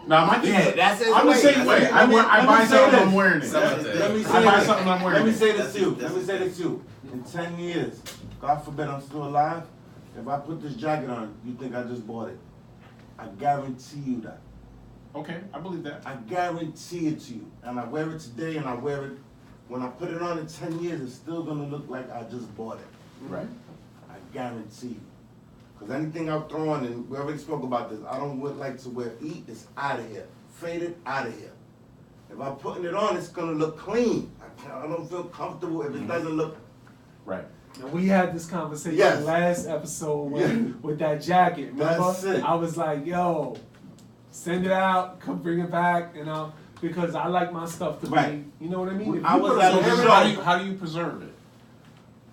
Now my thing, Yeah, that's his I'm the way. same way. I buy something, I'm wearing it. Let me I say buy this. something, I'm wearing Let me it. say this to you. Let me say this to you. In 10 years, God forbid I'm still alive, if I put this jacket on, you think I just bought it. I guarantee you that. Okay, I believe that. I guarantee it to you. And I wear it today and I wear it, when I put it on in 10 years, it's still gonna look like I just bought it. Right. I guarantee you. Because anything I've thrown, and we already spoke about this, I don't like to wear it's out of here. Faded, out of here. If I'm putting it on, it's gonna look clean. I don't feel comfortable if it doesn't look. Right. And we had this conversation Yes. last episode with that jacket. Remember? That's it. I was like, yo, send it out, come bring it back, because I like my stuff to Right. be, you know what I mean? If I you was put at a a camera- show. How do you preserve it?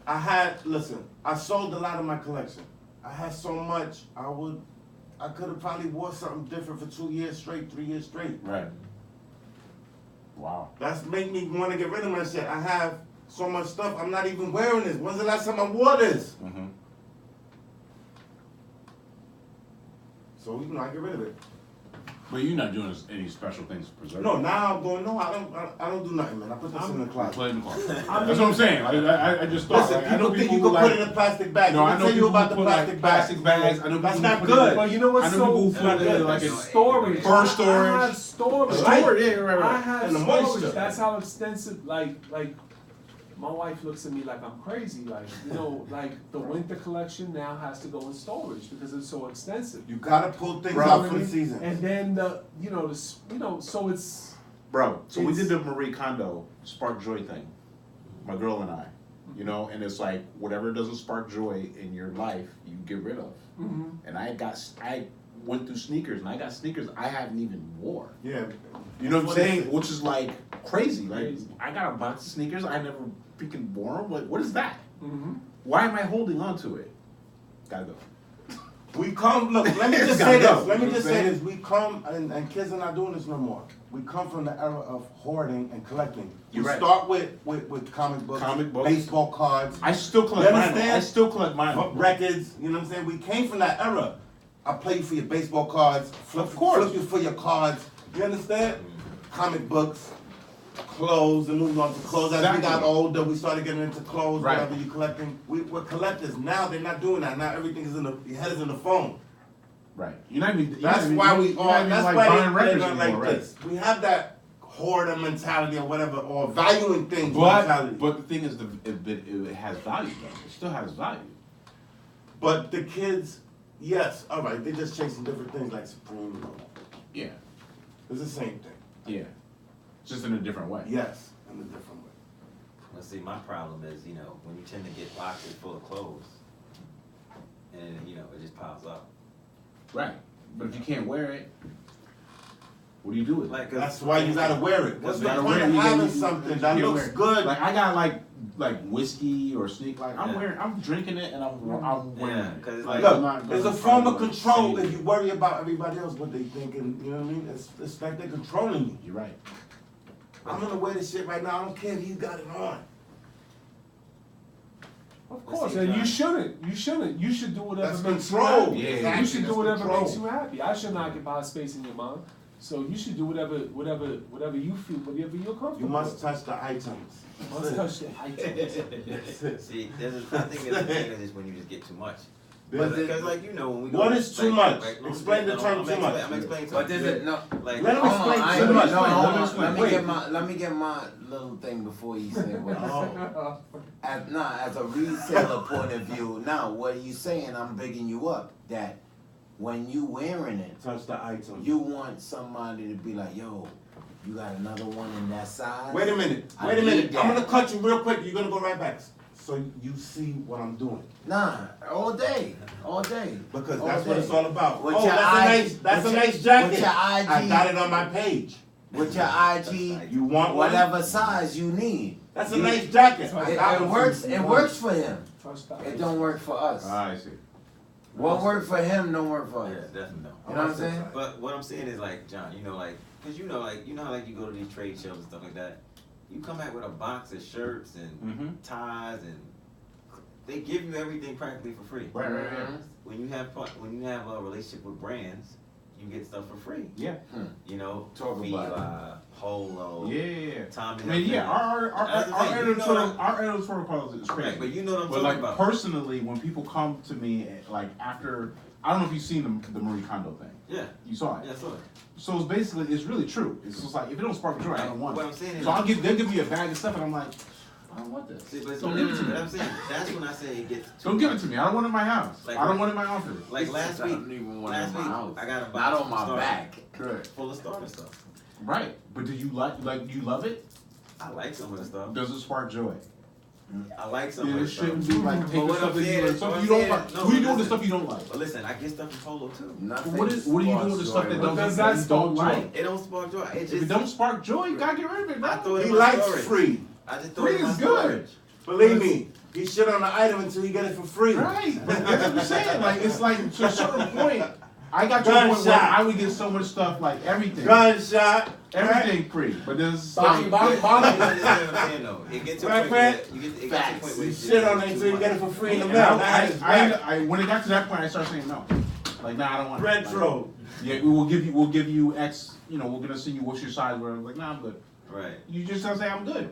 I sold a lot of my collection. I had so much, I could have probably wore something different for 2 years straight, 3 years straight. Right. Wow. That's make me want to get rid of my shit. I have so much stuff, I'm not even wearing this. When's the last time I wore this? Mm-hmm. So, I get rid of it. But you're not doing any special things to preserve No, it. now I'm going, no, I don't do nothing, man. I put this in the closet. Play in the closet. That's what I'm saying. Like, I just thought. Listen, like, I know people think you people can like, put it in a plastic bag. No, I Let me know tell you people about who the put like plastic bags. I know That's people not who put good. it- But you know what's I know so people who put it like the in storage? fur storage. I have storage. Storage, yeah, right. I have And the storage. moisture. That's how extensive. Like my wife looks at me like I'm crazy. Like like the winter collection now has to go in storage because it's so extensive. You gotta pull things Bro, out for the season. And then so it's. Bro, so we It's- did the Marie Kondo Spark Joy thing, my girl and I, and it's like whatever doesn't spark joy in your life, you get rid of. Mm-hmm. And I went through sneakers, and I got sneakers I haven't even wore. Yeah. You know what I'm What saying? is it? Which is like crazy. Like Crazy. I got a box of sneakers I never freaking wore them. Like what is that? Mm-hmm. Why am I holding on to it? Gotta go. We come, look, let me just say this. Let me just say this. We come, and kids are not doing this no more. We come from the era of hoarding and collecting. You're We right. start with comic books, baseball cards, I still collect You mine. understand? I still collect mine. records, you know what I'm saying? We came from that era. I play you for your baseball cards, Of course. flip you for your cards. You understand? Comic books, clothes, and moving on to clothes. As we got Exactly. older, we started getting into clothes, Right. whatever you collecting. We're collectors. Now they're not doing that. Now everything is your head is in the phone. Right. You're not even. That's why we all. That's like why buying they're records not anymore, like right? this. We have that hoarder mentality or whatever, or valuing things But mentality. the thing is, it has value though. It still has value. But the kids, yes, all right, they're just chasing different things like Supreme. Yeah. It's the same thing. Yeah. Just in a different way. Yes, in a different way. Well, see, my problem is, when you tend to get boxes full of clothes, and, it just piles up. Right. But if you can't wear it, what do you do with it? Like, That's why you gotta wear it. What's You the gotta point wear of it. You having can't- something you that can't looks wear it. good? Like I got like whiskey or sneak. Like Yeah. I'm drinking it and I'm wearing Yeah, it. 'cause it's Like, like- I'm not Look, it's a gonna form try of to, control save if it. you worry about everybody else, what they thinking, you know what I mean? It's like they're controlling you. You're right. I'm gonna wear this shit right now, I don't care if he's got it on. Of course, see, and John. you shouldn't. You should do whatever That's makes you control. happy. Yeah, Exactly, You should do that's whatever control. makes you happy. I should not occupy space in your mind. So you should do whatever you feel, whatever you're comfortable You must with. touch the items. You must touch the items. See, I think there's a thing is when you just get too much. But Because, when we go. What is too much? Explain the term I'm too much. I'm explaining But something. is it no? Like, Let him Hold on, explain I too ain't- much. no, hold Let him on. explain. Let me get my little thing before you say what. Oh. As a reseller point of view, now what are you saying? I'm bigging you up that when you wearing it, Touch the items. you want somebody to be like, yo, you got another one in that size? Wait a minute. I Wait a need minute. that. I'm gonna cut you real quick. You're gonna go right back. So you see what I'm doing. Nah, all day. Because All that's what day. it's all about. With Oh, your that's a with nice your- jacket. with your IG. I got it on my page. With your IG, You want one? whatever size you need. That's a nice jacket. I got It one works. for you. It works for him. Touch the It items. don't work for us. I see. What work for him don't work for Yeah, us. definitely no. You know what I'm saying? But what I'm saying is John, cause how you go to these trade shows and stuff like that. You come back with a box of shirts and ties and they give you everything practically for free. Right. Mhm. When you have a relationship with brands, you get stuff for free. Yeah. You know, Talk Fila, about Polo. Yeah. Tommy. I mean, yeah, our editorial policy is crazy. Right, but you know what I'm But talking like about. personally, when people come to me like after, I don't know if you've seen the Marie Kondo thing. Yeah. You saw it. Yeah, I saw it. So it's basically, it's really true. It's just like if it don't spark joy, I don't want What it. I'm saying is, So they'll give me a bag of stuff, and I'm like, I don't want this. see, but Don't give it to me. But I'm saying that's when I say it gets. Too Don't give it much. to me. I don't want it in my house. Like, I don't want it in my office. Like last I week, don't even want it in my house. I got a box Not on from my Starter back. Right. full of starter stuff. Right. But do you you love it? I like some of the stuff. Does it spark joy? I like some Yeah, of it the stuff. shouldn't be like But taking what stuff I'm that you saying like. is- Stuff what you don't I'm like. saying- What do you do with the listen. stuff you don't like? But listen, I get stuff from Polo too. Nothing What do you do with the stuff that What does doesn't that you don't spark joy? like? It don't spark joy. It If it just don't spark joy, you gotta get rid of it, I bro. throw it He in my likes storage. free. I just throw Free it in my is good. storage. Believe me, he shit on the item until he get it for free. Right, but that's what I'm saying. Like it's like to a certain point, I got to a point where Gunshot. I would get so much stuff like everything, Gunshot. everything free. But there's Bang, like, bang, bang. You understand what I'm saying though? It gets to a Right, point where Fred? you get it gets to a Facts. point where You it's shit on just it too until you get it much. for free in the and mail. Now it's back. I when it got to that point, I started saying no. Like, nah, I don't want it. Retro. Like, yeah, we'll give you X. You know, we're gonna send you what's your size. Where I'm like, nah, I'm good. Right. You just gotta say I'm good.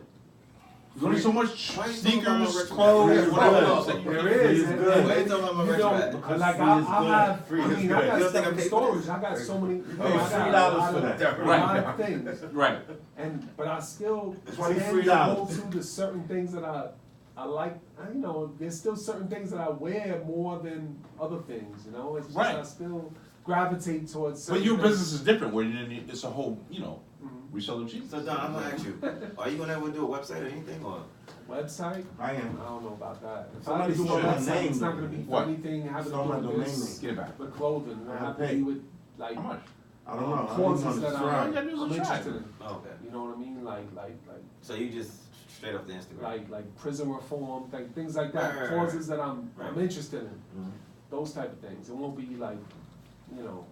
There's only so much Why you talking about my sneakers, retro? clothes, Free whatever. is good. There is. Free is and- good. and- Why you talking about my you retro know, bag? Because like free I is have, good. I mean, Free is I good. got You don't stuff think I in paid for storage. this? I got so many. Hey, I got $3 for that. a lot of things, Right. but I still $23. tend to go to the certain things that I like. You know, there's still certain things that I wear more than other things. You know, it's just Right. I still gravitate towards. But Certain your things. business is different. Where it's a whole, reselling cheese. So Don, I'm gonna ask you, are you gonna ever do a website or anything or? Website? I am. I don't know about that. If Somebody I do a stole my website, name, it's not though. gonna be for What? anything having to Stole do my with domain this, Get it back. with clothing. It I have to pay. be with like How much? I don't know. I don't courses want to that All you I'm gotta do is try. interested in. Oh, okay. You know what I mean? Like So you just straight off the Instagram. like prison reform, like things like that. Right. Causes that I'm Right. interested in. Mhm. Those type of things. It won't be like, you know,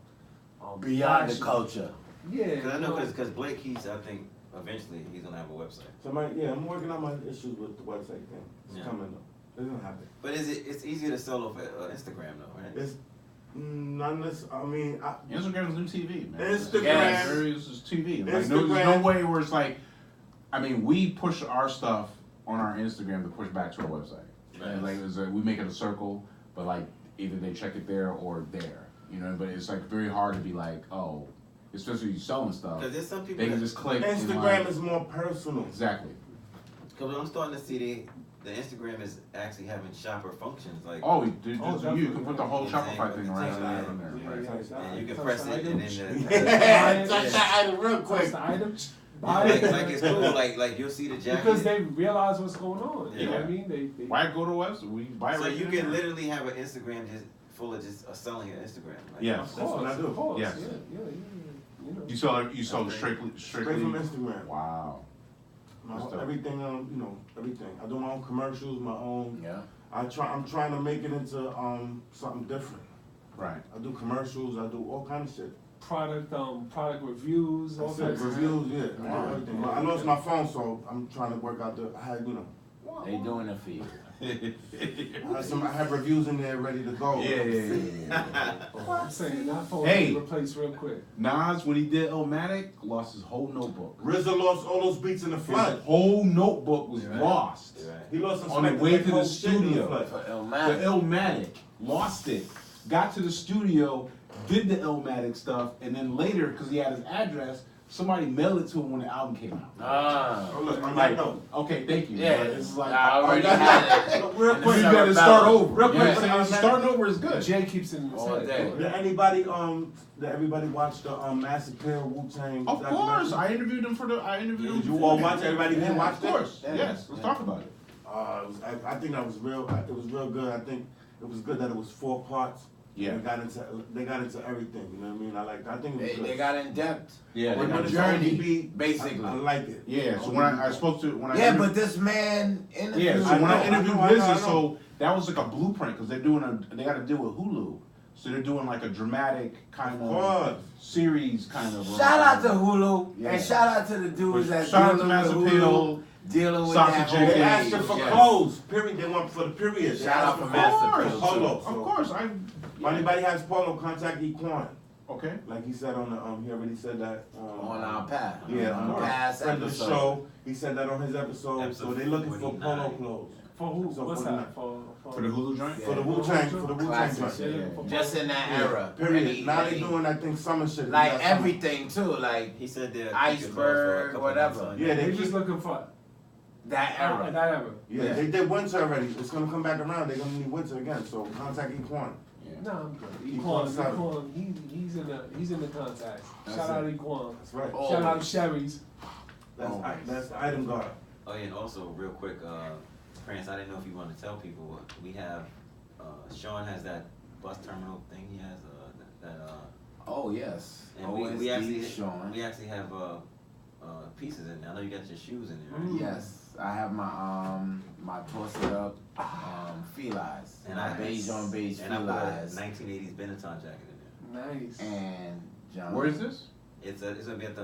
Beyond the fashion. culture. Yeah. Cause I you know, cause Blake, I think eventually he's gonna have a website. I'm working on my issues with the website thing. It's Yeah. coming though. It's gonna happen. But it's easier to sell off Instagram though, right? It's not this. I mean, Instagram's new TV, man. Instagram. Yes. It's just TV. Like, there's Instagram. no way where it's like, I mean, we push our stuff on our Instagram to push back to our website. And like we make it a circle, but like either they check it there or there, you know. But it's like very hard to be like, oh, especially you selling stuff. Cause there's some people They can that, just click. and, Instagram like, is more personal. exactly. cause I'm starting to see the Instagram is actually having shopper functions like. Oh, you definitely. can put the whole Yeah, Shopify thing right yeah, in there. Yeah, Right. yeah, And you can touch press the it and item. then Yeah, Yeah. touch that item real Touch quick. the item. like it's cool, like you'll see the jacket. Because they realize what's going on. You know what I Yeah. mean? They Why go to a website? We buy it So right you there. can literally have an Instagram just full of just selling your Instagram. Like, Yes. Of That's what course, I do. Of course, Yes. yeah. You know. You sell Okay. strictly. Straight from Instagram. Wow. Good stuff. Everything, everything. I do my own commercials, my own. Yeah. I'm trying to make it into something different. Right. I do commercials. I do all kind of shit. Product reviews, all That's that. it, reviews, yeah. I do Wow. everything. I lost my phone, so I'm trying to work out I had, They doing it for you. I have reviews in there ready to go. I'm saying that phone Hey. be replaced real quick. Nas, when he did Illmatic, lost his whole notebook. RZA lost all those beats in the His flood. whole notebook was Right. lost. Right. He lost some On the smack way that to the whole shit in studio. flood. For The Illmatic. Illmatic, lost it, got to the studio, did the Illmatic stuff, and then later, because he had his address, somebody mailed it to him when the album came out. Ah. Oh, look, on Like, that note. okay, thank you. Yeah, but it's like, I already had it. Real And quick, you it's gotta a start balance. over. Real You know what quick, I'm saying? on that- Starting over is good. Jay keeps it in his All head. day. Did everybody watch the Massacre Wu-Tang? Of course, I interviewed him Did you all watch? Everybody here watched Of it? course, Yeah. yes. Let's talk about it. I think that was real. It was real good. I think it was good that it was 4 parts. Yeah. They got into everything. You know what I mean? I think it was good. They got in depth. Yeah, With they got the it. journey, basically. I like it. Yeah, so when I spoke to when I Yeah, interviewed- but this man interviewed. yeah, so I when I know, interviewed I know. Business, so that was like a blueprint because they got to deal with Hulu, so they're doing like a dramatic kind Of of course. series kind of. Shout out to Hulu Yeah. and shout out to the dudes that Shout out to dealing Master with Pill, Hulu, dealing with Sausage that Chicken. whole They asked thing. you for Yes. clothes. Period. They want for the period. They Shout out asked for for Master clothes. Pill, Polo. Of course, If anybody has Polo, contact Equan. Okay. Like he said on the he already said that On our path. Yeah, on on the past friend of the episode. show. He said that on his episode. So they looking for 49. polo clothes. For who? So What's for that? For the Hulu joint? For the Wu-Tang, for the Wu-Tang Classic joint. They're looking for Just in that Yeah, era. period. Any- Now they any- doing, I think, summer shit. like They got summer. everything too, like He said they're Iceberg, whatever. Yeah, They they just keep, looking for that era. that era. yeah, they did winter already. It's gonna come back around. They're gonna need winter again. So contact Equan. Yeah. No, I'm good. Equan Equan, seven. Equan, he's in the contacts. That's Shout out it. Equan. That's right. Oh. Shout out Sherry's. That's the item guard. Oh yeah, and also real quick, Prince, I didn't know if you want to tell people we have. Sean has that bus terminal thing. He has Oh yes. and OSD we actually Sean. we actually have pieces in there. I know you got your shoes in there. Right? Yes, I have my my toss it up felines. And My I beige on beige and I put a felines. 1980s Benetton jacket in there. Nice. And John. Where is this? It's gonna be at the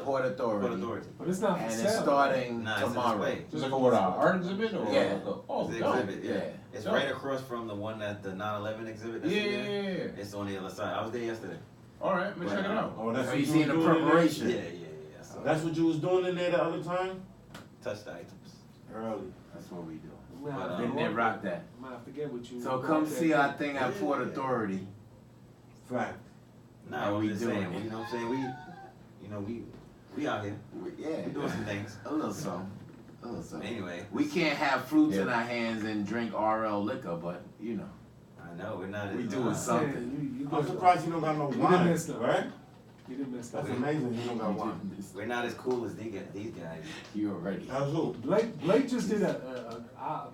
Port Authority. Port Authority. But it's not for And sale. it's starting Nah, it's a tomorrow. display. Is it like a what, art exhibit or? Yeah. Oh, It's the dope. exhibit, yeah. Yeah. It's Dope. right across from the one that the 9/11 exhibit. That's Yeah, in yeah, there. yeah. It's on the other side. I was there yesterday. All right, let me check it out. Oh, that's So what you you seen was the doing in there? preparation? Yeah. So That's what you was doing in there the other time? touch the items. Early. That's what we do. Nah, Didn't they rock that? I'm gonna have to get with you. So come see our thing at Port Authority. Fact. Nah, How I'm we just doing saying. it? You know what I'm saying? We out here. Yeah. We doing some things. A little something. A little something. Anyway, We can't have fruits in Yeah. our hands and drink RL liquor, but you know. I know we're not. We as, doing something. You I'm good. surprised you don't got no didn't wine, miss them. right? You didn't miss that. That's amazing you don't got wine. We're not as cool as these guys. You already. How's who? Blake just did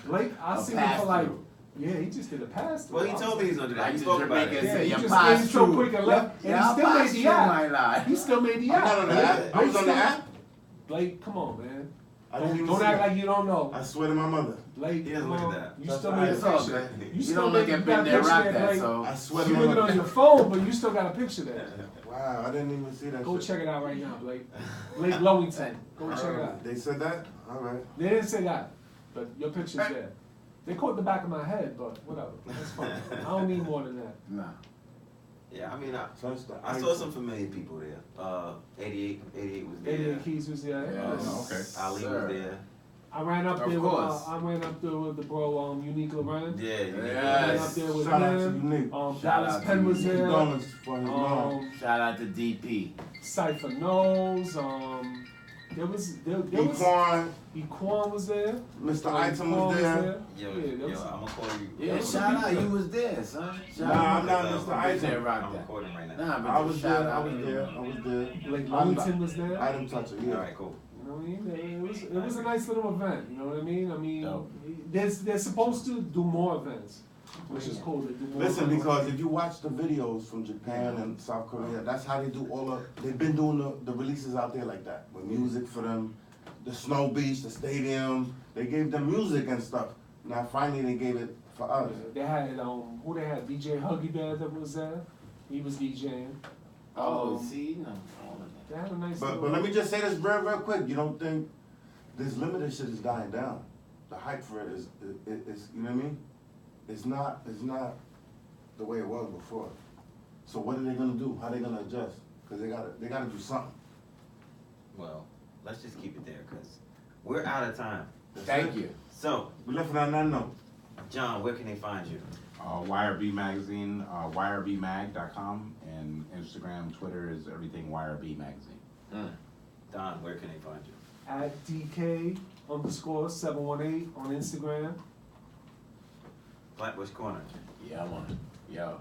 Blake. I A seen him for like. pass-through. Yeah, he just did a pass through. Well, he told me he's gonna do that. Like He the spoke about Jamaicans it. Yeah, say, he you just pass came so through. quick and left, and he I'll still pass made the through, app. my lie. He still made the I'm not on the app. app. I was on the app. Blake, come on, man. I didn't even Don't see act that. like you don't know. I swear to my mother. Blake, He doesn't come look on. at that. You That's still fine. made a It's all picture. good. You You still don't made look at you got Ben a there picture rock there, that, Blake. so. I swear You to my looking on mother. your phone, but you still got a picture there. Wow, I didn't even see that Go shit. check it out right now, Blake. Blake Lowington. Go check it out. They said that? Alright. They didn't say that, but your picture's there. They caught the back of my head, but whatever. That's fine. I don't need more than that. Nah. Yeah, I mean, Touch the I ice. saw some familiar people there. 88 was there. 88 Keys was there. Yes. Oh, okay. Ali Sir. was there. I ran up Of there with course. the bro Unique Loren. Yeah, I Yes. ran up there with Shout out to him. Unique. Shout Dallas out to Penn was Unique. there. Donuts for his mom. Shout out to DP. Cypher Knows. There was Equan, Equan was there. Mr. Item was there. Yo, Yeah, there was- I'm gonna call you. Yeah, was shout some out. people. You was there, son. Shout Nah, out. I'm not Because, Mr. Ben Item. there rock I'm that. recording right now. Nah, but I was just there, shout I out. was there, I was there. Blake I'm Lowington was there. Item toucher, All yeah. right, cool. You know what I mean? It was a nice little event. You know what I mean? Dope. They're supposed to do more events, which is cool. They do more Listen, events. because if you watch the videos from Japan and South Korea, that's how they do they've been doing the releases out there like that, with music for them, the snow beach, the stadium, they gave them music and stuff. Now finally they gave it for us. They had who they had DJ Huggy Bear that was there. He was DJing. Oh, see, no. All of that. They had a nice. But let me just say this real quick, you don't think this limited shit is dying down. The hype for it is you know what I mean? It's not the way it was before. So what are they gonna do? How are they gonna adjust? Cause they gotta do something. Well, let's just keep it there because we're out of time. Thank you. So, We left it on that note. John, where can they find you? YRB magazine, yrbmag.com, and Instagram, Twitter is everything YRB magazine. Don, where can they find you? At DK_718 on Instagram. Flatbush Corner. Yeah, I'm on it. Yo.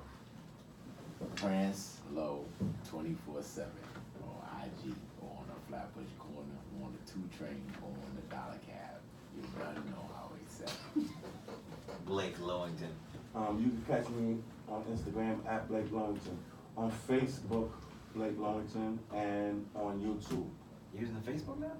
Prince Low 24/7 on IG or on the Flatbush Corner, on the 2 train or on the dollar cab. You better know how it's set. Blake Lowington. You can catch me on Instagram at Blake Longington, on Facebook Blake Longington, and on YouTube. You using the Facebook now?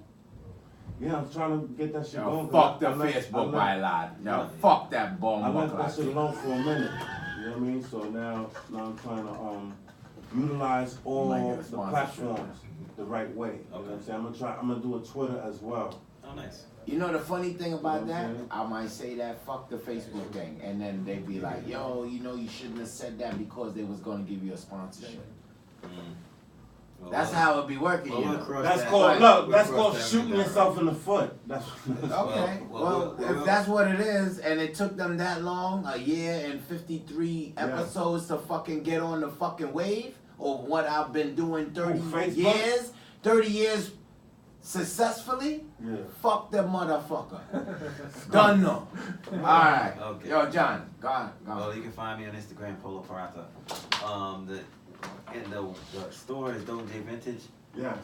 Yeah, I'm trying to get that shit Yo, going. fuck the I left- Facebook by a lot. Yo, Yeah. fuck that bomb. I left that shit alone for a minute. You know what I mean? So now I'm trying to utilize all Might get a the sponsorship. platforms the right way. You know what I'm Okay. saying? I'm gonna do a Twitter as well. Oh, nice. You know the funny thing about You know what I'm that? saying? I might say that, fuck the Facebook thing, and then they be like, yo, you know, you shouldn't have said that because they was gonna give you a sponsorship. Well, That's how it be working, well, you we'll know. cross That's that- called we'll that's cross called that shooting down. yourself in the foot. That's Okay, well, well, if that's what it is, and it took them that long, a year and 53 Yeah. episodes to fucking get on the fucking wave, or what I've been doing 30 Facebook? 30 years successfully, yeah. fuck the motherfucker. Done no. Alright, Okay. yo, John, go on, go Well, on. you can find me on Instagram, Polo Parata. The store is Doja Vintage. Yes.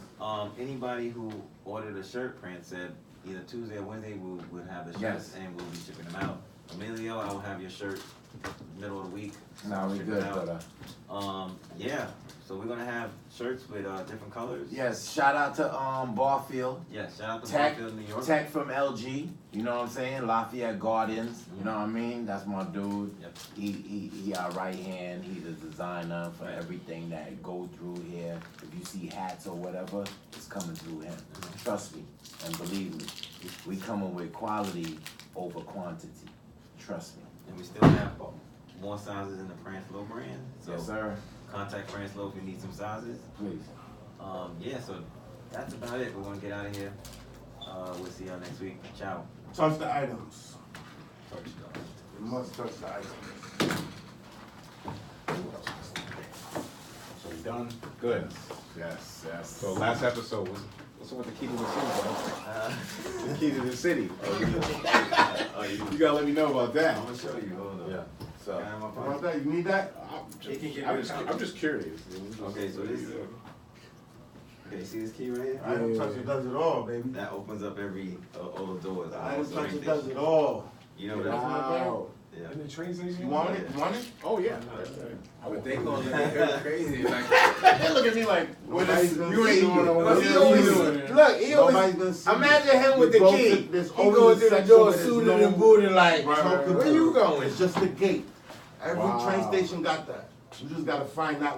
Anybody who ordered a shirt, print said either Tuesday or Wednesday we'll have the shirts Yes. and we'll be shipping them out. Emilio, I will have your shirt middle of the week. Nah, we Ship good, it out. brother. Yeah. So we're gonna have shirts with different colors. Yes, shout out to Barfield. Yeah. Shout out to Tech, Barfield, New York. Tech from LG, you know what I'm saying? Lafayette Gardens, you know what I mean? That's my dude. Yep. He our right hand. He's the designer for everything that go through here. If you see hats or whatever, it's coming through him. Trust me and believe me. We coming with quality over quantity. Trust me. And we still have more sizes in the Pranslow brand. So Yes, sir. contact Pranslow if you need some sizes. Please. Yeah, so that's about it. We're gonna get out of here. We'll see y'all next week. Ciao. Touch the items. You must touch the items. So we done. Good. Yes, yes. So last episode was what's up with the key to the city, bro? The key to the city. You gotta let me know about that. I'm gonna show you. Hold on. Yeah. So Got my How phone? about that? You need that? I'm just curious. Okay, so this. Okay, see this key right here? Item toucher does it all, baby. That opens up all the doors. The all item the toucher train does stations. it all. You know that? Wow. Yeah. In the train station? You want it? You want it? Oh yeah. But they gonna look at her crazy. Like, They look at me like, Nobody's gonna you see ain't you. doing no Well, he work. always, doing? look, he always, Nobody's gonna see you. imagine him with We the go key. to this He only going through the section door where there's suited no and booted like, token where you booth. going? It's just the gate. Every Wow. train station got that. You just gotta find that